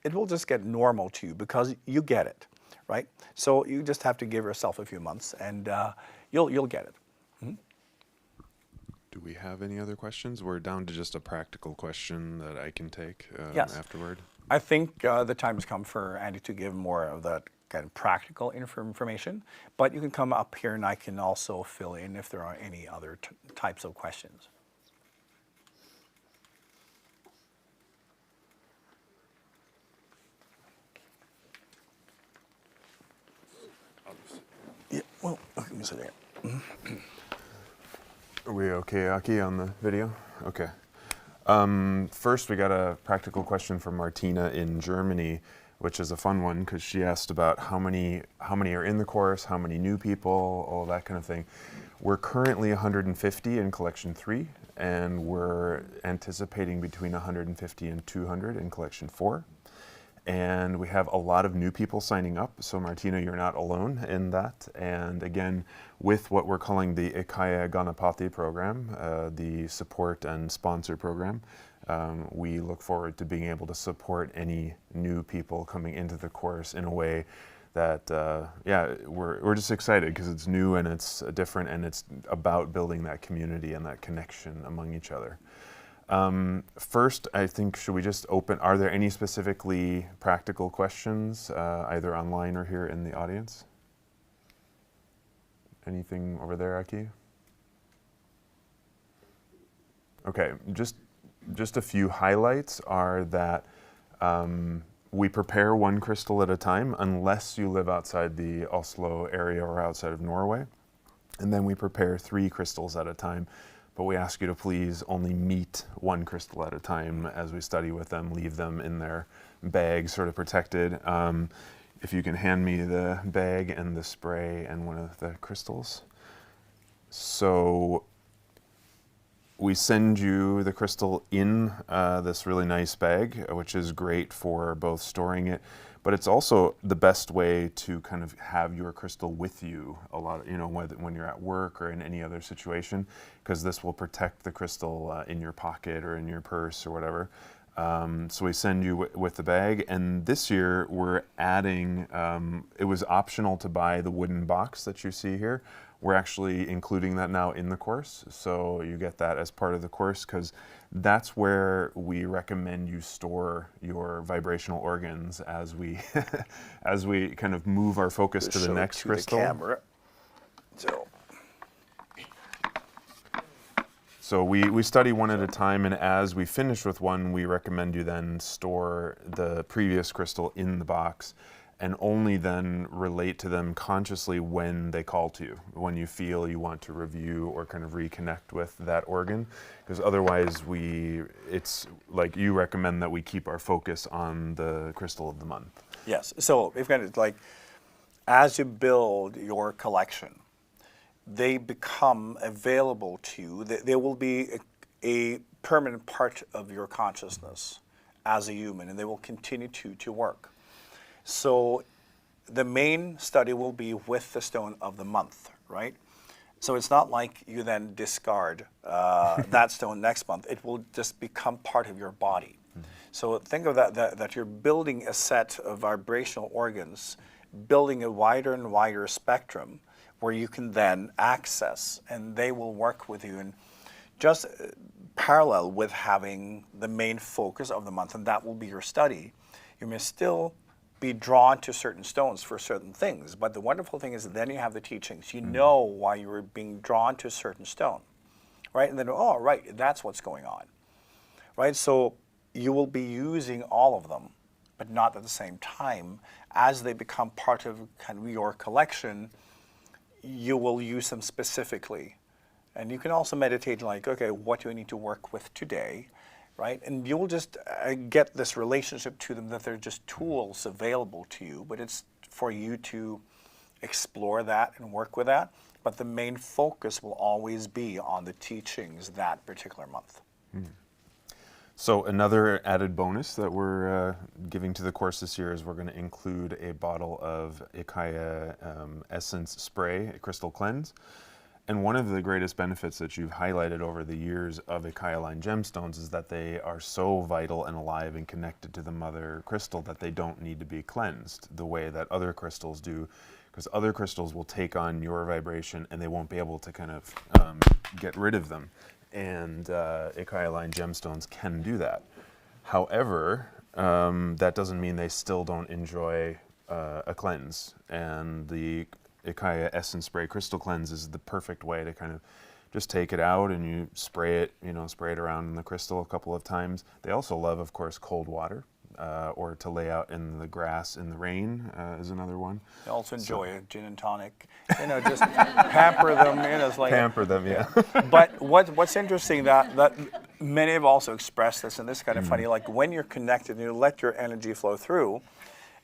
it will just get normal to you because you get it, right? So you just have to give yourself a few months and you'll get it. Mm-hmm. Do we have any other questions? We're down to just a practical question that I can take Yes. afterward. I think the time has come for Andy to give more of that kind of practical information, but you can come up here and I can also fill in if there are any other types of questions. Yeah, well, let me sit there. Are we okay, Aki, on the video? Okay. First, we got a practical question from Martina in Germany, which is a fun one because she asked about how many are in the course, how many new people, all that kind of thing. We're currently 150 in collection 3, and we're anticipating between 150 and 200 in collection 4. And we have a lot of new people signing up. So Martina, you're not alone in that. And again, with what we're calling the IKYA Ganapati program, the support and sponsor program, we look forward to being able to support any new people coming into the course in a way that, we're just excited because it's new and it's different and it's about building that community and that connection among each other. First, I think, should we just open, are there any specifically practical questions, either online or here in the audience? Anything over there, Aki? Okay, just a few highlights are that we prepare one crystal at a time unless you live outside the Oslo area or outside of Norway. And then we prepare 3 crystals at a time. But we ask you to please only meet one crystal at a time as we study with them, leave them in their bag, sort of protected. If you can hand me the bag and the spray and one of the crystals. So we send you the crystal in this really nice bag, which is great for both storing it, but it's also the best way to kind of have your crystal with you a lot, you know, when you're at work or in any other situation, because this will protect the crystal in your pocket or in your purse or whatever. So we send you with the bag, and this year we're adding, it was optional to buy the wooden box that you see here. We're actually including that now in the course, so you get that as part of the course, because that's where we recommend you store your vibrational organs as we as we kind of move our focus to the next crystal. The camera. So we study one at a time, and as we finish with one, we recommend you then store the previous crystal in the box and only then relate to them consciously when they call to you, when you feel you want to review or kind of reconnect with that organ, because otherwise it's like you recommend that we keep our focus on the crystal of the month. Yes, so we've got it like, as you build your collection, they become available to you. They will be a permanent part of your consciousness as a human, and they will continue to work. So the main study will be with the stone of the month, right? So it's not like you then discard that stone next month. It will just become part of your body. Mm-hmm. So think of that you're building a set of vibrational organs, building a wider and wider spectrum, where you can then access, and they will work with you. And just parallel with having the main focus of the month, and that will be your study, you may still be drawn to certain stones for certain things. But the wonderful thing is that then you have the teachings. You know why you were being drawn to a certain stone, right? And then, oh, right, that's what's going on, right? So you will be using all of them, but not at the same time. As they become part of kind of your collection, you will use them specifically. And you can also meditate like, okay, what do I need to work with today, right? And you'll just get this relationship to them that they're just tools available to you, but it's for you to explore that and work with that. But the main focus will always be on the teachings that particular month. So another added bonus that we're giving to the course this year is we're going to include a bottle of IKYA Essence Spray, a crystal cleanse. And one of the greatest benefits that you've highlighted over the years of IKYA Aligned Gemstones is that they are so vital and alive and connected to the mother crystal that they don't need to be cleansed the way that other crystals do, because other crystals will take on your vibration and they won't be able to kind of get rid of them. And IKYA Aligned Gemstones can do that. However, that doesn't mean they still don't enjoy a cleanse. And the IKYA Essence Spray Crystal Cleanse is the perfect way to kind of just take it out and you spray it, spray it around in the crystal a couple of times. They also love, of course, cold water. Or to lay out in the grass in the rain is another one. They also enjoy a gin and tonic. Just pamper them. It's like pamper them, yeah. But what's interesting that many have also expressed this, and this is kind of funny. Like when you're connected, and you let your energy flow through,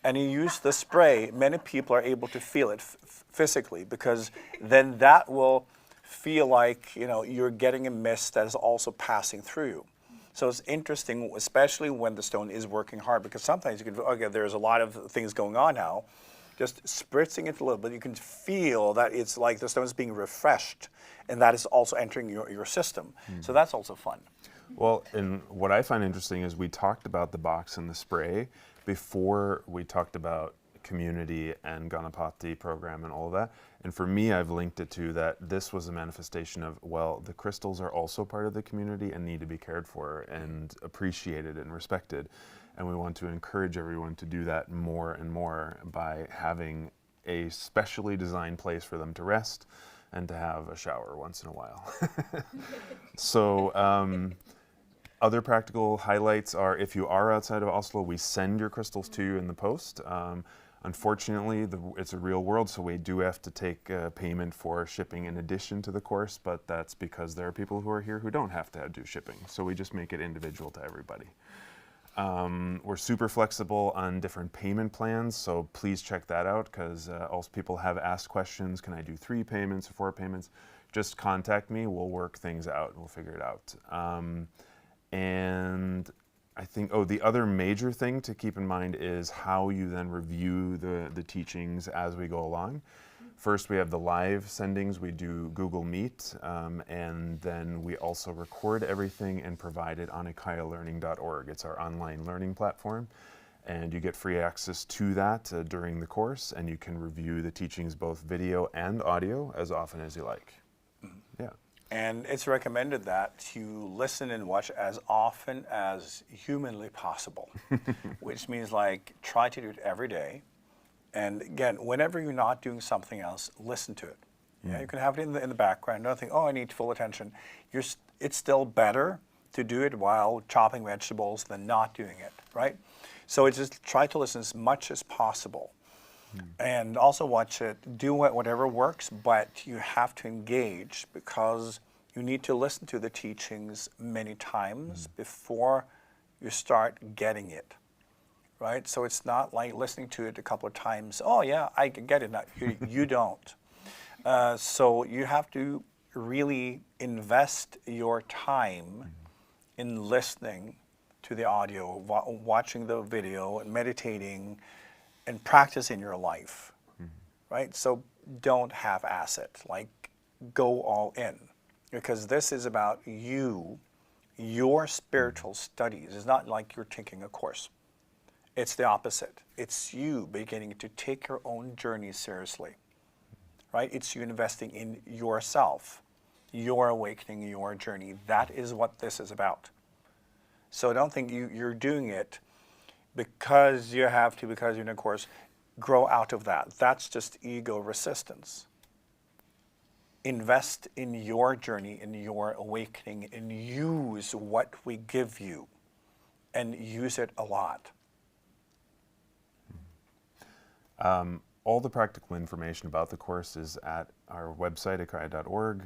and you use the spray. Many people are able to feel it physically, because then that will feel like you're getting a mist that is also passing through you. So it's interesting, especially when the stone is working hard, because sometimes you can, okay, there's a lot of things going on now. Just spritzing it a little bit, you can feel that it's like the stone is being refreshed, and that is also entering your system. So that's also fun. Well, and what I find interesting is we talked about the box and the spray before we talked about community and Ganapati program and all of that. And for me, I've linked it to that this was a manifestation of, well, the crystals are also part of the community and need to be cared for and appreciated and respected. And we want to encourage everyone to do that more and more by having a specially designed place for them to rest and to have a shower once in a while. So other practical highlights are, if you are outside of Oslo, we send your crystals to you in the post. Unfortunately, it's a real world, so we do have to take payment for shipping in addition to the course, but that's because there are people who are here who don't have to do shipping. So we just make it individual to everybody. We're super flexible on different payment plans, so please check that out, because also people have asked questions, can I do 3 payments or 4 payments? Just contact me, we'll work things out, we'll figure it out. And I think, the other major thing to keep in mind is how you then review the teachings as we go along. First, we have the live sendings. We do Google Meet, and then we also record everything and provide it on IKYAlearning.org. It's our online learning platform, and you get free access to that during the course, and you can review the teachings, both video and audio, as often as you like. Yeah. And it's recommended that you listen and watch as often as humanly possible, which means like try to do it every day. And again, whenever you're not doing something else, listen to it. Yeah, you can have it in the background. Don't think, oh, I need full attention. It's still better to do it while chopping vegetables than not doing it, right? So it's just try to listen as much as possible. And also watch it, do whatever works, but you have to engage, because you need to listen to the teachings many times before you start getting it, right? So it's not like listening to it a couple of times, oh yeah, I can get it now. You don't. So you have to really invest your time in listening to the audio, watching the video, and meditating, and practice in your life, right? So don't half-ass it, like go all in, because this is about you, your spiritual studies. It's not like you're taking a course. It's the opposite. It's you beginning to take your own journey seriously, right? It's you investing in yourself, your awakening, your journey. That is what this is about. So don't think you're doing it because you have to, because you're in a course. Grow out of that. That's just ego resistance. Invest in your journey, in your awakening, and use what we give you, and use it a lot. All the practical information about the course is at our website, IKYA.org.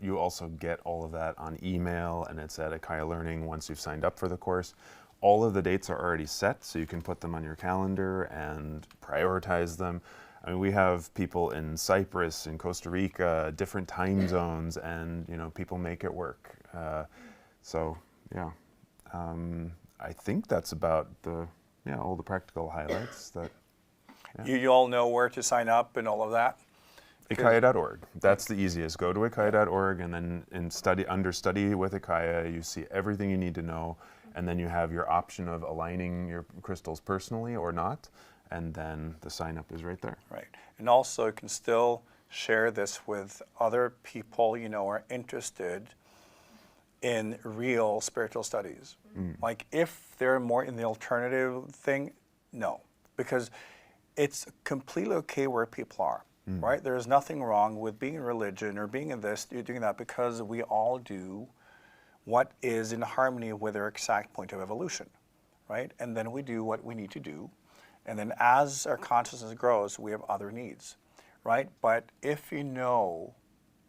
You also get all of that on email, and it's at IKYA Learning once you've signed up for the course. All of the dates are already set, so you can put them on your calendar and prioritize them. I mean, we have people in Cyprus, in Costa Rica, different time zones, and people make it work. So yeah, I think that's about all the practical highlights. That you all know where to sign up and all of that. IKYA.org. That's the easiest. Go to IKYA.org, and then under study with IKYA, you see everything you need to know. And then you have your option of aligning your crystals personally or not, and then the sign up is right there. Right. And also you can still share this with other people are interested in real spiritual studies. Like if they're more in the alternative thing, no. Because it's completely okay where people are, right? There's nothing wrong with being in religion or being in this, you're doing that, because we all do what is in harmony with our exact point of evolution, right? And then we do what we need to do. And then as our consciousness grows, we have other needs, right? But if you know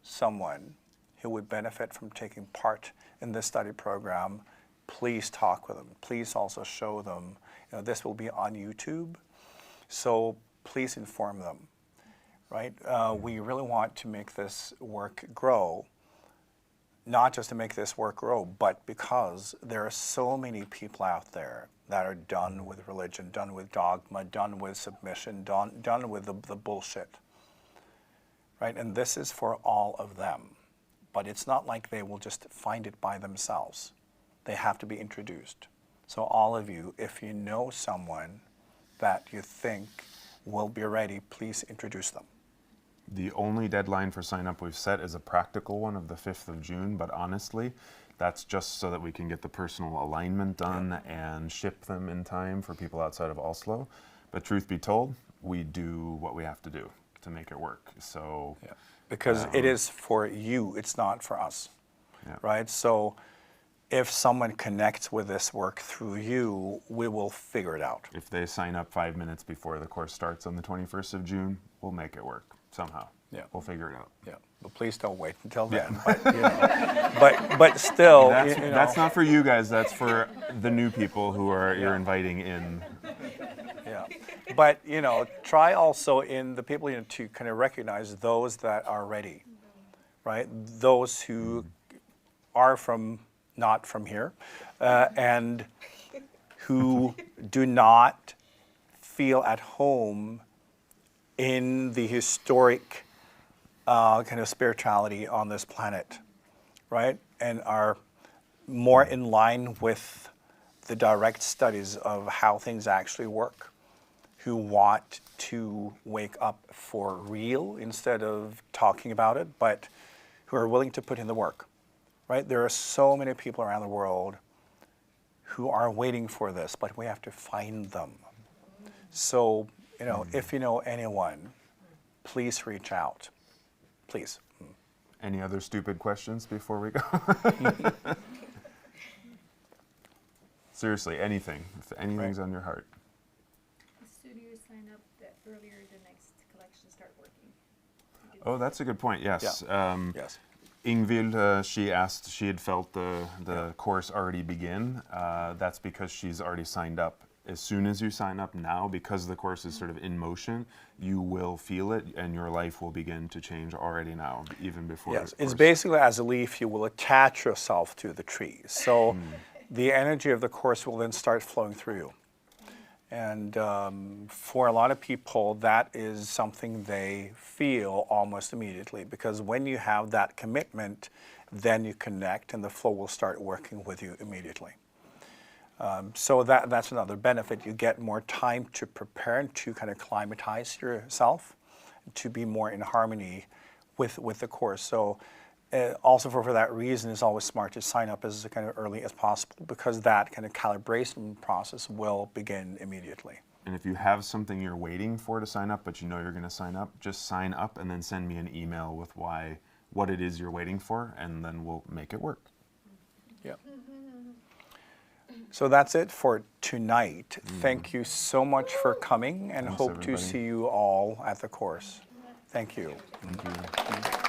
someone who would benefit from taking part in this study program, please talk with them. Please also show them, this will be on YouTube, so please inform them, right? We really want to make this work grow. Not just to make this work grow, but because there are so many people out there that are done with religion, done with dogma, done with submission, done with the bullshit, right? And this is for all of them. But it's not like they will just find it by themselves. They have to be introduced. So all of you, if you know someone that you think will be ready, please introduce them. The only deadline for sign up we've set is a practical one of the 5th of June, but honestly, that's just so that we can get the personal alignment done and ship them in time for people outside of Oslo. But truth be told, we do what we have to do to make it work. So because it is for you, it's not for us, right? So if someone connects with this work through you, we will figure it out. If they sign up 5 minutes before the course starts on the 21st of June, we'll make it work. Somehow. We'll figure it out. But please don't wait until then. But still, that's not for you guys. That's for the new people who you're inviting in. But try also in the people to kind of recognize those that are ready, right? Those who are not from here, and who do not feel at home in the historic kind of spirituality on this planet, right? And are more in line with the direct studies of how things actually work, who want to wake up for real instead of talking about it, but who are willing to put in the work, right? There are so many people around the world who are waiting for this, but we have to find them. So, if you know anyone, please reach out. Please. Any other stupid questions before we go? Seriously, anything. If anything's on your heart. The sooner you sign up, the earlier the next collection start working. Oh, that's a good point. Yes. Yes. Ingvild, she had felt the course already begin. That's because she's already signed up. As soon as you sign up now, because the course is sort of in motion, you will feel it and your life will begin to change already now, even before. Yes, it's basically as a leaf, you will attach yourself to the tree. So the energy of the course will then start flowing through you. And for a lot of people, that is something they feel almost immediately, because when you have that commitment, then you connect and the flow will start working with you immediately. So that's another benefit. You get more time to prepare and to kind of climatize yourself to be more in harmony with the course. So also for that reason, it's always smart to sign up as kind of early as possible, because that kind of calibration process will begin immediately. And if you have something you're waiting for to sign up, but you know you're going to sign up, just sign up and then send me an email with what it is you're waiting for, and then we'll make it work. Yeah. So that's it for tonight. Thank you so much for coming, and Thanks, hope everybody. to see you all at the course. Thank you. Thank you.